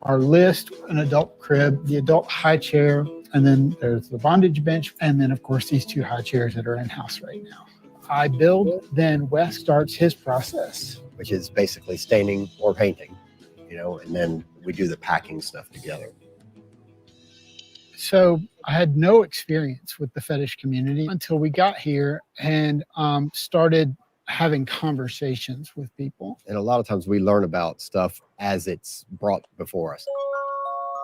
Our list: an adult crib, the adult high chair, and then there's the bondage bench, and then of course these two high chairs that are in house right now. I build, then Wes starts his process, which is basically staining or painting, you know, and then we do the packing stuff together. So I had no experience with the fetish community until we got here and started having conversations with people. And a lot of times we learn about stuff as it's brought before us.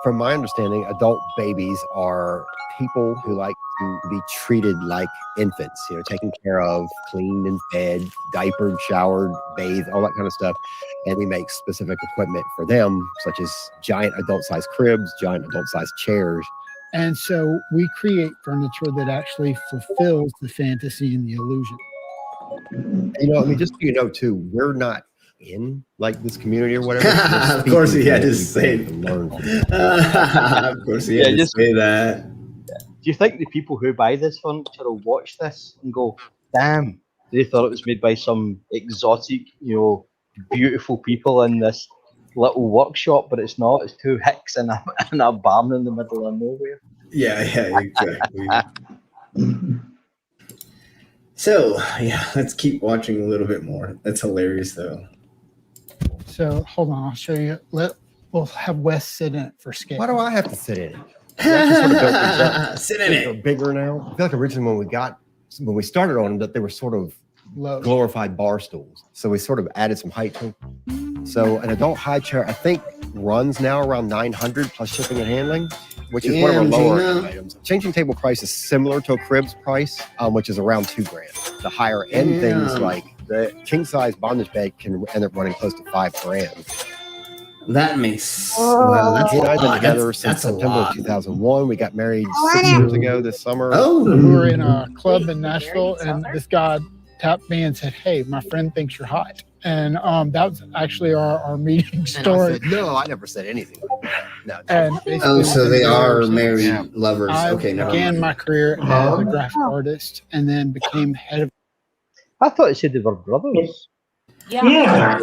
From my understanding, adult babies are people who like to be treated like infants, you know, taken care of, cleaned and fed, diapered, showered, bathed, all that kind of stuff. And we make specific equipment for them, such as giant adult-sized cribs, giant adult-sized chairs. And so we create furniture that actually fulfills the fantasy and the illusion. You know, I mean, just so you know, too, we're not in like this community or whatever. Of course he had to say. Learn from Of course he had to say that. Do you think the people who buy this furniture will watch this and go, damn, they thought it was made by some exotic, beautiful people in this little workshop, but it's not. It's two hicks in a barn in the middle of nowhere. Yeah, exactly. So, yeah, let's keep watching a little bit more. That's hilarious, though. So, hold on, I'll show you. We'll have Wes sit in it for scale. Why do I have to sit in it? We actually sort of built these up. Sit in it. They're bigger now. I feel like originally when we started on them, that they were sort of glorified bar stools. So we sort of added some height to them. So an adult high chair, I think, runs now around $900 plus shipping and handling, which is one of our lower items. Changing table price is similar to a crib's price, which is around $2,000. The higher end things like the king size bondage bed can end up running close to $5,000. That makes that's he and I have been together that's since a September lot. of 2001. We got married 6 years ago this summer. Oh, We were in a club in Nashville, and this guy tapped me and said, "Hey, my friend thinks you're hot." And that was actually our meeting story. And I said, no, I never said anything like that. No. And basically so they are since married lovers. I Okay, never began mind. my career as a graphic artist, and then became head of. I thought you said they were brothers. Yeah.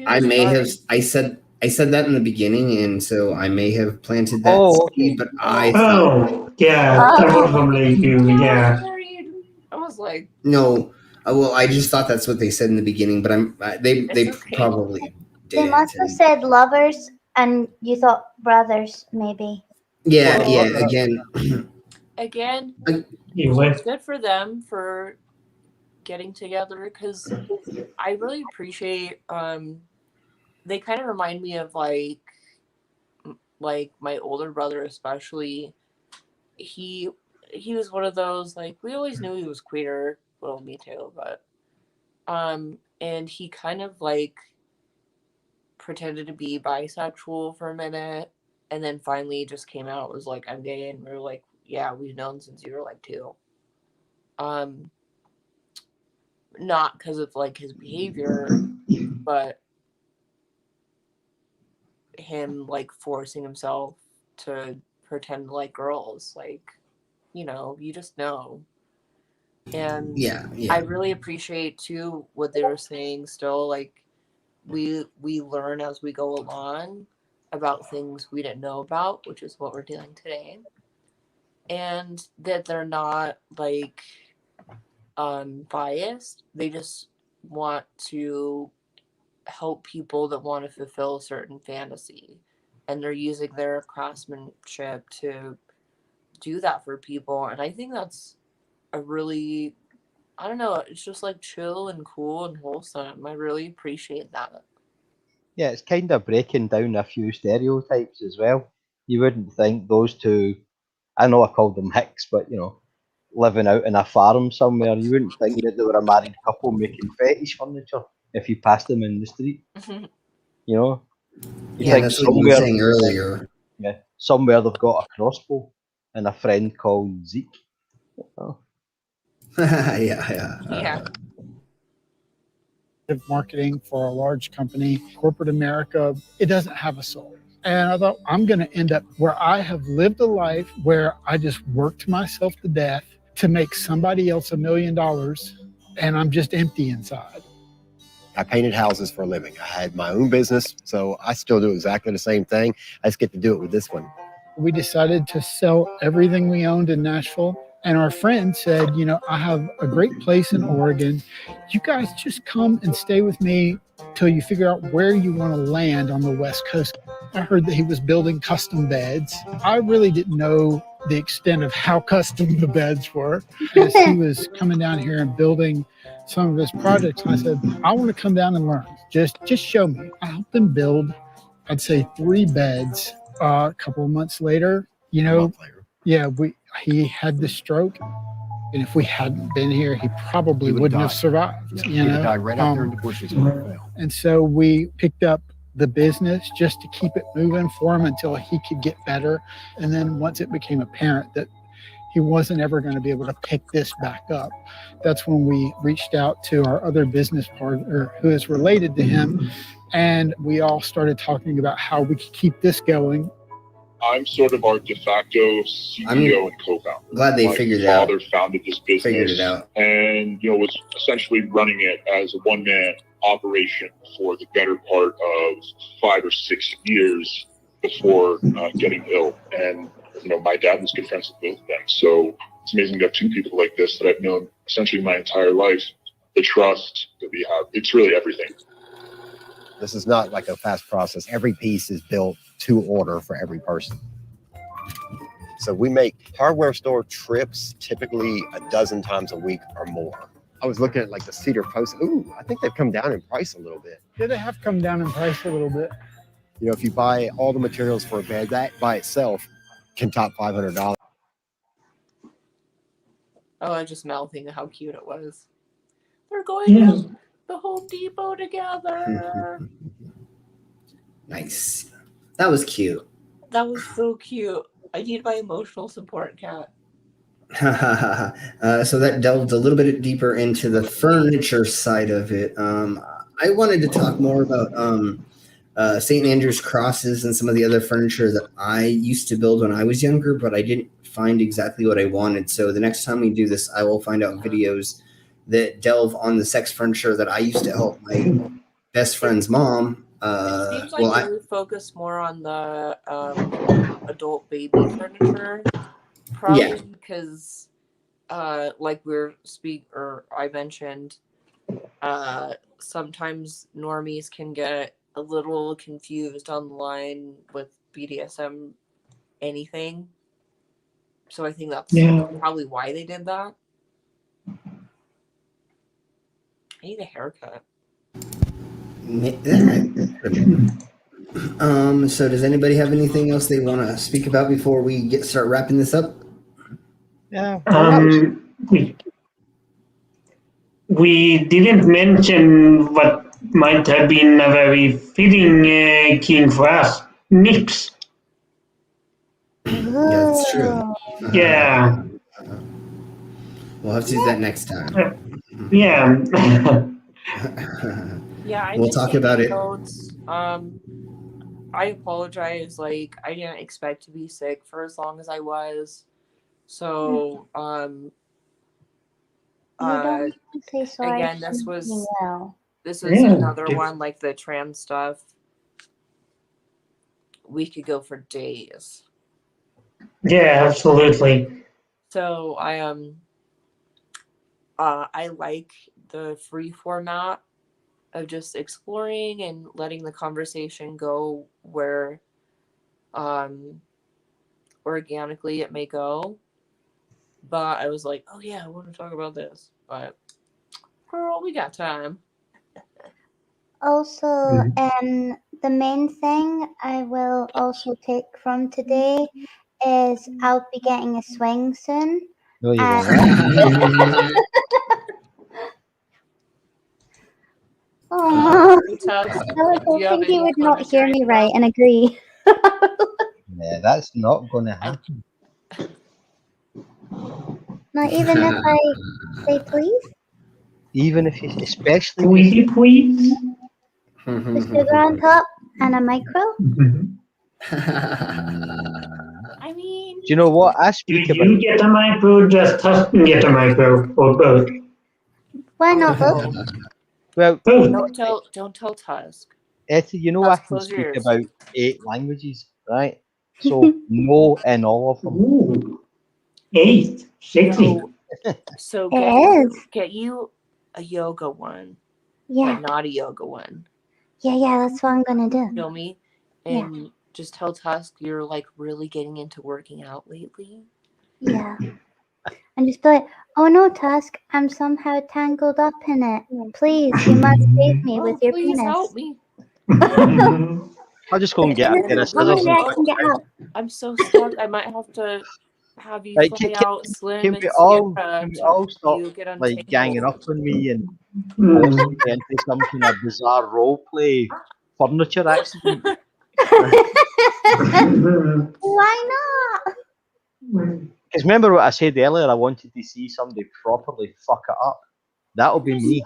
I may have. I said that in the beginning, and so I may have planted that seed, but I thought, probably you, yeah. I was like, no. Well, I just thought that's what they said in the beginning, but they probably They didn't. must have said lovers, and you thought brothers, maybe. Yeah. Again, You went. it's good for them for getting together because I really appreciate. They kind of remind me of like my older brother, especially. He was one of those, like, we always knew he was queer. Well, me too, but and he kind of like pretended to be bisexual for a minute, and then finally just came out, was like, I'm gay, and we were like, yeah, we've known since you were like 2. Not because of like his behavior, but him like forcing himself to pretend like girls, like, you just know. And Yeah. I really appreciate too what they were saying still, like we learn as we go along about things we didn't know about, which is what we're doing today. And that they're not like biased. They just want to help people that want to fulfill a certain fantasy, and they're using their craftsmanship to do that for people. And I think that's a really, I don't know, it's just like chill and cool and wholesome. I really appreciate that. Yeah, it's kind of breaking down a few stereotypes as well. You wouldn't think those two, I know I called them hicks, but living out in a farm somewhere, you wouldn't think that they were a married couple making fetish furniture if you passed them in the street. You think that's what you were saying earlier. Yeah, somewhere they've got a crossbow and a friend called Zeke. Oh. Yeah. Marketing for a large company, corporate America, it doesn't have a soul. And I thought, I'm going to end up where I have lived a life where I just worked myself to death to make somebody else $1 million, and I'm just empty inside. I painted houses for a living. I had my own business, so I still do exactly the same thing. I just get to do it with this one. We decided to sell everything we owned in Nashville. And our friend said, I have a great place in Oregon. You guys just come and stay with me till you figure out where you want to land on the West Coast. I heard that he was building custom beds. I really didn't know the extent of how custom the beds were. As he was coming down here and building some of his projects, and I said, I want to come down and learn. Just show me. I helped him build, I'd say, 3 beds. A couple of months later, he had the stroke, and if we hadn't been here, he probably wouldn't have survived. He would have died right out there in the bushes. And so we picked up the business just to keep it moving for him until he could get better. And then once it became apparent that he wasn't ever going to be able to pick this back up. That's when we reached out to our other business partner who is related to him, and we all started talking about how we could keep this going. I'm sort of our de facto CEO and co-founder. Glad they figured it out. My father founded this business, Figured it out. and was essentially running it as a one-man operation for the better part of 5 or 6 years before getting ill. And my dad was good friends with both of them, so it's amazing to have two people like this that I've known essentially my entire life. The trust that we have, it's really everything. This is not like a fast process. Every piece is built to order for every person. So we make hardware store trips typically a dozen times a week or more. I was looking at like the cedar posts. Ooh, I think they've come down in price a little bit. Yeah, they have come down in price a little bit. If you buy all the materials for a bed, that by itself can top $500. Oh, I just mouthing how cute it was. They're going to the Home Depot together. Nice. That was cute. That was so cute. I need my emotional support cat. So that delved a little bit deeper into the furniture side of it. I wanted to talk more about St. Andrew's crosses and some of the other furniture that I used to build when I was younger, but I didn't find exactly what I wanted. So the next time we do this, I will find out videos that delve on the sex furniture that I used to help my best friend's mom. It seems like you focus more on the adult baby furniture, probably because, like I mentioned, sometimes normies can get a little confused online with BDSM anything. So I think that's probably why they did that. I need a haircut. So does anybody have anything else they want to speak about before we start wrapping this up? Yeah. We didn't mention what might have been a very fitting king for us, nips. Yeah, that's true. Yeah. We'll have to do that next time. Yeah. Yeah, we'll talk about it. Notes. I apologize. I didn't expect to be sick for as long as I was. So, say sorry. again, this was Yeah. another one like the trans stuff. We could go for days. Yeah, absolutely. So I like the free format of just exploring and letting the conversation go where organically it may go. But I was like, oh yeah, I want to talk about this. But girl, we got time. Also, the main thing I will also take from today is I'll be getting a swing soon. No, you won't. Oh, I was hoping he would not hear me right and agree. Yeah, that's not going to happen. Not even if I say please? Even if you, especially please. With sugar on top and a micro? I mean, do you know what? I speak about. You get a micro, just Tuscan get a micro, or both. Why not both? Well, don't tell Tusk. Etty, you know Tusk, I can close your speak ears. about 8 languages, right? So no in all of them. Ooh. 8, 60. So get you a yoga one, Yeah. but not a yoga one. Yeah, that's what I'm gonna do. Feel me? And just tell Tusk you're really getting into working out lately. Yeah. And just be like, oh no, Tusk, I'm somehow tangled up in it. Please, you must save me with your please penis. help me. I'll just go and get a pair of scissors. I'm so stuck. I might have to have you Like, fly out Slim can and we all Sierra stop you get ganging up on me and forcing me into some kind of bizarre role play furniture accident? Why not? Because remember what I said earlier? I wanted to see somebody properly fuck it up. That'll be me.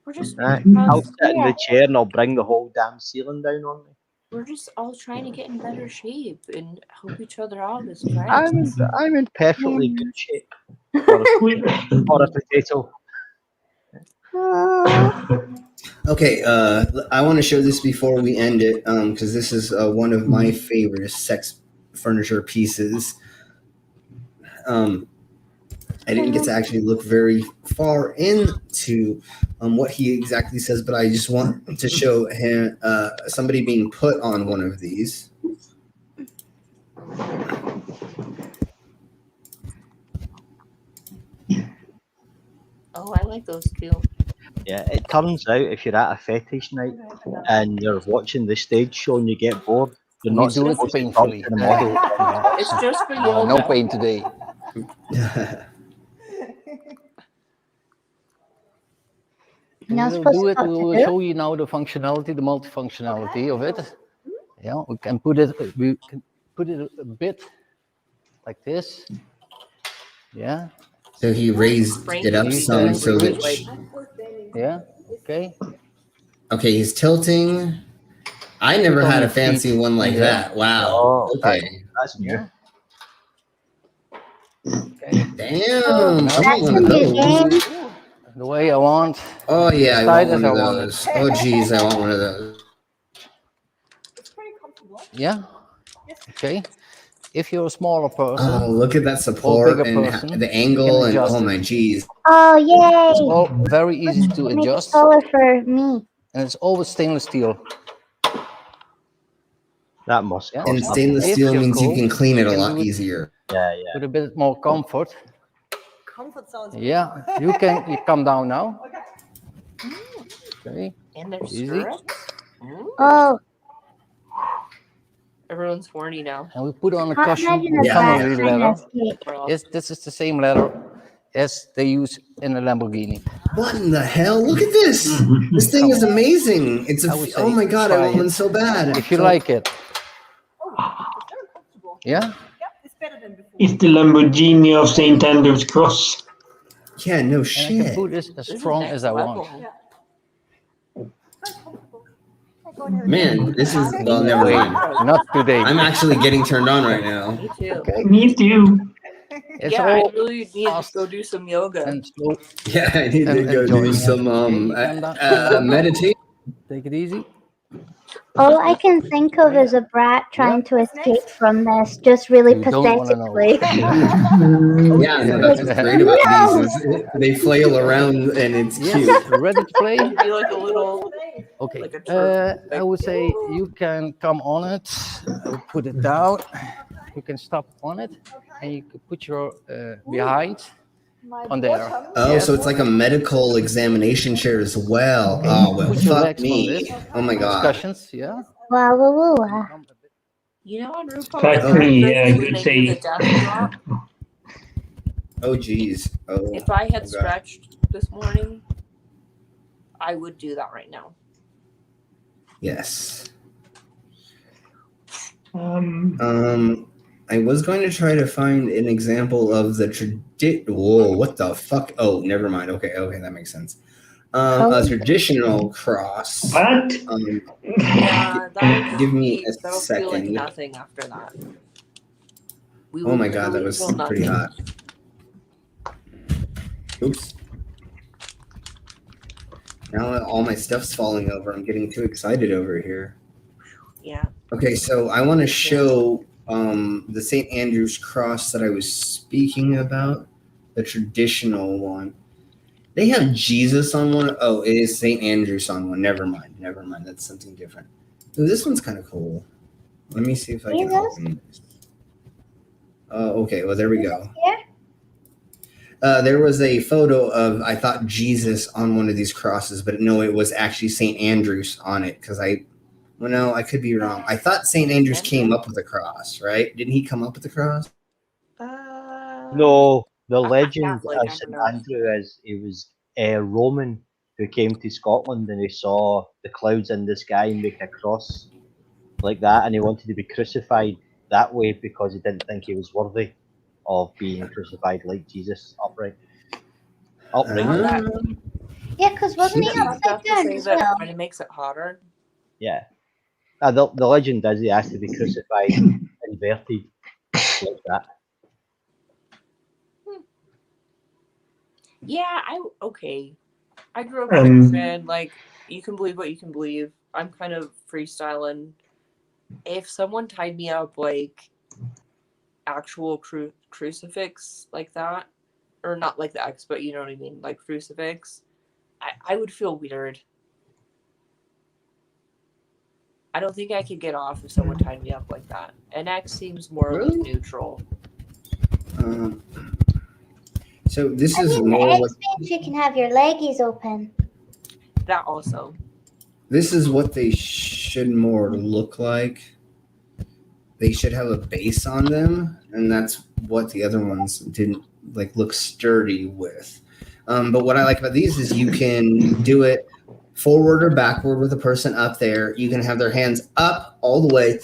We're just I'll sit in the chair and I'll bring the whole damn ceiling down on me. we're just all trying to get in better shape and help each other out as friends. I'm in perfectly good shape. For a potato. Okay, I want to show this before we end it, because this is one of my favorite sex furniture pieces. I didn't get to actually look very far into what he exactly says, but I just want to show him somebody being put on one of these. Oh, I like those too. Yeah, it turns out if you're at a fetish night and you're watching the stage show and you get bored, you're We not do it supposed to talk painfully. to the model. It's just for No, yoga. no pain today. You're not We'll supposed do to it. talk We to will who? show you now the functionality, the multifunctionality of it. Yeah, we can put it. We can put it a bit like this. Yeah. So he raised it up some so that. Yeah. Okay. Okay, he's tilting. I never Put on had a your feet fancy one like in there. that. Wow. Oh, Okay. that's new. Yeah. Okay. Damn. Oh, I want that's one a of new those. game. The way I want. Oh yeah, as I tight want as one I of want those. it. Oh geez, I want one of those. Yeah. Okay. If you're a smaller person. Oh, look at that or a support bigger and person, the you angle can and adjust oh it. my geez. Oh, It's yay! all very easy to Make it adjust, taller for me. and it's always stainless steel. That must cost And nothing. stainless If steel you're means you cold, can clean it a you can lot do it easier. Yeah, with a bit more comfort. Comfort sounds Yeah, you come down now. Okay, And there's easy. stirrups. Oh, Everyone's horny now. And we put on a can't cushion imagine a with brat family trying to leather. escape. Yes, this is the same leather as they use in a Lamborghini. What in the hell? Look at this. This thing is amazing. It's I would say oh my god, I try want one it so bad. if you So- like it. Yeah. It's the Lamborghini of St. Andrew's Cross. Yeah, no And I can shit. put this as strong as I want. Man, this is well never mind. Not today. I'm actually getting turned on right now. Me too. Me too. It's Yeah, I all really need to go do some yoga. and slow. Yeah, I need to And go do enjoying it. some Okay, calm down. meditation. Take it easy. All I can think of is a brat trying to escape from this, just really You don't wanna know. pathetically. Yeah, no, that's what's great about these is they flail around and it's Yes, cute. ready to play? It'd be like a little. Okay. Like a chirp. I would say you can come on it. I will put it down. You can stop on it, and you can put your behind on there. Oh, Yes. so it's like a medical examination chair as well. Oh, well, Put your fuck legs on me. this. Oh my god. Discussions, yeah. Wow, wow, wow. You know, on RuPaul's Fuck Drag me, Race, I when could they say. do the death drop, Oh geez. Oh. if I had God. stretched this morning, I would do that right now. Yes. Um, I was going to try to find an example of the Whoa, what the fuck? Oh, never mind. Okay, that makes sense. A traditional cross. what? Yeah, that'll Give me a that'll feel like second. nothing after that. We Oh will my god, that literally was feel pretty nothing. hot. Oops. Now all my stuff's falling over. I'm getting too excited over here. Yeah. Okay, so I want to show the St. Andrew's cross that I was speaking about, the traditional one. They have Jesus on one. Oh, it is St. Andrew's on one. Never mind. That's something different. Ooh, this one's kind of cool. Let me see if I can open this. Okay, well, there we go. There was a photo of, I thought, Jesus on one of these crosses, but no, it was actually St. Andrew's on it because well, no, I could be wrong. I thought St. Andrew's came up with a cross, right? Didn't he come up with the cross? No, the legend Catholic, of I St. don't know. Andrew is he was a Roman who came to Scotland and he saw the clouds in the sky and make a cross like that, and he wanted to be crucified that way because he didn't think he was worthy. of being crucified like Jesus upright. Yeah, because wasn't he Doesn't upside have to down say as that well? kind of makes it hotter. Yeah. The legend does he has to be crucified inverted like that. Yeah, I grew up Um, Christian. Like, you can believe what you can believe. I'm kind of freestyling. If someone tied me up like actual crucifix like that, or not like the X, but you know what I mean, like crucifix, I would feel weird. I don't think I could get off if someone tied me up like that. An X seems more or less neutral. So this I is mean, the more X what means you can have your leggies open. That also. this is what they should more look like. They should have a base on them, and that's what the other ones didn't look sturdy with. But what I like about these is you can do it forward or backward with a person up there. You can have their hands up all the way.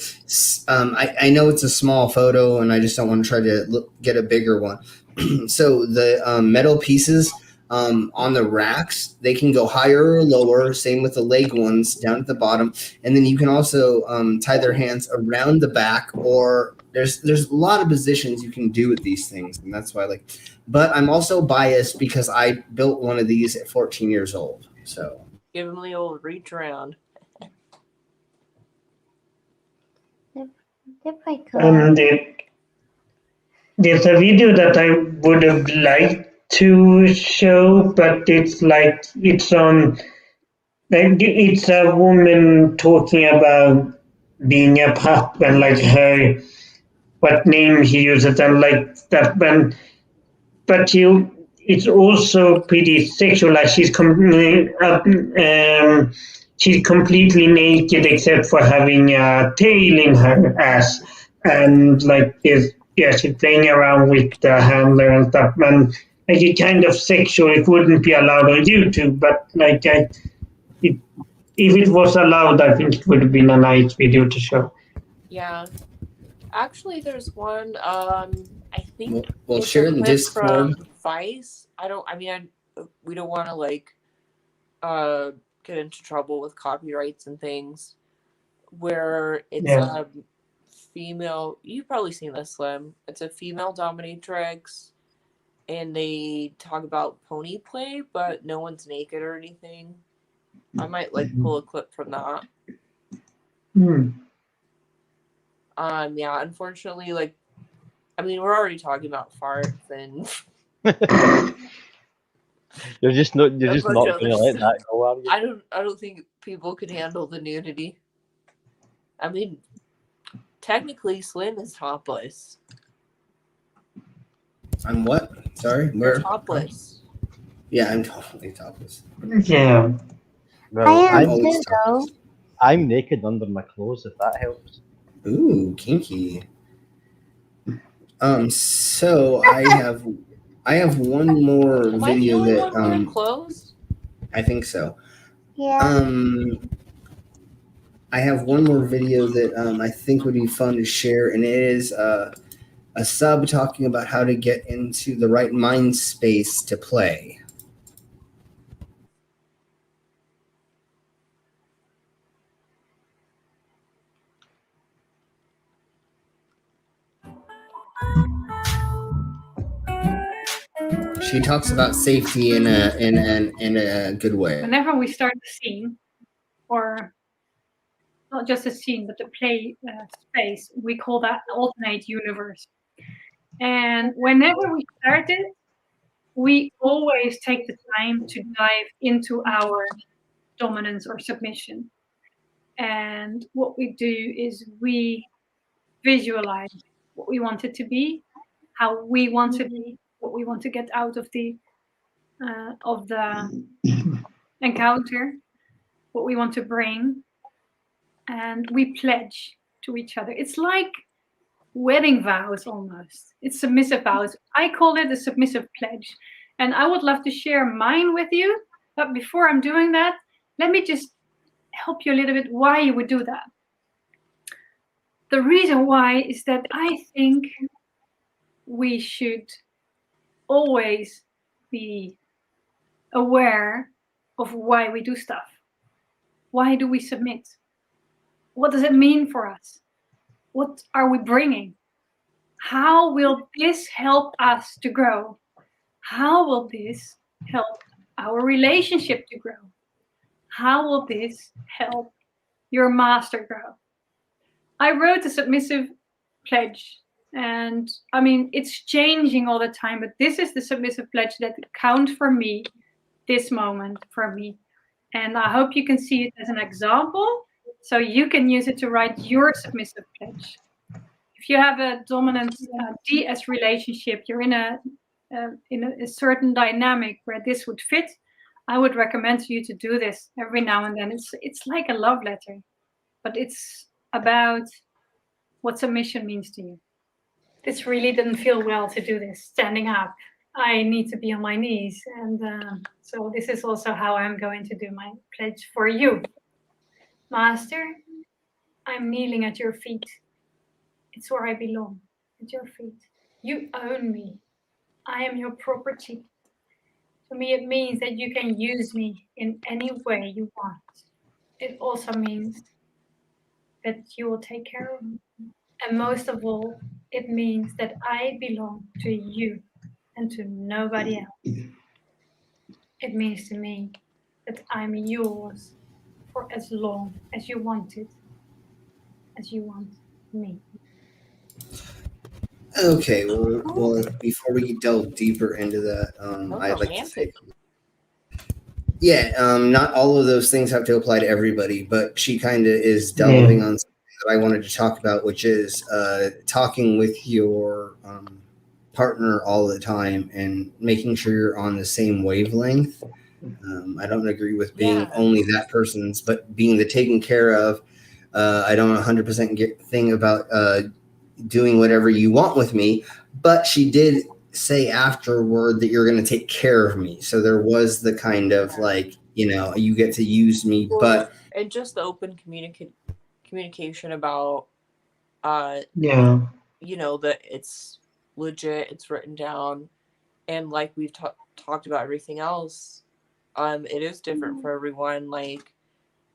I know it's a small photo, and I just don't want to try to get a bigger one. So the metal pieces on the racks, they can go higher or lower. Same with the leg ones down at the bottom. And then you can also tie their hands around the back, or there's a lot of positions you can do with these things, and that's why I like. But I'm also biased because I built one of these at 14 years old. So Give them the old reach around. They're quite cool. There's a video that I would have liked to show, but it's on. It's a woman talking about being a pup and what name she uses and like stuff. But it's also pretty sexual. Like she's completely naked except for having a tail in her ass, and she's playing around with the handler and stuff. And it kind of sexual. It wouldn't be allowed on YouTube, but if it was allowed, I think it would have been a nice video to show. Yeah. Actually, there's one. I think well it's share a in clip Discord. from Vice. We don't want to get into trouble with copyrights and things. Where it's Yeah. a female. You've probably seen this, Slim. It's a female dominatrix, and they talk about pony play, but no one's naked or anything. I might pull a clip from that. Yeah, unfortunately, we're already talking about farts and You're just not a bunch going of to other let stuff. that go, are you? I don't think people could handle the nudity. I mean, technically, Slim is topless. I'm what? Sorry, You're where? topless. Yeah, I'm totally topless. Yeah. Well, I am too, though. I'm naked under my clothes, if that helps. Ooh, kinky. So I have one more Am I the video only that one wearing clothes? I think so. Yeah. I have one more video that I think would be fun to share, and it is a sub talking about how to get into the right mind space to play. She talks about safety in a good way. Whenever we start a scene, or not just a scene, but the play space, we call that alternate universe. And whenever we start it, we always take the time to dive into our dominance or submission. And what we do is we visualize what we want it to be, how we want to be, what we want to get out of the encounter, what we want to bring, and we pledge to each other. It's like wedding vows almost. It's submissive vows. I call it a submissive pledge. And I would love to share mine with you. But before I'm doing that, let me just help you a little bit why you would do that. The reason why is that I think we should always be aware of why we do stuff. Why do we submit? What does it mean for us? What are we bringing? How will this help us to grow? How will this help our relationship to grow? How will this help your master grow? I wrote a submissive pledge, and I mean, it's changing all the time, but this is the submissive pledge that counts for me, this moment for me. And I hope you can see it as an example, so you can use it to write your submissive pledge. If you have a dominant DS relationship, you're in a certain dynamic where this would fit, I would recommend you to do this every now and then. It's like a love letter, but it's about what submission means to you. This really didn't feel well to do this, standing up. I need to be on my knees. And so this is also how I'm going to do my pledge for you. Master, I'm kneeling at your feet. It's where I belong, at your feet. You own me. I am your property. To me, it means that you can use me in any way you want. It also means that you will take care of me. And most of all, it means that I belong to you and to nobody else. It means to me that I'm yours for as long as you want it, as you want me. Okay, well, before we delve deeper into that, I'd like to say, yeah, not all of those things have to apply to everybody, but she kind of is delving on something that I wanted to talk about, which is talking with your partner all the time and making sure you're on the same wavelength. I don't agree with being only that person's, but being the taken care of. I don't 100% get thing about doing whatever you want with me, but she did say afterward that you're going to take care of me. So there was the kind of like, you get to use me, but and just the open communication about that it's legit, it's written down, and like we've talked about everything else, it is different for everyone. Like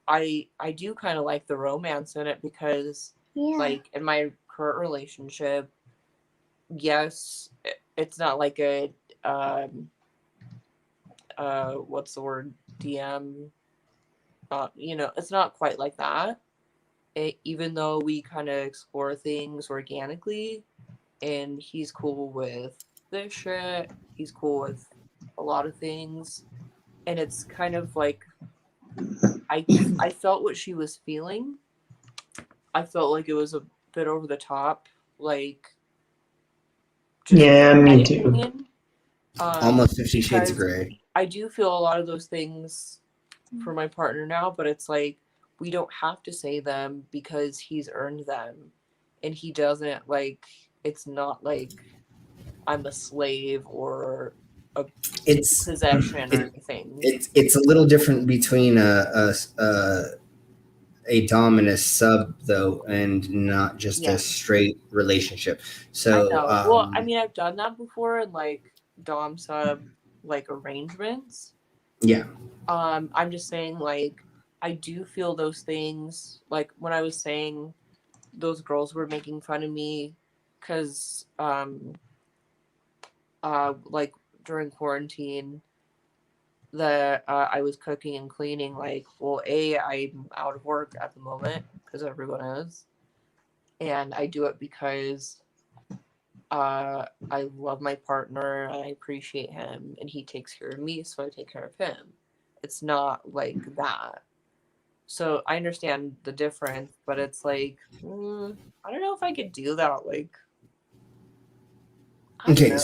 I do kind of like the romance in it because like in my current relationship, yes, it's not like a what's the word, DM, it's not quite like that. Even though we kind of explore things organically, and he's cool with this shit, he's cool with a lot of things, and it's kind of like I felt what she was feeling. I felt like it was a bit over the top, like me too. Opinion, almost 50 Shades of Grey. I do feel a lot of those things for my partner now, but it's like we don't have to say them because he's earned them, and he doesn't. Like, it's not like I'm a slave or a possession or anything. It's a little different between a dominus sub though, and not just a straight relationship. So I know. Well, I mean, I've done that before in like dom sub like arrangements. Yeah. I'm just saying, like, I do feel those things. Like when I was saying those girls were making fun of me because like during quarantine that I was cooking and cleaning. Like, well, I'm out of work at the moment because everyone is, and I do it because I love my partner and I appreciate him, and he takes care of me, so I take care of him. It's not like that. So I understand the difference, but it's like I don't know if I could do that. Like, okay,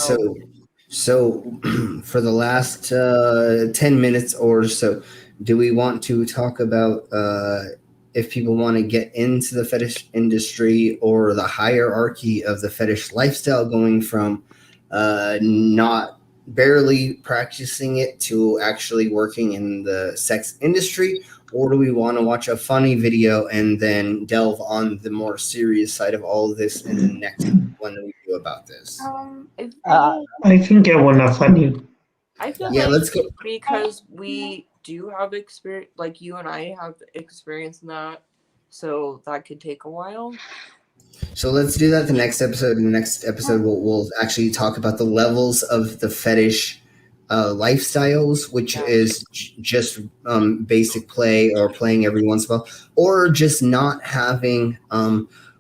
so for the last 10 minutes or so, do we want to talk about if people want to get into the fetish industry or the hierarchy of the fetish lifestyle, going from not barely practicing it to actually working in the sex industry? or do we want to watch a funny video and then delve on the more serious side of all of this in the next one that we do about this? I think I want a funny. I feel Yeah, like let's go. because we do have experience, like you and I have experience in that, so that could take a while. So let's do that the next episode. In the next episode, we'll actually talk about the levels of the fetish lifestyles, which is just basic play or playing every once in a while, or just not having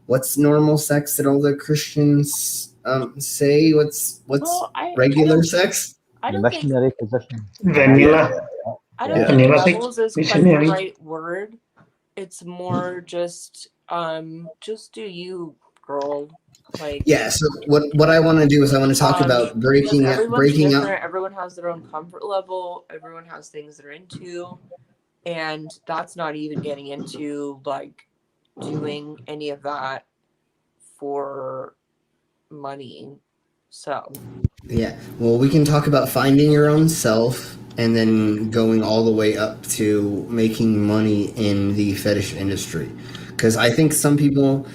what's normal sex that all the Christians say. What's regular sex? The missionary position. Vanilla. I don't Yeah. think Vanilla levels is quite the missionary. right word. It's more just do you, girl. Like Yeah. So what I want to do is I want to talk about breaking up. Everyone has their own comfort level. Everyone has things they're into, and that's not even getting into like doing any of that for money. So Yeah. Well, we can talk about finding your own self and then going all the way up to making money in the fetish industry. Because I think some people,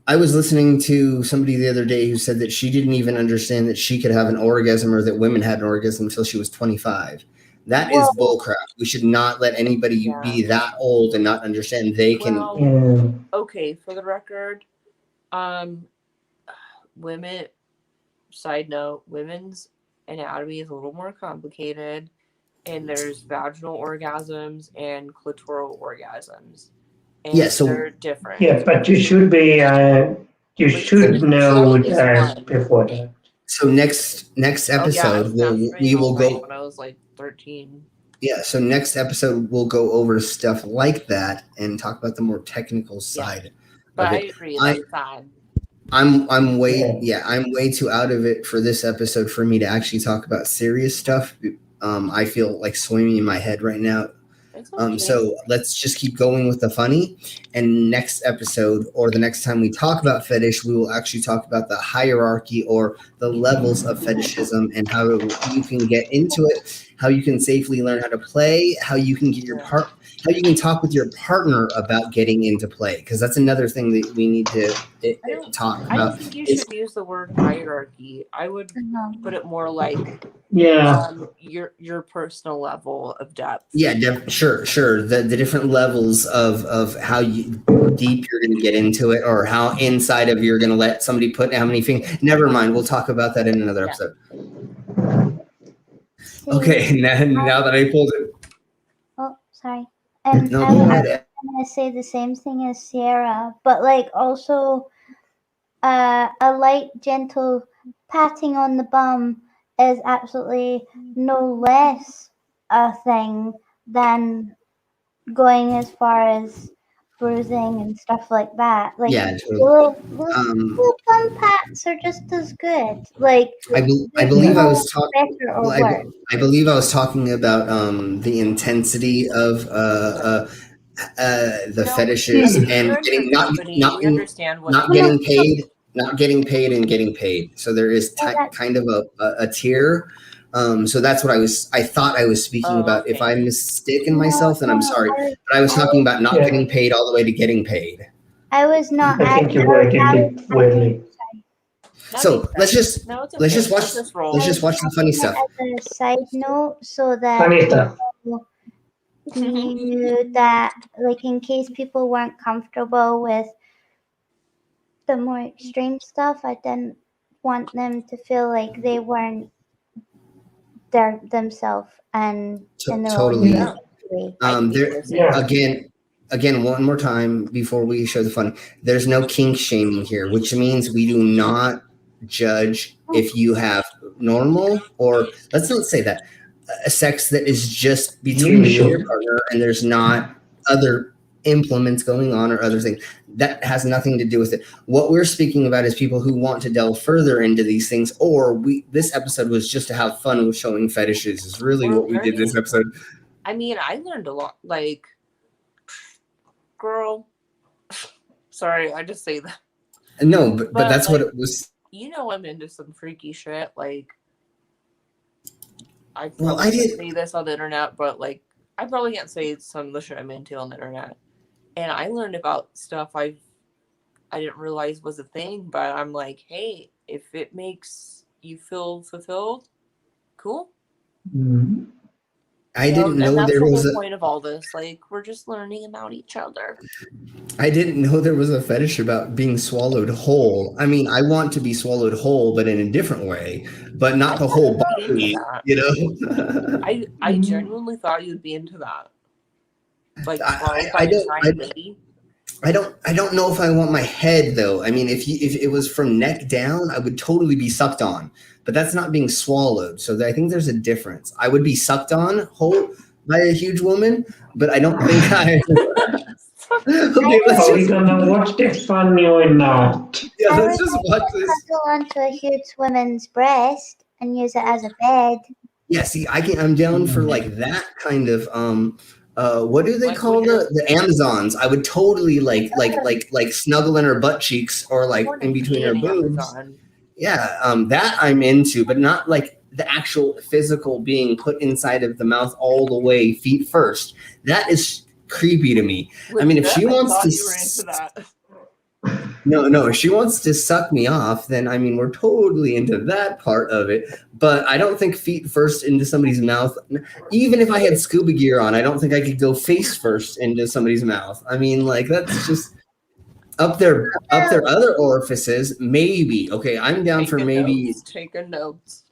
I was listening to somebody the other day who said that she didn't even understand that she could have an orgasm or that women had an orgasm until she was 25. That is bullcrap. We should not let anybody be that old and not understand they can. Okay, for the record, women, side note, women's anatomy is a little more complicated, and there's vaginal orgasms and clitoral orgasms. And Yeah, so they're different. Yeah, but you should be. You should know that before that. So next episode we will go. When I was like 13. Yeah, so next episode we'll go over stuff like that and talk about the more technical side. But of I it. agree, that's sad. I'm way too out of it for this episode for me to actually talk about serious stuff. I feel like swimming in my head right now. So let's just keep going with the funny. And next episode, or the next time we talk about fetish, we will actually talk about the hierarchy or the levels of fetishism and how you can get into it, how you can safely learn how to play, how you can get how you can talk with your partner about getting into play, because that's another thing that we need to talk about. I don't think you should use the word hierarchy. I would put it more like your personal level of depth. Yeah, sure. The different levels of how deep you're going to get into it, or how inside of you're going to let somebody put how many fingers. Never mind. We'll talk about that in another episode. Okay, now that I pulled it. Oh, sorry. No, I go was ahead. going to say the same thing as Sierra, but like also a light, gentle patting on the bum is absolutely no less a thing than going as far as bruising and stuff like that. Like Yeah, totally. little bum pats are just as good. Like I believe I was talking. better or worse. I believe I was talking about the intensity of the fetishes and getting not getting paid and getting paid. So there is kind of a tier. So that's what I thought I was speaking about. If I'm mistaken myself, then I'm sorry. But I was talking about not getting paid all the way to getting paid. I was not. I think you worded it weirdly. So let's just watch the funny stuff. As a side note, so that Funny stuff. people knew that, like, in case people weren't comfortable with the more extreme stuff, I didn't want them to feel like they weren't themselves and in their Totally. own way. Again, one more time before we show the fun. There's no kink shaming here, which means we do not judge if you have normal, or let's not say that, a sex that is just between you and your partner and there's not other implements going on or other things. That has nothing to do with it. What we're speaking about is people who want to delve further into these things, or this episode was just to have fun with showing fetishes is really what we did this episode. I mean, I learned a lot. Like, girl, sorry, I just say that. No, but that's like, what it was. You know, I'm into some freaky shit. Like, I didn't say this on the internet, but like, I probably can't say some of the shit I'm into on the internet. And I learned about stuff I didn't realize was a thing, but I'm like, hey, if it makes you feel fulfilled, cool. I didn't know and that's there the was whole a. point of all this. Like, we're just learning about each other. I didn't know there was a fetish about being swallowed whole. I mean, I want to be swallowed whole, but in a different way, but not the whole body. You know. I genuinely thought you'd be into that. Like swallowed by I a don't. giant lady. I don't know if I want my head though. I mean, if it was from neck down, I would totally be sucked on. But that's not being swallowed. So I think there's a difference. I would be sucked on whole by a huge woman, but I don't think I. Okay, let's Are we just. gonna watch this funny or not? Yeah, I let's would just watch this. cuddle onto a huge woman's breast and use it as a bed. Yeah, see, I'm down for like that kind of what do they call the Amazons? I would totally like snuggle in her butt cheeks or like in between her boobs. Yeah, that I'm into, but not like the actual physical being put inside of the mouth all the way, feet first. That is creepy to me. I mean, if she wants to, you were into that. no, if she wants to suck me off, then I mean, we're totally into that part of it. But I don't think feet first into somebody's mouth. Even if I had scuba gear on, I don't think I could go face first into somebody's mouth. I mean, like that's just up their other orifices. Maybe. Okay, I'm down for maybe. Taking notes.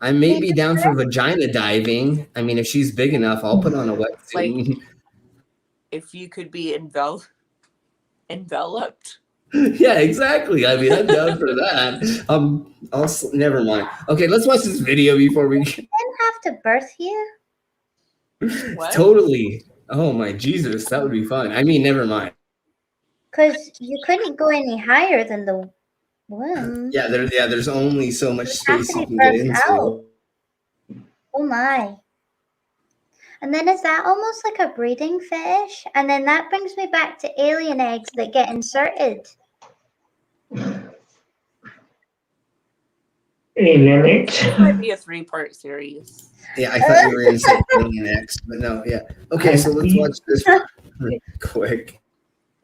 I may be down for vagina diving. I mean, if she's big enough, I'll put on a wetsuit. Like, if you could be enveloped. Yeah, exactly. I mean, I'm down for that. Never mind. Okay, let's watch this video before we. Didn't have to birth you. What? Totally. Oh my Jesus, that would be fun. I mean, never mind. Because you couldn't go any higher than the womb. Yeah, there's only so much space you to can be get birthed into. out. Oh my. And then is that almost like a breeding fetish? And then that brings me back to alien eggs that get inserted. Alien eggs? This might be a 3-part series. Yeah, I thought you were going to say Alien X, but no, yeah. Okay, so let's watch this quick.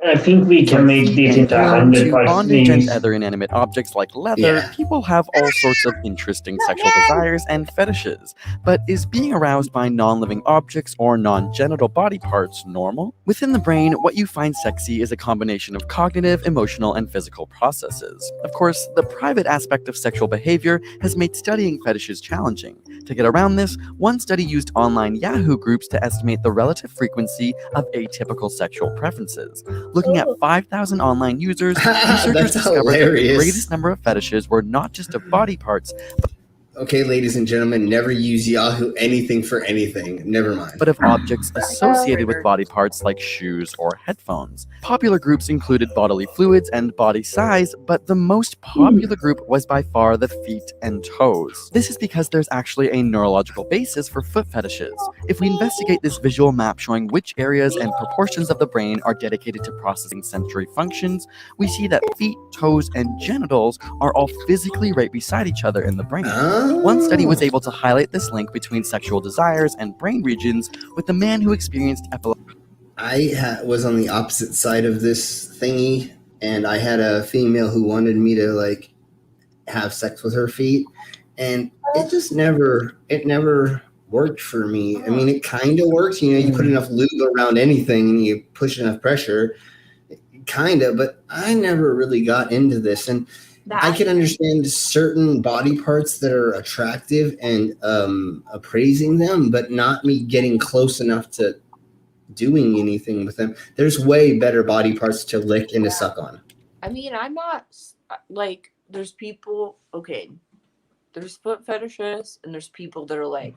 I think we can make this into 100 To parts. bondage and other inanimate objects like leather, people have all sorts of interesting sexual desires and fetishes. But is being aroused by non-living objects or non-genital body parts normal? Within the brain, what you find sexy is a combination of cognitive, emotional, and physical processes. Of course, the private aspect of sexual behavior has made studying fetishes challenging. To get around this, one study used online Yahoo groups to estimate the relative frequency of atypical sexual preferences. Looking at 5,000 online users, researchers discovered that the greatest number of fetishes were not just of body parts, Okay, ladies and gentlemen, never use Yahoo anything for anything. Never mind. but of objects associated with body parts like shoes or headphones. Popular groups included bodily fluids and body size, but the most popular group was by far the feet and toes. This is because there's actually a neurological basis for foot fetishes. If we investigate this visual map showing which areas and proportions of the brain are dedicated to processing sensory functions, we see that feet, toes, and genitals are all physically right beside each other in the brain. One study was able to highlight this link between sexual desires and brain regions with a man who experienced epilepsy. I was on the opposite side of this thingy, and I had a female who wanted me to like have sex with her feet, and it never worked for me. I mean, it kind of works, you know, you put enough lube around anything and you push enough pressure, kind of, but I never really got into this. And I can understand certain body parts that are attractive and appraising them, but not me getting close enough to doing anything with them. There's way better body parts to lick and to suck on. I mean, I'm not like, there's people, okay, there's foot fetishists, and there's people that are like,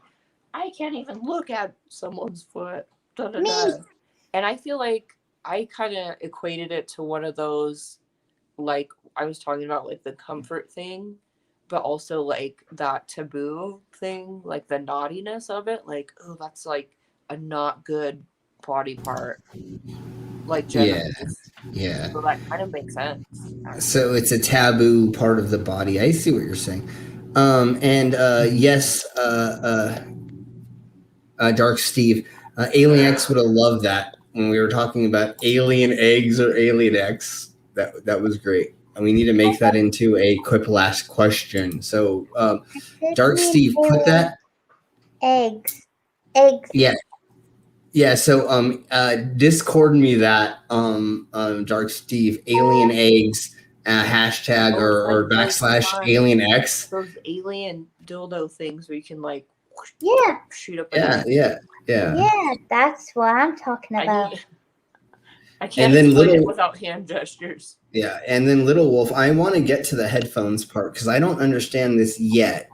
I can't even look at someone's foot. Da, da, da. And I feel like I kind of equated it to one of those, like I was talking about, like the comfort thing, but also like that taboo thing, like the naughtiness of it. Like, oh, that's like a not good body part. Like, genitals. Yeah. So that kind of makes sense. So it's a taboo part of the body. I see what you're saying. Yes, Dark Steve, Alien X would have loved that when we were talking about alien eggs or alien X. That was great. And we need to make that into a Quiplash question. So, Dark Steve, put that. Eggs. Yeah. Yeah. So, Discord me that, Dark Steve, alien eggs, hashtag or backslash alien X. Those alien dildo things where you can like Yeah. shoot up. Yeah. Yeah, that's what I'm talking about. I can't And then explain it without hand gestures. Yeah, and then Little Wolf, I want to get to the headphones part because I don't understand this yet.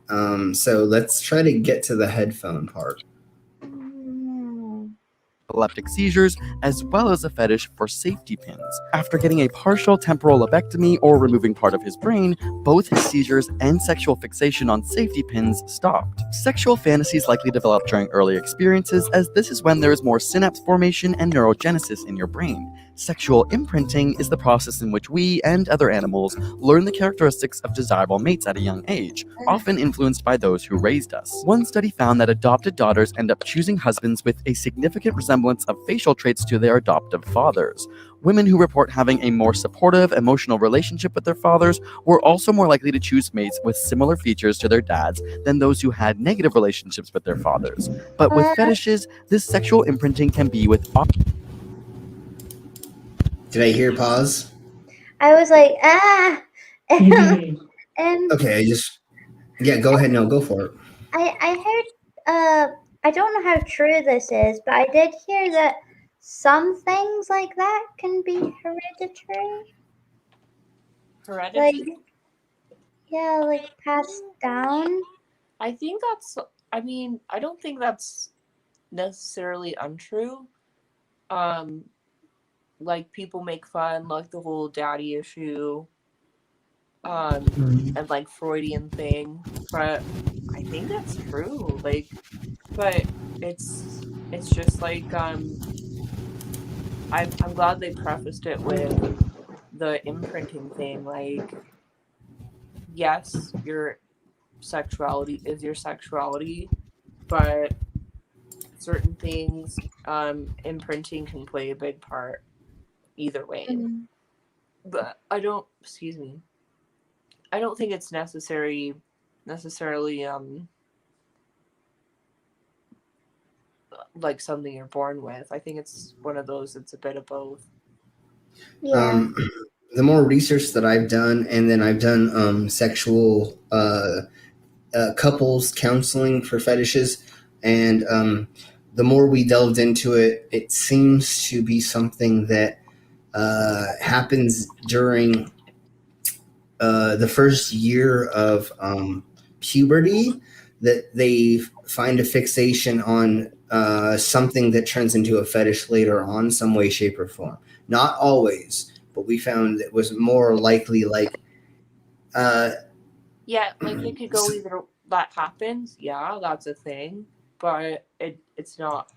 So let's try to get to the headphone part. Epileptic seizures, as well as a fetish for safety pins. After getting a partial temporal lobectomy or removing part of his brain, both his seizures and sexual fixation on safety pins stopped. Sexual fantasies likely develop during early experiences, as this is when there is more synapse formation and neurogenesis in your brain. Sexual imprinting is the process in which we and other animals learn the characteristics of desirable mates at a young age, often influenced by those who raised us. One study found that adopted daughters end up choosing husbands with a significant resemblance of facial traits to their adoptive fathers. Women who report having a more supportive, emotional relationship with their fathers were also more likely to choose mates with similar features to their dads than those who had negative relationships with their fathers. But with fetishes, this sexual imprinting can be with... Did I hear pause? I was like, Okay, go ahead. No, go for it. I heard, I don't know how true this is, but I did hear that some things like that can be hereditary. Hereditary? Like passed down. I think that's, I don't think that's necessarily untrue. Like people make fun, like the whole daddy issue, and like Freudian thing, but I think that's true. Like, but it's just like I'm glad they prefaced it with the imprinting thing. Like, yes, your sexuality is your sexuality, but certain things, imprinting can play a big part either way. But I don't think it's necessarily like something you're born with. I think it's one of those, it's a bit of both. The more research that I've done, and then I've done sexual couples counseling for fetishes, and the more we delved into it, it seems to be something that happens during the first year of puberty, that they find a fixation on something that turns into a fetish later on, some way, shape, or form. Not always, but we found it was more likely like yeah, like it could go either that happens, yeah, that's a thing, but it's not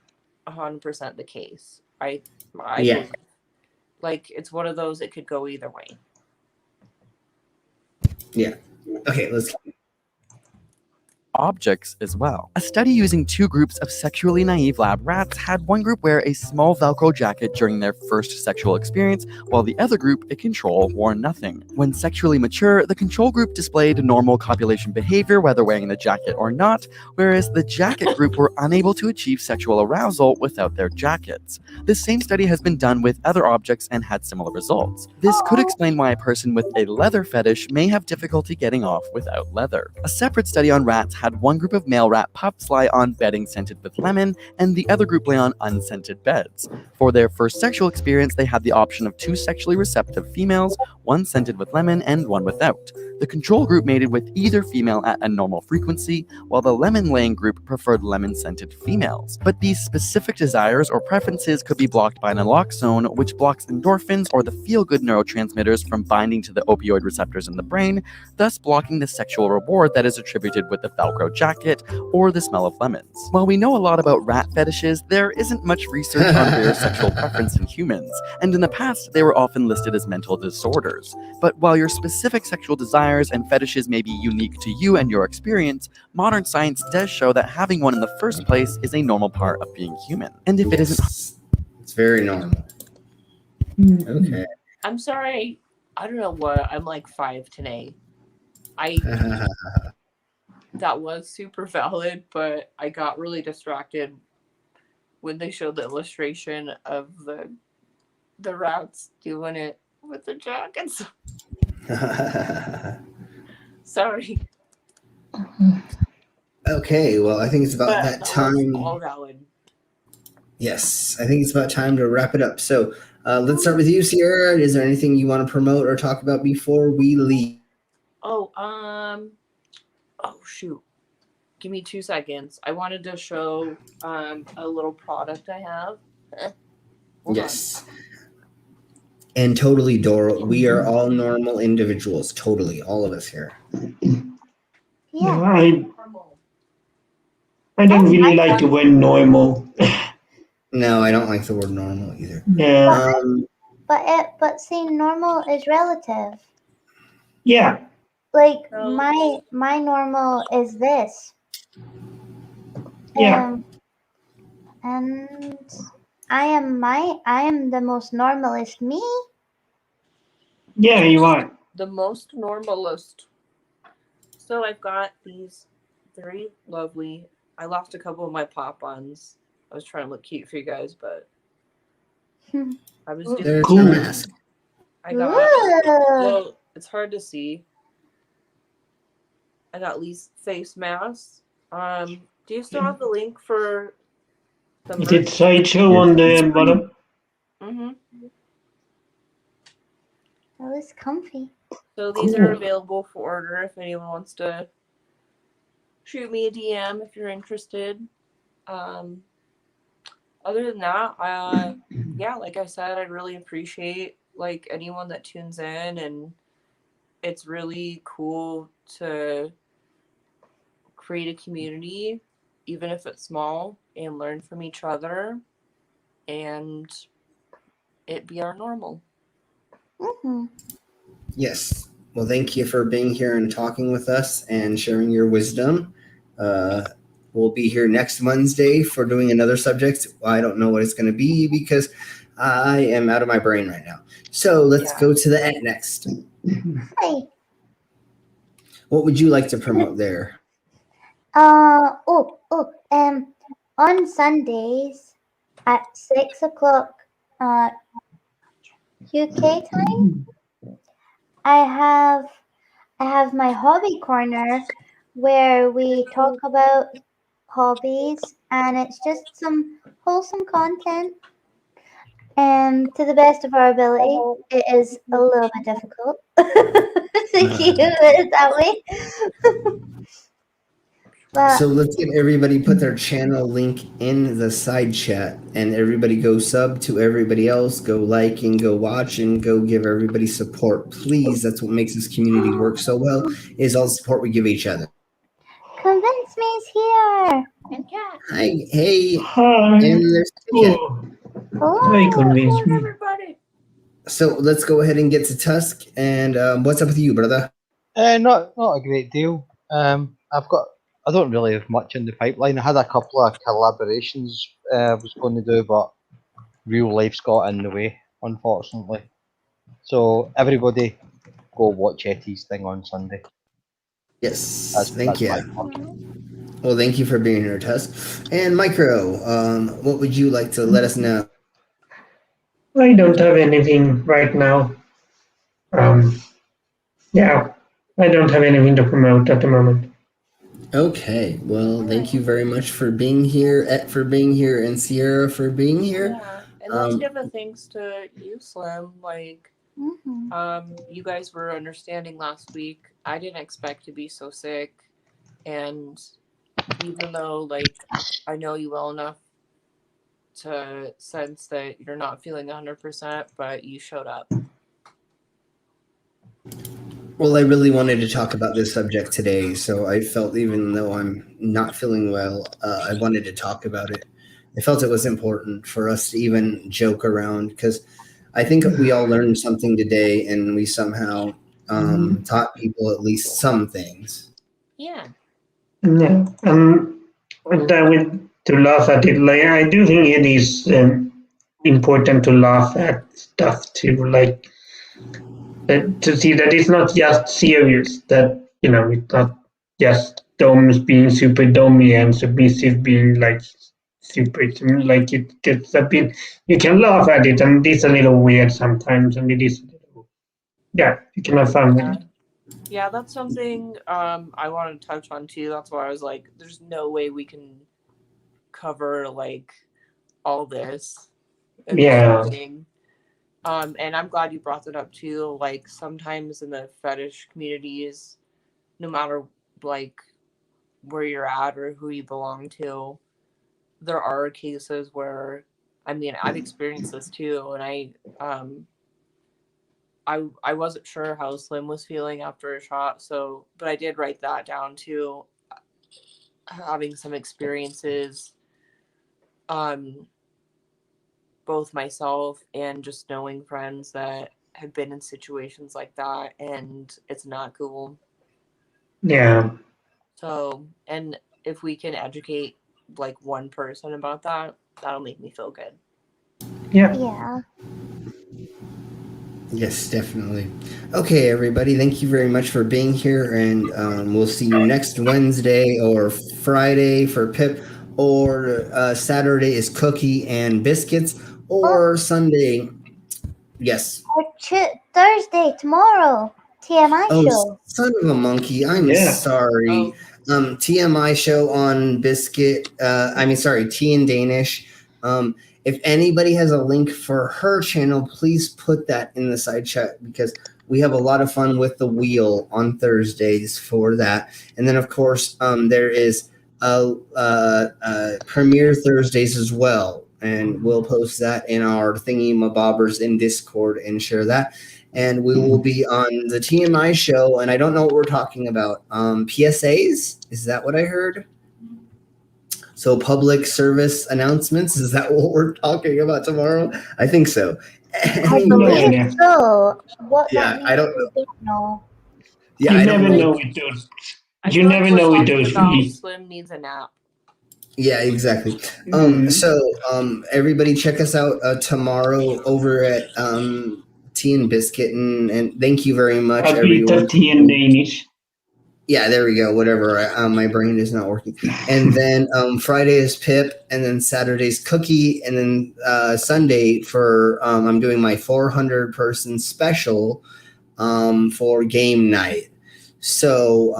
100% the case. I believe. Like, it's one of those, it could go either way. Yeah. Okay, let's... Objects as well. A study using two groups of sexually naive lab rats had one group wear a small Velcro jacket during their first sexual experience, while the other group, a control, wore nothing. When sexually mature, the control group displayed normal copulation behavior, whether wearing the jacket or not, whereas the jacket group were unable to achieve sexual arousal without their jackets. This same study has been done with other objects and had similar results. This could explain why a person with a leather fetish may have difficulty getting off without leather. A separate study on rats had one group of male rat pups lie on bedding scented with lemon, and the other group lay on unscented beds. For their first sexual experience, they had the option of two sexually receptive females, one scented with lemon and one without. The control group mated with either female at a normal frequency, while the lemon-laying group preferred lemon-scented females. But these specific desires or preferences could be blocked by naloxone, which blocks endorphins or the feel-good neurotransmitters from binding to the opioid receptors in the brain, thus blocking the sexual reward that is attributed with the Velcro jacket or the smell of lemons. While we know a lot about rat fetishes, there isn't much research on their sexual preference in humans, and in the past they were often listed as mental disorders. But while your specific sexual desire desires and fetishes may be unique to you and your experience, modern science does show that having one in the first place is a normal part of being human. And if it isn't, it's very normal. Okay. I'm sorry. I don't know what. I'm like 5 today. That was super valid, but I got really distracted when they showed the illustration of the rats doing it with the jackets. Sorry. Okay, well, I think it's about that time. All valid. Yes, I think it's about time to wrap it up. So let's start with you, Sierra. Is there anything you want to promote or talk about before we leave? Oh, shoot. Give me 2 seconds. I wanted to show a little product I have. Yes. And totally, Dora, we are all normal individuals. Totally, all of us here. Yeah, I don't really like the word normal. No, I don't like the word normal either. Yeah. But see, normal is relative. Yeah. Like my normal is this. Yeah. And I am the most normalist me. Yeah, you are. The most normalist. So I've got these very lovely. I lost a couple of my pop-ons. I was trying to look cute for you guys, but I was doing. There's your mask. I got. Well, it's hard to see. I got these face masks. Do you still have the link for the Is it Sideshow on the bottom? Mm-hmm. That was comfy. So these are available for order if anyone wants to shoot me a DM if you're interested. Other than that, yeah, like I said, I really appreciate like anyone that tunes in, and it's really cool to create a community, even if it's small, and learn from each other, and it be our normal. Mm-hmm. Yes. Well, thank you for being here and talking with us and sharing your wisdom. We'll be here next Wednesday for doing another subject. I don't know what it's going to be because I am out of my brain right now. So let's go to the next. Hey. What would you like to promote there? On Sundays at 6 o'clock UK time, I have my hobby corner where we talk about hobbies, and it's just some wholesome content. And to the best of our ability, it is a little bit difficult to keep it that way. So let's get everybody put their channel link in the side chat, and everybody go sub to everybody else, go like and go watch and go give everybody support. Please, that's what makes this community work so well, is all the support we give each other. Convince me is here. And Cat. Hi, hey. Hi. And there's Cat. Hi, convince me. Everybody. So let's go ahead and get to Tusk. And what's up with you, brother? Not a great deal. I don't really have much in the pipeline. I had a couple of collaborations I was going to do, but real life's got in the way, unfortunately. So everybody, go watch Etty's thing on Sunday. Yes, thank you. Well, thank you for being here, Tusk. And Micro, what would you like to let us know? I don't have anything right now. Yeah, I don't have anything to promote at the moment. Okay, well, thank you very much for being here, for being here, and Sierra for being here. Yeah, and let's give a thanks to you, Slim. Like, you guys were understanding last week. I didn't expect to be so sick, and even though, like, I know you well enough to sense that you're not feeling 100%, but you showed up. Well, I really wanted to talk about this subject today, so I felt even though I'm not feeling well, I wanted to talk about it. I felt it was important for us to even joke around, because I think we all learned something today, and we somehow taught people at least some things. Yeah. Yeah. And I would to laugh at it. Like I do think it is important to laugh at stuff too. Like to see that it's not just serious. That it's not just doms being super dommy and submissive being like super. Like it gets a bit. You can laugh at it, and it's a little weird sometimes, and it is. Yeah, you can have fun with it. Yeah, that's something I wanted to touch on too. That's why I was like, there's no way we can cover like all this. Yeah. And I'm glad you brought that up too. Like sometimes in the fetish communities, no matter like where you're at or who you belong to, there are cases where, I mean, I've experienced this too, and I wasn't sure how Slim was feeling after a shot, but I did write that down too. Having some experiences, both myself and just knowing friends that have been in situations like that, and it's not cool. Yeah. So, and if we can educate like one person about that, that'll make me feel good. Yeah. Yeah. Yes, definitely. Okay, everybody, thank you very much for being here, and we'll see you next Wednesday or Friday for Pip, or Saturday is Cookie and Biscuits, or Sunday. Yes. Or Thursday, tomorrow, TMI show. Son of a monkey! I'm sorry. TMI show on Biscuit. Tea and Danish. If anybody has a link for her channel, please put that in the side chat, because we have a lot of fun with the wheel on Thursdays for that. And then, of course, there is premiere Thursdays as well. And we'll post that in our thingy-mabobbers in Discord and share that. And we will be on the TMI show, and I don't know what we're talking about. PSAs? Is that what I heard? So public service announcements, is that what we're talking about tomorrow? I think so. I believe so. What Yeah, I don't know. Yeah, you I never don't know with those. You never know with those. Slim needs a nap. Yeah, exactly. So everybody check us out tomorrow over at Tea and Biscuit, and thank you very much, everyone. Tea and Danish. Yeah, there we go. Whatever. My brain is not working. And then Friday is Pip, and then Saturday's Cookie, and then Sunday for I'm doing my 400-person special for game night. So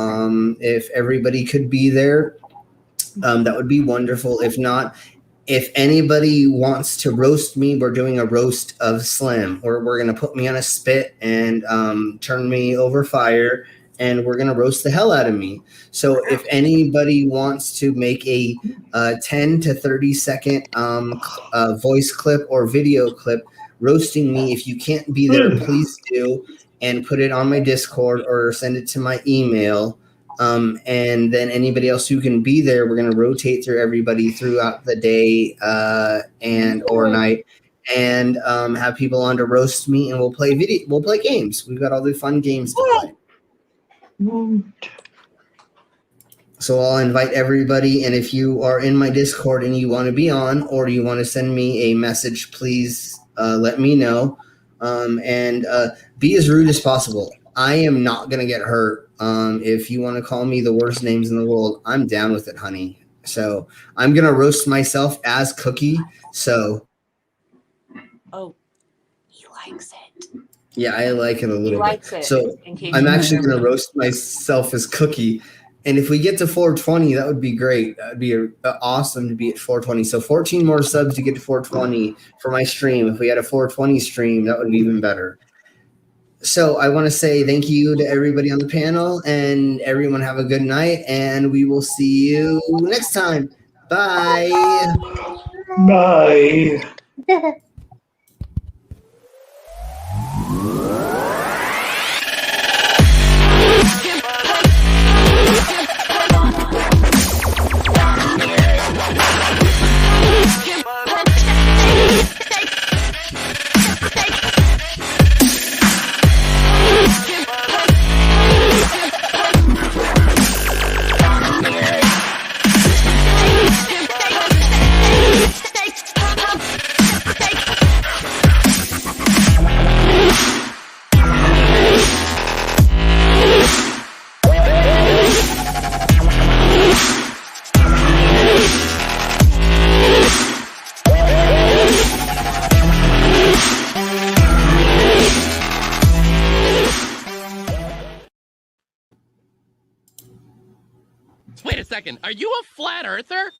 if everybody could be there, that would be wonderful. If not, if anybody wants to roast me, we're doing a roast of Slim, or we're going to put me on a spit and turn me over fire, and we're going to roast the hell out of me. So if anybody wants to make a 10 to 30 second voice clip or video clip roasting me, if you can't be there, please do, and put it on my Discord or send it to my email. And then anybody else who can be there, we're going to rotate through everybody throughout the day or night, and have people on to roast me, and we'll play games. We've got all the fun games to play. So I'll invite everybody, and if you are in my Discord and you want to be on, or you want to send me a message, please let me know, and be as rude as possible. I am not going to get hurt. If you want to call me the worst names in the world, I'm down with it, honey. So I'm going to roast myself as Cookie. So. Oh, he likes it. Yeah, I like it a little likes bit. it, So in case I'm you actually remember. going to roast myself as Cookie. And if we get to 420, that would be great. That would be awesome to be at 420. So 14 more subs to get to 420 for my stream. If we had a 420 stream, that would be even better. So I want to say thank you to everybody on the panel, and everyone have a good night, and we will see you next time. Bye. Bye. Skip second. Are you a flat earther?